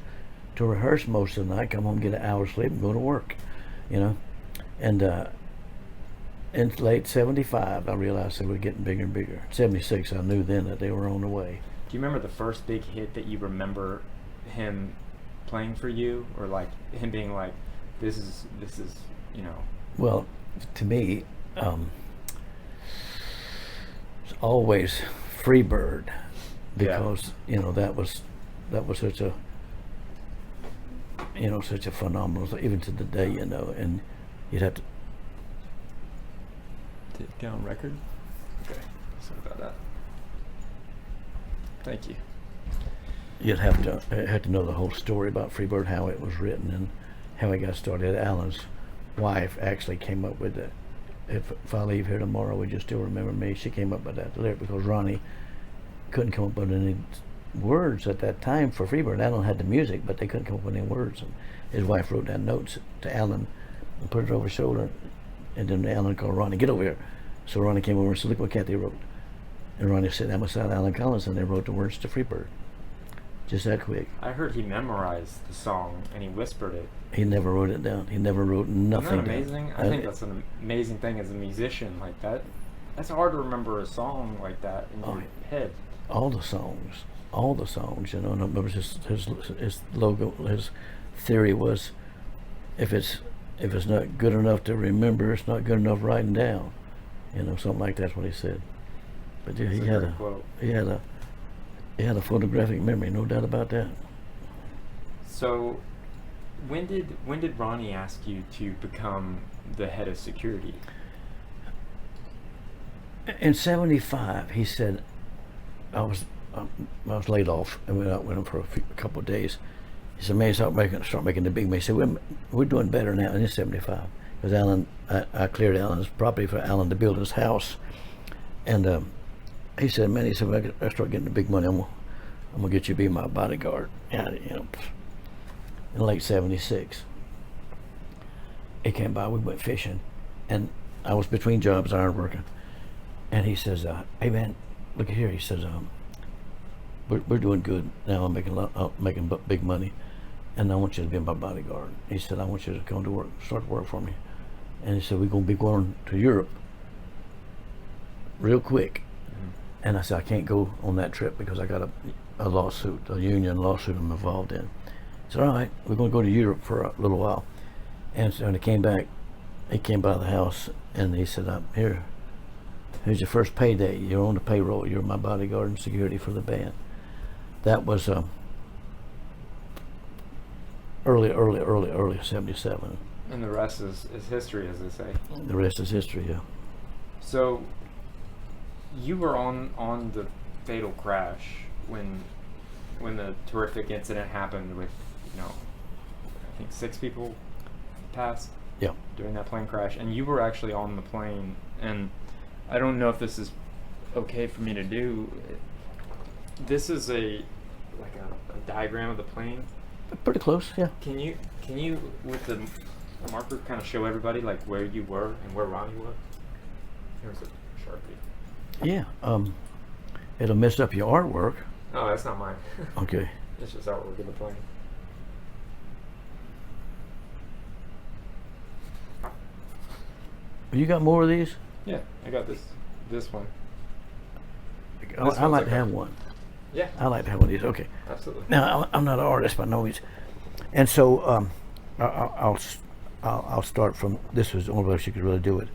to rehearse most of the night, come home, get an hour's sleep, and go to work, you know. And in late 75, I realized they were getting bigger and bigger. 76, I knew then that they were on the way.
Do you remember the first big hit that you remember him playing for you, or like him being like, this is, you know? Well,
to me, it's always Freebird, because you know that was such a phenomenal, even to the day, you know, and you'd have to.
Did it get on record? Okay, sorry about that. Thank you.
You'd have to know the whole story about Freebird, how it was written and how it got started. Alan's wife actually came up with it. If I leave here tomorrow, would you still remember me? She came up with that lyric because Ronnie couldn't come up with any words at that time for Freebird. Alan had the music, but they couldn't come up with any words. And his wife wrote down notes to Alan and put it over his shoulder, and then Alan called Ronnie, get over here. So Ronnie came over and said, look what Kathy wrote. And Ronnie said, I'm beside Alan Collins, and they wrote the words to Freebird. Just that quick.
I heard he memorized the song and he whispered it.
He never wrote it down. He never wrote nothing down.
Isn't that amazing? I think that's an amazing thing as a musician. Like that, that's hard to remember a song like that in your head.
All the songs, you know. And I remember his logo, his theory was, if it's not good enough to remember, it's not good enough writing down. You know, something like that's what he said. But yeah, he had a photographic memory, no doubt about that.
So, when did Ronnie ask you to become the head of security?
In 75, he said, I was laid off and went out for a couple of days. He said, man, start making the big money. He said, we're doing better now. And in 75, because Alan, I cleared Alan's property for Alan to build his house, and he said, man, when I start getting the big money, I'm gonna get you to be my bodyguard. Yeah, you know. In late 76, he came by. We went fishing, and I was between jobs, iron working. And he says, "Hey man, look at here." He says, "We're doing good now. I'm making big money, and I want you to be my bodyguard." He said, "I want you to come to work, start to work for me." And he said, "We're gonna be going to Europe real quick." And I said, "I can't go on that trip because I got a lawsuit, a union lawsuit I'm involved in." He said, "All right, we're going to go to Europe for a little while." And so when he came back, he came by the house and he said, "Here's your first payday. You're on the payroll. You're my bodyguard and security for the band." That was early 77.
And the rest is history, as they say.
The rest is history, yeah.
So, you were on the fatal crash when the terrific incident happened with, you know, I think 6 people passed during that plane crash, and you were actually on the plane. And I don't know if this is okay for me to do. This is a diagram of the plane.
Pretty close, yeah.
Can you with the marker kind of show everybody like where you were and where Ronnie was? Here's a Sharpie.
Yeah, it'll mess up your artwork.
Oh, that's not mine.
Okay.
It's just artwork of the plane.
You got more of these?
Yeah, I got this one.
I like to have one.
Yeah.
I like to have one of these. Okay.
Absolutely.
Now, I'm not an artist by no means. And so I'll start from, this was the only way she could really do it.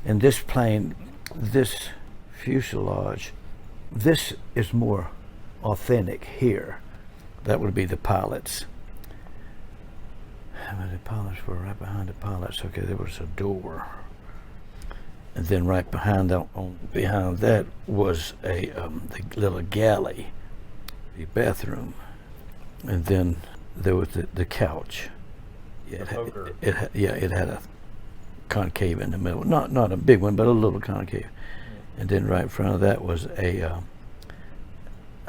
And this plane, this fuselage, this is more authentic here. That would be the pilots. The pilots were right behind the pilots. Okay, there was a door. And then right behind that was a the little galley, the bathroom. And then there was the couch. It had a concave in the middle. Not a big one, but a little concave. And then right in front of that was I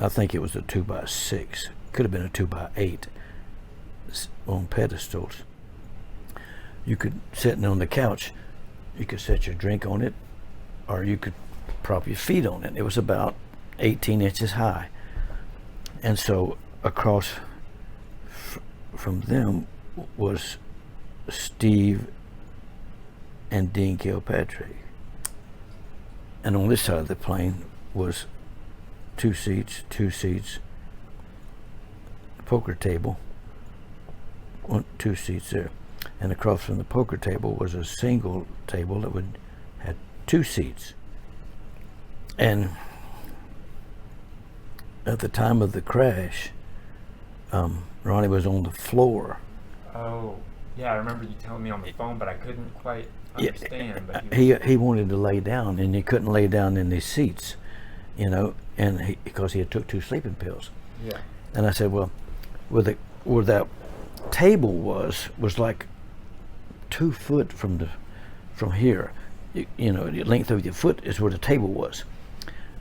think it was a 2x6. Could have been a 2x8 on pedestals. You could, sitting on the couch, you could set your drink on it, or you could prop your feet on it. It was about 18 inches high. And so across from them was Steve and Dean Kilpatrick. And on this side of the plane was two seats, poker table, two seats there. And across from the poker table was a single table that had two seats. And at the time of the crash, Ronnie was on the floor.
Oh, yeah, I remember you telling me on the phone, but I couldn't quite understand. But
He wanted to lay down, and he couldn't lay down in these seats, and because he had took 2 sleeping pills.
Yeah.
And I said, well, where that table was like 2 foot from here. The length of your foot is where the table was.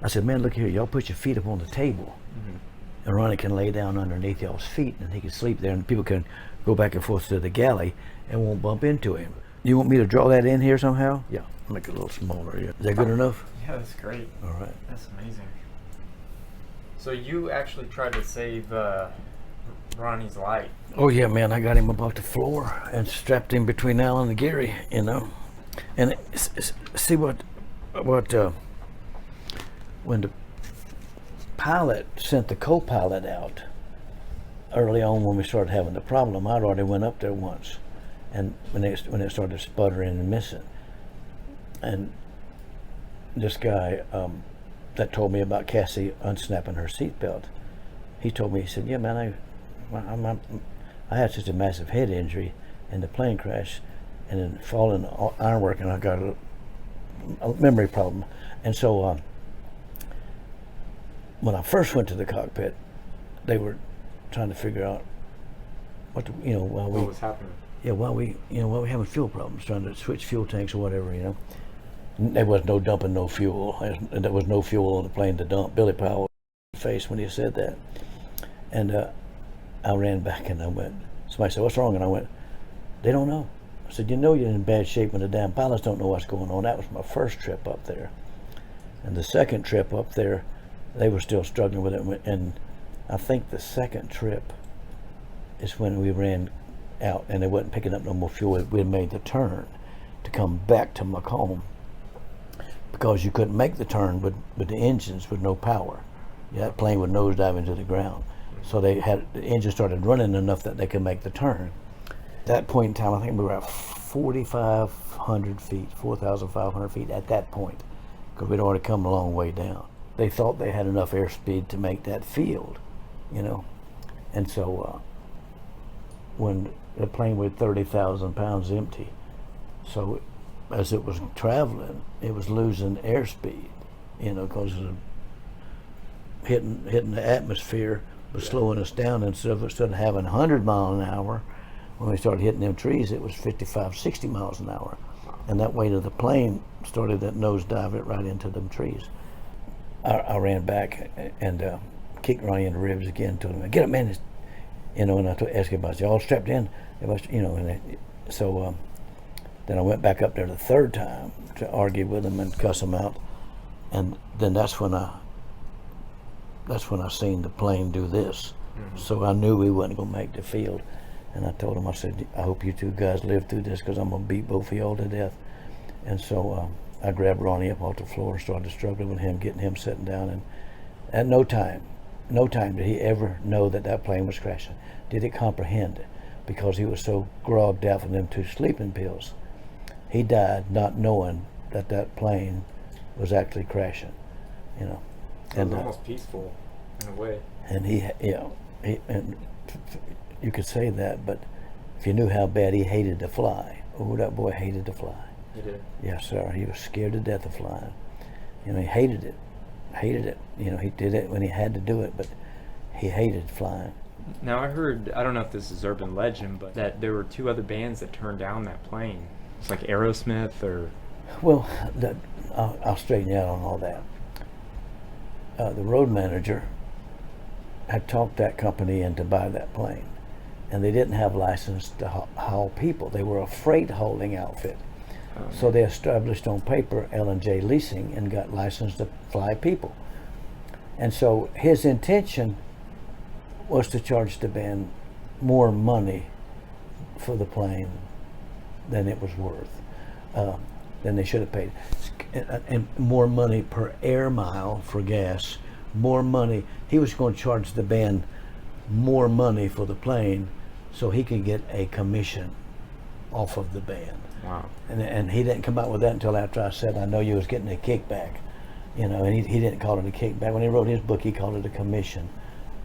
I said, man, look here, y'all put your feet up on the table. Mm-hmm. And Ronnie can lay down underneath y'all's feet, and he can sleep there, and people can go back and forth to the galley and won't bump into him. You want me to draw that in here somehow? Yeah, make it a little smaller. Yeah. Is that good enough?
Yeah, that's great.
All right.
That's amazing. So you actually tried to save Ronnie's life.
Oh yeah, man, I got him up off the floor and strapped him between Alan and Gary, And see what when the pilot sent the co-pilot out early on, when we started having the problem, I'd already went up there once, and when it started sputtering and missing, and this guy that told me about Cassie unsnapping her seatbelt, he told me, he said, yeah, man, I had such a massive head injury in the plane crash and then falling ironwork, and I got a memory problem. And so when I first went to the cockpit, they were trying to figure out what
was happening.
Yeah, why we having fuel problems, trying to switch fuel tanks or whatever. There was no dumping, no fuel. There was no fuel on the plane to dump. Billy Powell face when he said that. And I ran back and I went, somebody said, what's wrong? And I went, they don't know. I said, you're in bad shape when the damn pilots don't know what's going on. That was my first trip up there. And the second trip up there, they were still struggling with it. And I think the second trip is when we ran out and they wasn't picking up no more fuel. We had made the turn to come back to Macomb because you couldn't make the turn with the engines with no power. That plane would nosedive into the ground. So the engine started running enough that they could make the turn. At that point in time, I think we were at 4,500 feet, 4,500 feet at that point, because we'd already come a long way down. They thought they had enough airspeed to make that field, And so when the plane weighed 30,000 pounds empty, so as it was traveling, it was losing airspeed, because of hitting the atmosphere was slowing us down. Instead of having 100 miles an hour, when we started hitting them trees, it was 55, 60 miles an hour. And that weight of the plane started that nosedive it right into them trees. I ran back and kicked Ronnie in the ribs again, told him, get up, man. And I asked him about, you all strapped in? So then I went back up there the third time to argue with him and cuss him out. And then that's when I seen the plane do this. Mm-hmm. So I knew we wasn't gonna make the field. And I told him, I said, I hope you two guys live through this, because I'm gonna beat both of y'all to death. And so I grabbed Ronnie up off the floor and started struggling with him, getting him sitting down, and at no time did he ever know that plane was crashing. Did he comprehend it? Because he was so grogged out from them 2 sleeping pills. He died not knowing that plane was actually crashing, you know.
So and almost peaceful in a way.
And and you could say that, but if you knew how bad he hated to fly, that boy hated to fly.
He did?
Yes, sir. He was scared to death of flying. You know, he hated it. You know, he did it when he had to do it, but he hated flying.
Now, I heard, I don't know if this is urban legend, but that there were 2 other bands that turned down that plane. It's like Aerosmith or...
Well, I'll straighten you out on all that. The road manager had talked that company into buy that plane, and they didn't have license to haul people. They were a freight hauling outfit. So they established on paper L&J Leasing and got licensed to fly people. And so his intention was to charge the band more money for the plane than it was worth, than they should have paid. And more money per air mile for gas, more money. He was going to charge the band more money for the plane so he could get a commission off of the band.
Wow.
And he didn't come out with that until after I said, I know you was getting a kickback. You know, and he didn't call it a kickback. When he wrote his book, he called it a commission.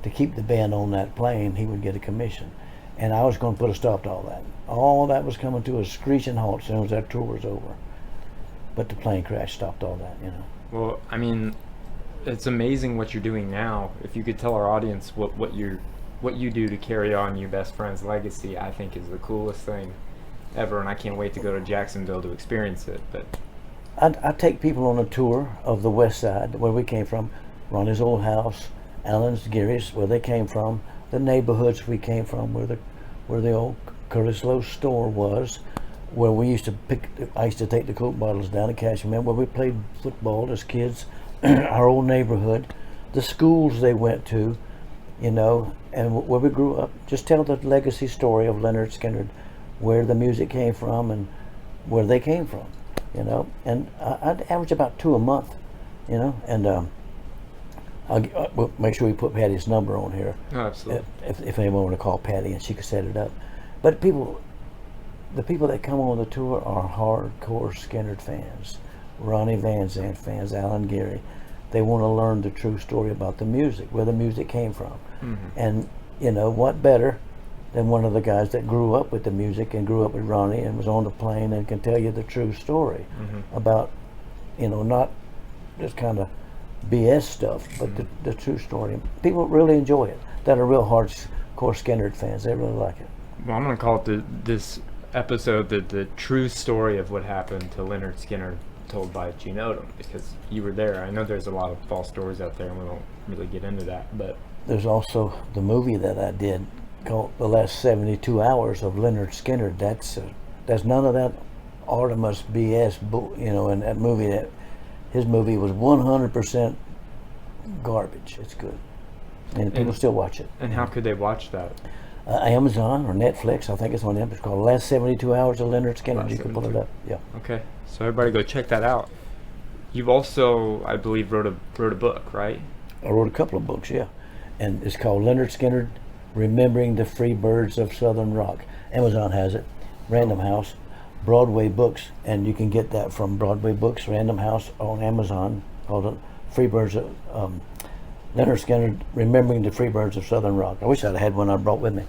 To keep the band on that plane, he would get a commission. And I was going to put a stop to all that. All that was coming to a screeching halt as soon as that tour was over. But the plane crash stopped all that, you know.
Well, I mean, it's amazing what you're doing now. If you could tell our audience what you do to carry on your best friend's legacy, I think is the coolest thing ever, and I can't wait to go to Jacksonville to experience it. But
I take people on a tour of the West Side, where we came from, Ronnie's old house, Alan's, Gary's, where they came from, the neighborhoods we came from, where the old Curtis Lowe's store was, where we used to I used to take the Coke bottles down to Cashman, where we played football as kids, our old neighborhood, the schools they went to, you know, and where we grew up. Just tell the legacy story of Lynyrd Skynyrd, where the music came from and where they came from, you know. And I'd average about 2 a month, you know, and I'll make sure we put Patty's number on here.
Oh, absolutely.
If anyone want to call Patty and she could set it up. But the people that come on the tour are hardcore Skynyrd fans, Ronnie Van Zant fans, Alan Gary. They want to learn the true story about the music, where the music came from. Mm-hmm. And, you know, what better than one of the guys that grew up with the music and grew up with Ronnie and was on the plane and can tell you the true story about, you know, not just kind of BS stuff, but the true story. People really enjoy it. That are real hardcore Skynyrd fans. They really like it.
Well, I'm going to call it this episode the true story of what happened to Lynyrd Skynyrd, told by Gene Odom, because you were there. I know there's a lot of false stories out there, and we won't really get into that. But
there's also the movie that I did called The Last 72 Hours of Lynyrd Skynyrd. That's none of that Artemis BS, you know. And that movie, his movie was 100% garbage. It's good, and people still watch it.
And how could they watch that?
Amazon or Netflix, I think it's on them. It's called The Last 72 Hours of Lynyrd Skynyrd. You can pull it up. Yeah.
Okay, so everybody go check that out. You've also, I believe, wrote a book, right?
I wrote a couple of books, yeah, and it's called Lynyrd Skynyrd, Remembering the Free Birds of Southern Rock. Amazon has it. Random House, Broadway Books, and you can get that from Broadway Books, Random House on Amazon, called it Free Birds of Lynyrd Skynyrd, Remembering the Free Birds of Southern Rock. I wish I'd had one I brought with me.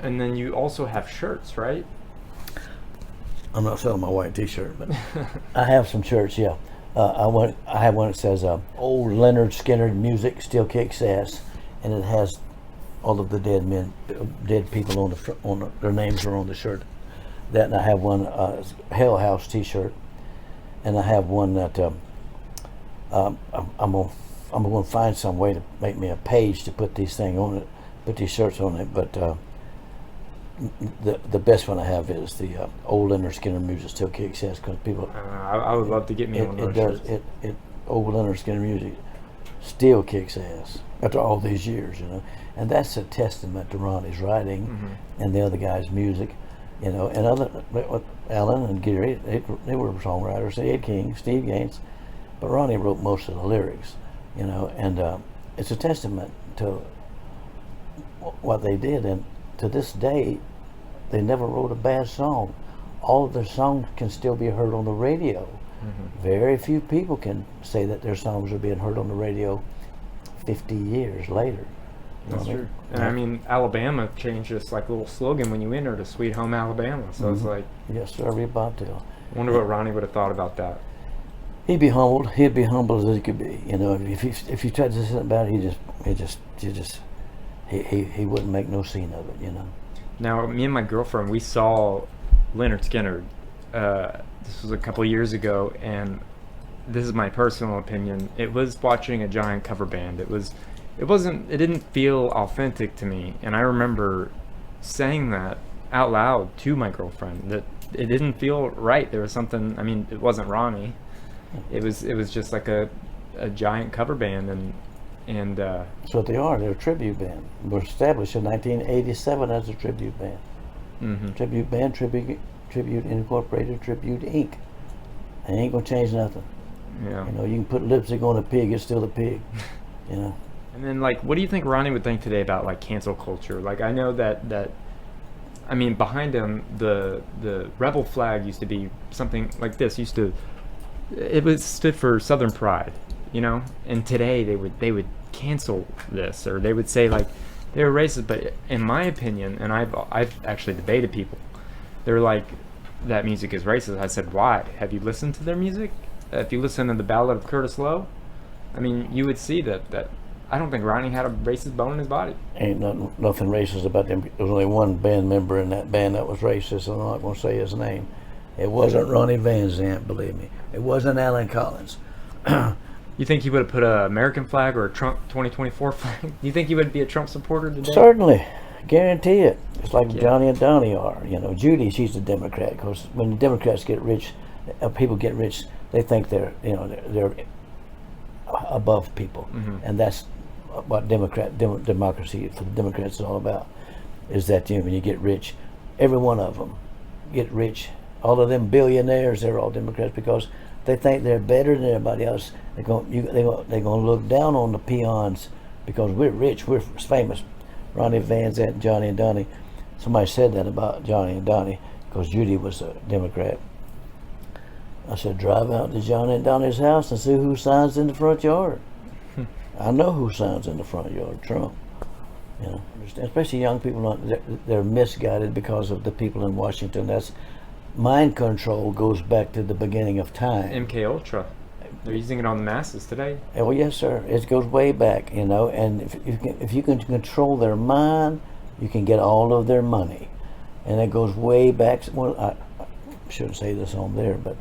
And then you also have shirts, right?
I'm not selling my white t-shirt, but I have some shirts, yeah. I have one that says, Old Lynyrd Skynyrd Music Still Kicks Ass, and it has all of the dead people on their names are on the shirt. That, and I have one Hell House t-shirt, and I have one that I'm gonna find some way to make me a page to put these things on it, put these shirts on it. But the best one I have is the Old Lynyrd Skynyrd Music Still Kicks Ass, because people.
I would love to get me one of those shirts.
Old Lynyrd Skynyrd Music still kicks ass after all these years, you know. And that's a testament to Ronnie's writing and the other guy's music. you know, and Alan and Gary, they were songwriters. Ed King, Steve Gaines, but Ronnie wrote most of the lyrics, you know, and it's a testament to what they did. And to this day, they never wrote a bad song. All of their songs can still be heard on the radio. Very few people can say that their songs are being heard on the radio 50 years later.
That's true. And I mean, Alabama changed this like little slogan when you entered, a Sweet Home Alabama. So it's like,
yes, sir, Rebontel.
I wonder what Ronnie would have thought about that.
He'd be humbled. He'd be humble as he could be. You know, if you tried to say something about it, he wouldn't make no scene of it. You know.
Now, me and my girlfriend, we saw Lynyrd Skynyrd. This was a couple years ago, and this is my personal opinion. It was watching a giant cover band. It didn't feel authentic to me, and I remember saying that out loud to my girlfriend, that it didn't feel right. There was something, I mean, it wasn't Ronnie. It was just like a giant cover band, and
that's what they are. They're a tribute band. They were established in 1987 as a tribute band. Tribute band, Tribute Incorporated, Tribute Inc. They ain't gonna change nothing.
Yeah.
You know, you can put lipstick on a pig, it's still a pig. You know.
And then, like, what do you think Ronnie would think today about like cancel culture? Like, I know that I mean, behind him, the rebel flag used to be something like this. It stood for Southern pride, you know. And today they would cancel this, or they would say like they were racist. But in my opinion, and I've actually debated people, they're like, that music is racist. I said, why? Have you listened to their music? If you listen to the Ballad of Curtis Lowe, I mean, you would see that I don't think Ronnie had a racist bone in his body.
Ain't nothing racist about them. There was only one band member in that band that was racist, and I'm not going to say his name. It wasn't Ronnie Van Zant, believe me. It wasn't Alan Collins.
You think he would have put an American flag or a Trump 2024 flag? Do you think he would be a Trump supporter today?
Certainly. Guarantee it. It's like Johnny and Donnie are. You know, Judy, she's a Democrat, because when the Democrats get rich, people get rich, they think they're above people. And that's what democracy for the Democrats is all about, is that, you know, when you get rich, every one of them get rich. All of them billionaires, they're all Democrats because they think they're better than everybody else. They're going to look down on the peons because we're rich, we're famous. Ronnie Van Zant, Johnny and Donnie. Somebody said that about Johnny and Donnie because Judy was a Democrat. I said, drive out to Johnny and Donnie's house and see who signs in the front yard. I know who signs in the front yard, Trump. You know, especially young people, they're misguided because of the people in Washington. That's mind control, goes back to the beginning of time.
MK Ultra. They're using it on the masses today.
Oh yes, sir. It goes way back, you know. And if you can control their mind, you can get all of their money. And it goes way back. Well, I shouldn't say this on there, but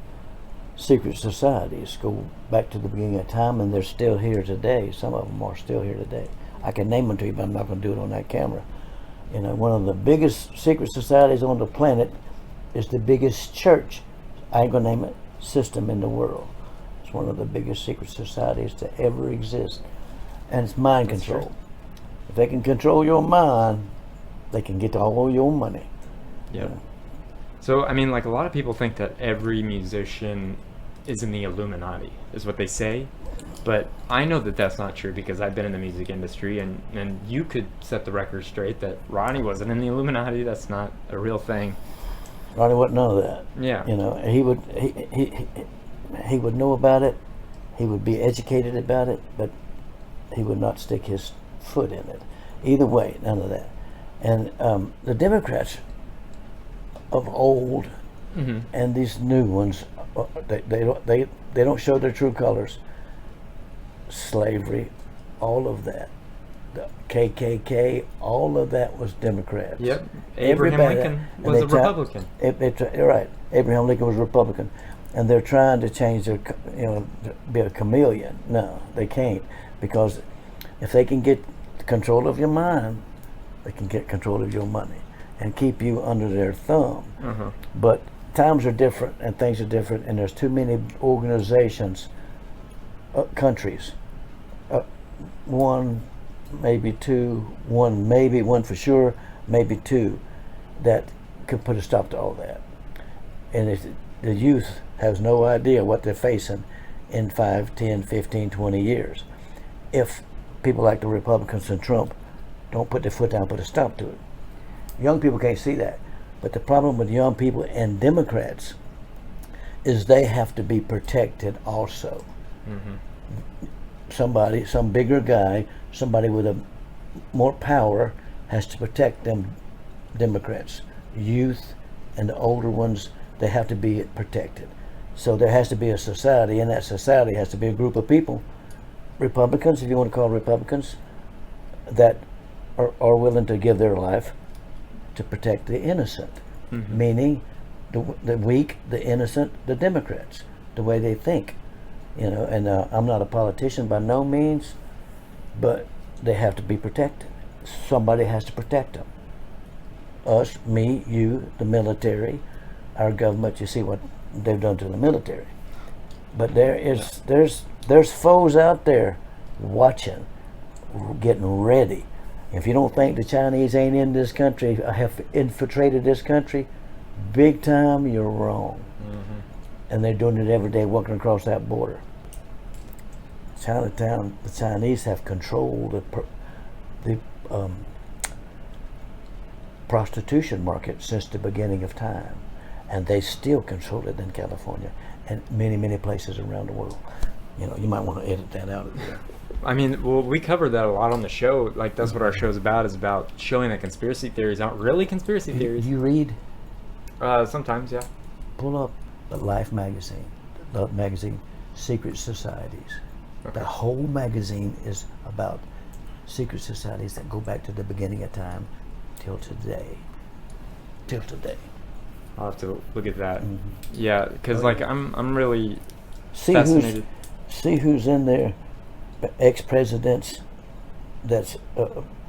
secret societies go back to the beginning of time, and they're still here today. Some of them are still here today. I can name them to you, but I'm not going to do it on that camera. You know, one of the biggest secret societies on the planet is the biggest church, I ain't going to name it, system in the world. It's one of the biggest secret societies to ever exist. And it's mind control. True. If they can control your mind, they can get all your money.
Yeah. You know? So, I mean, like, a lot of people think that every musician is in the Illuminati, is what they say. But I know that that's not true because I've been in the music industry, and you could set the record straight that Ronnie wasn't in the Illuminati. That's not a real thing.
Ronnie wouldn't know that.
Yeah.
You know, he would know about it. He would be educated about it, but he would not stick his foot in it. Either way, none of that. And the Democrats of old and these new ones, they don't show their true colors. Slavery, all of that. The KKK, all of that was Democrats.
Yep. Abraham Lincoln was a Republican.
Right. Abraham Lincoln was a Republican. And they're trying to change their, you know, be a chameleon. No, they can't. Because if they can get control of your mind, they can get control of your money and keep you under their thumb. But times are different and things are different, and there's too many organizations, countries, one, maybe two, one for sure, maybe two, that could put a stop to all that. And if the youth has no idea what they're facing in 5, 10, 15, 20 years. If people like the Republicans and Trump don't put their foot down, put a stop to it. Young people can't see that. But the problem with young people and Democrats is they have to be protected also. Somebody, some bigger guy, somebody with more power has to protect them Democrats. Youth and the older ones, they have to be protected. So there has to be a society, and that society has to be a group of people, Republicans, if you want to call Republicans, that are willing to give their life to protect the innocent, meaning the weak, the innocent, the Democrats, the way they think. You know, and I'm not a politician by no means, but they have to be protected. Somebody has to protect them. Us, me, you, the military, our government. You see what they've done to the military. But there's foes out there watching, getting ready. If you don't think the Chinese ain't in this country, have infiltrated this country, big time, you're wrong. And they're doing it every day, walking across that border. Chinatown, the Chinese have controlled the prostitution market since the beginning of time, and they still control it in California and many places around the world. You know, you might want to edit that out of there.
I mean, well, we covered that a lot on the show. Like, that's what our show's about, is about showing that conspiracy theories aren't really conspiracy theories.
You read?
Sometimes, yeah.
Pull up the Life magazine, the magazine, Secret Societies.
Okay.
The whole magazine is about secret societies that go back to the beginning of time till today.
I'll have to look at that. Yeah, because like I'm really
see
fascinated.
See who's in there. Ex-presidents. That's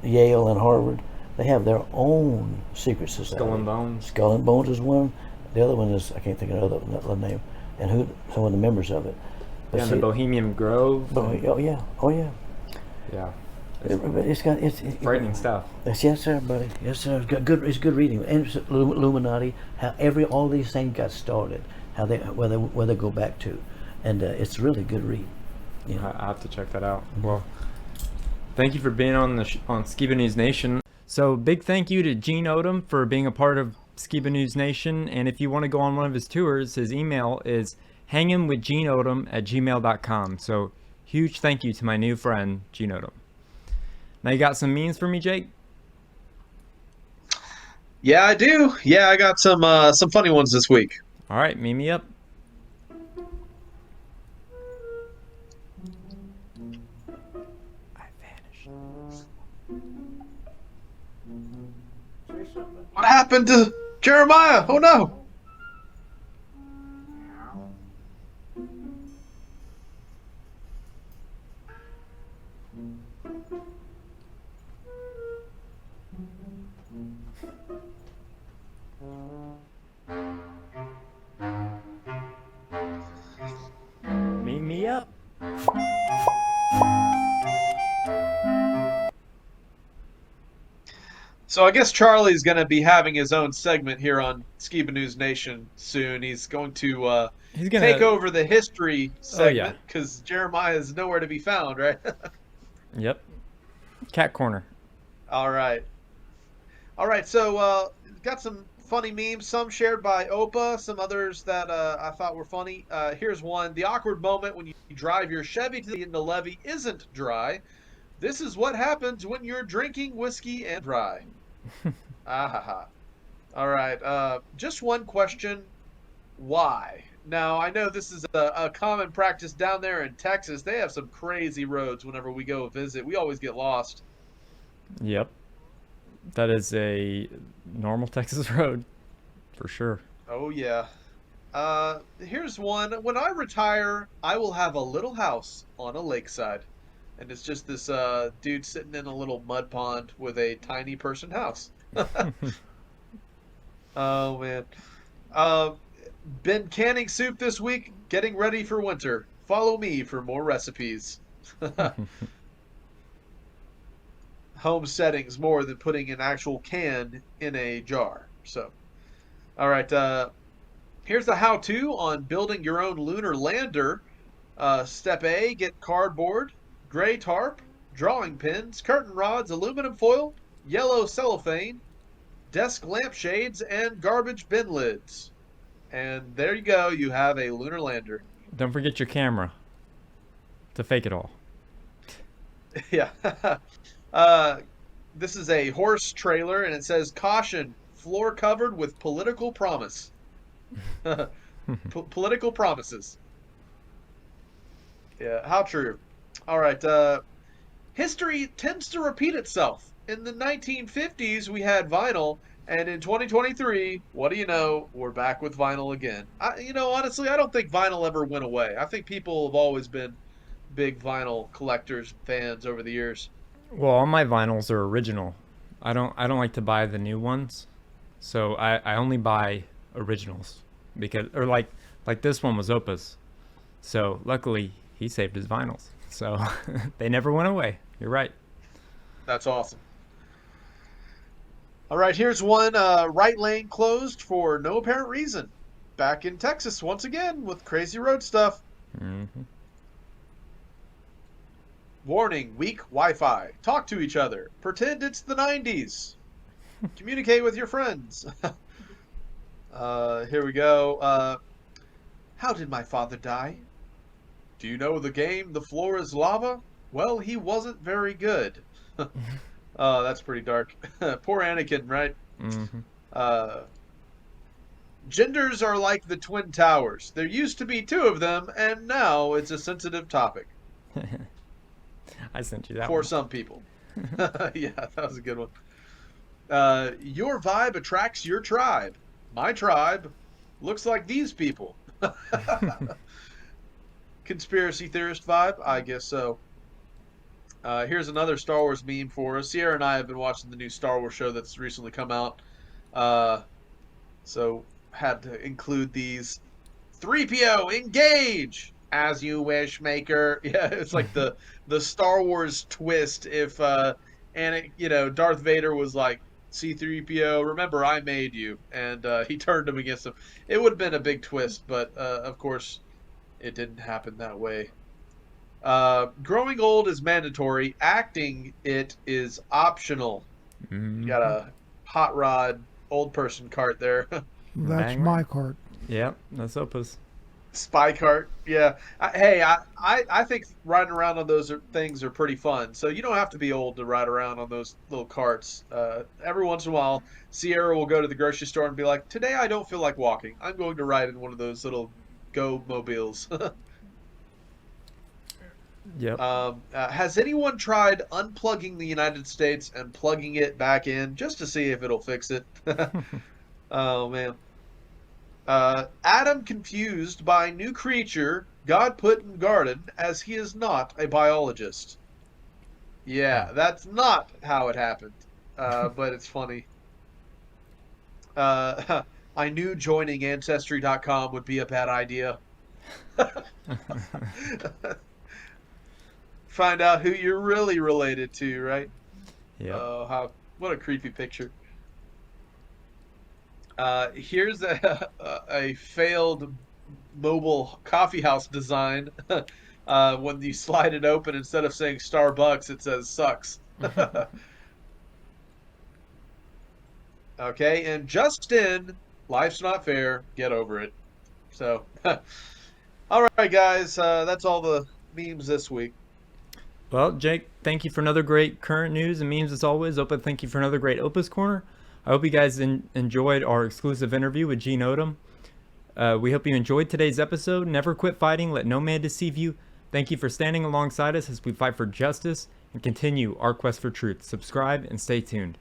Yale and Harvard. They have their own secret society.
Skull and Bones.
Skull and Bones is one. The other one is, I can't think of the other name, and who some of the members of it. But
yeah, see, the Bohemian Grove.
Oh yeah.
Yeah.
It's
frightening stuff.
Yes, sir, buddy. Yes, sir. It's good reading. And it's Illuminati. How all these things got started. How where they go back to, and it's really good read.
You know. I have to check that out. Well, thank you for being on on Skiba News Nation. So big thank you to Gene Odom for being a part of Skiba News Nation. And if you want to go on one of his tours, his email is hangingwithgeneodom@gmail.com. So huge thank you to my new friend Gene Odom. Now you got some memes for me, Jake?
Yeah, I do. Yeah, I got some funny ones this week.
All right, meme me up. I vanished.
What happened to Jeremiah? Oh no!
Meme me up.
So I guess Charlie's going to be having his own segment here on Skiba News Nation soon. He's going to take over the history segment because Jeremiah is nowhere to be found, right?
Yep. Cat corner.
All right. So got some funny memes, some shared by Opa, some others that I thought were funny. Here's one. The awkward moment when you drive your Chevy to the levee isn't dry. This is what happens when you're drinking whiskey and dry. All right. Just one question. Why? Now, I know this is a common practice down there in Texas. They have some crazy roads whenever we go visit. We always get lost.
Yep. That is a normal Texas road, for sure.
Oh, yeah. Here's one. When I retire, I will have a little house on a lakeside. And it's just this dude sitting in a little mud pond with a tiny person house. Oh, man. Been canning soup this week, getting ready for winter. Follow me for more recipes. Home settings more than putting an actual can in a jar. So, All right. Here's the how-to on building your own lunar lander. Step A, get cardboard, gray tarp, drawing pins, curtain rods, aluminum foil, yellow cellophane, desk lampshades, and garbage bin lids. And there you go. You have a lunar lander.
Don't forget your camera to fake it all.
Yeah. This is a horse trailer, and it says, "Caution, floor covered with political promise." Political promises. Yeah, how true. All right. History tends to repeat itself. In the 1950s, we had vinyl, and in 2023, what do you know? We're back with vinyl again. Honestly, I don't think vinyl ever went away. I think people have always been big vinyl collectors, fans over the years.
Well, all my vinyls are original. I don't like to buy the new ones, so I only buy originals like this one was OPA'S. So luckily he saved his vinyls, so they never went away. You're right.
That's awesome. All right, here's one. Right lane closed for no apparent reason. Back in Texas once again with crazy road stuff.
Mm-hmm.
Warning, weak Wi-Fi. Talk to each other. Pretend it's the 90s. Communicate with your friends. Here we go. How did my father die? Do you know the game The Floor is Lava? Well, he wasn't very good. Oh, that's pretty dark. Poor Anakin, right?
Mm-hmm.
Genders are like the Twin Towers. There used to be 2 of them, and now it's a sensitive topic.
I sent you that
for
one.
some people. Yeah, that was a good one. Your vibe attracts your tribe. My tribe looks like these people. Conspiracy theorist vibe? I guess so. Here's another Star Wars meme for us. Sierra and I have been watching the new Star Wars show that's recently come out. So had to include these. 3PO, engage! As you wish, maker. Yeah, it's like the Star Wars twist if Darth Vader was like, C-3PO, remember I made you, and he turned him against him. It would have been a big twist, but of course it didn't happen that way. Growing old is mandatory. Acting it is optional.
Mm-hmm.
You got a hot rod old person cart there.
That's my cart.
Yep, that's OPA'S.
Spy cart, yeah. I think riding around on those things are pretty fun. So you don't have to be old to ride around on those little carts. Every once in a while, Sierra will go to the grocery store and be like, "Today I don't feel like walking. I'm going to ride in one of those little Go Mobiles."
Yep.
Has anyone tried unplugging the United States and plugging it back in just to see if it'll fix it? Oh man. Adam confused by new creature God put in garden as he is not a biologist. Yeah, that's not how it happened. But it's funny. I knew joining Ancestry.com would be a bad idea. Find out who you're really related to, right?
Yeah.
What a creepy picture. Here's a failed mobile coffee house design. When you slide it open, instead of saying Starbucks, it says sucks. Okay, and just in, life's not fair, get over it. So, all right, guys, that's all the memes this week.
Well, Jake, thank you for another great current news and memes as always. Opa, thank you for another great OPA'S Corner. I hope you guys enjoyed our exclusive interview with Gene Odom. We hope you enjoyed today's episode. Never quit fighting. Let no man deceive you. Thank you for standing alongside us as we fight for justice and continue our quest for truth. Subscribe and stay tuned.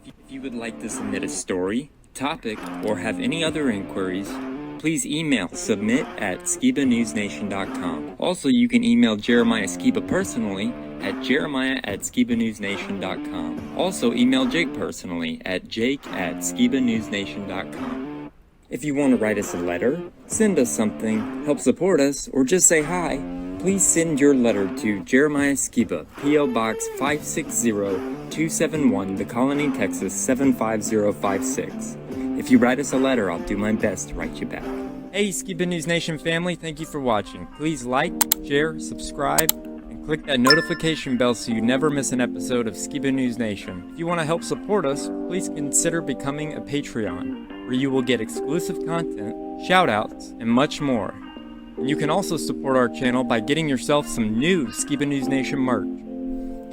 If you would like to submit a story, topic, or have any other inquiries, please email submit@skibanewsnation.com. Also, you can email Jeremiah Skiba personally at jeremiah@skibanewsnation.com. Also, email Jake personally at jake@skibanewsnation.com. If you want to write us a letter, send us something, help support us, or just say hi, please send your letter to Jeremiah Skiba, P.O. Box 560-271, The Colony, Texas 75056. If you write us a letter, I'll do my best to write you back.
Hey, Skiba News Nation family, thank you for watching. Please like, share, subscribe, and click that notification bell so you never miss an episode of Skiba News Nation. If you want to help support us, please consider becoming a Patreon, where you will get exclusive content, shoutouts, and much more. And you can also support our channel by getting yourself some new Skiba News Nation merch.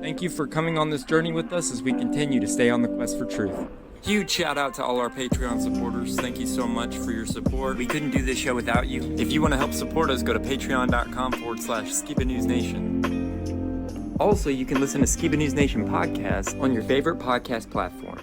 Thank you for coming on this journey with us as we continue to stay on the quest for truth. Huge shout out to all our Patreon supporters. Thank you so much for your support. We couldn't do this show without you. If you want to help support us, go to patreon.com/Skiba News Nation. Also, you can listen to Skiba News Nation podcast on your favorite podcast platform.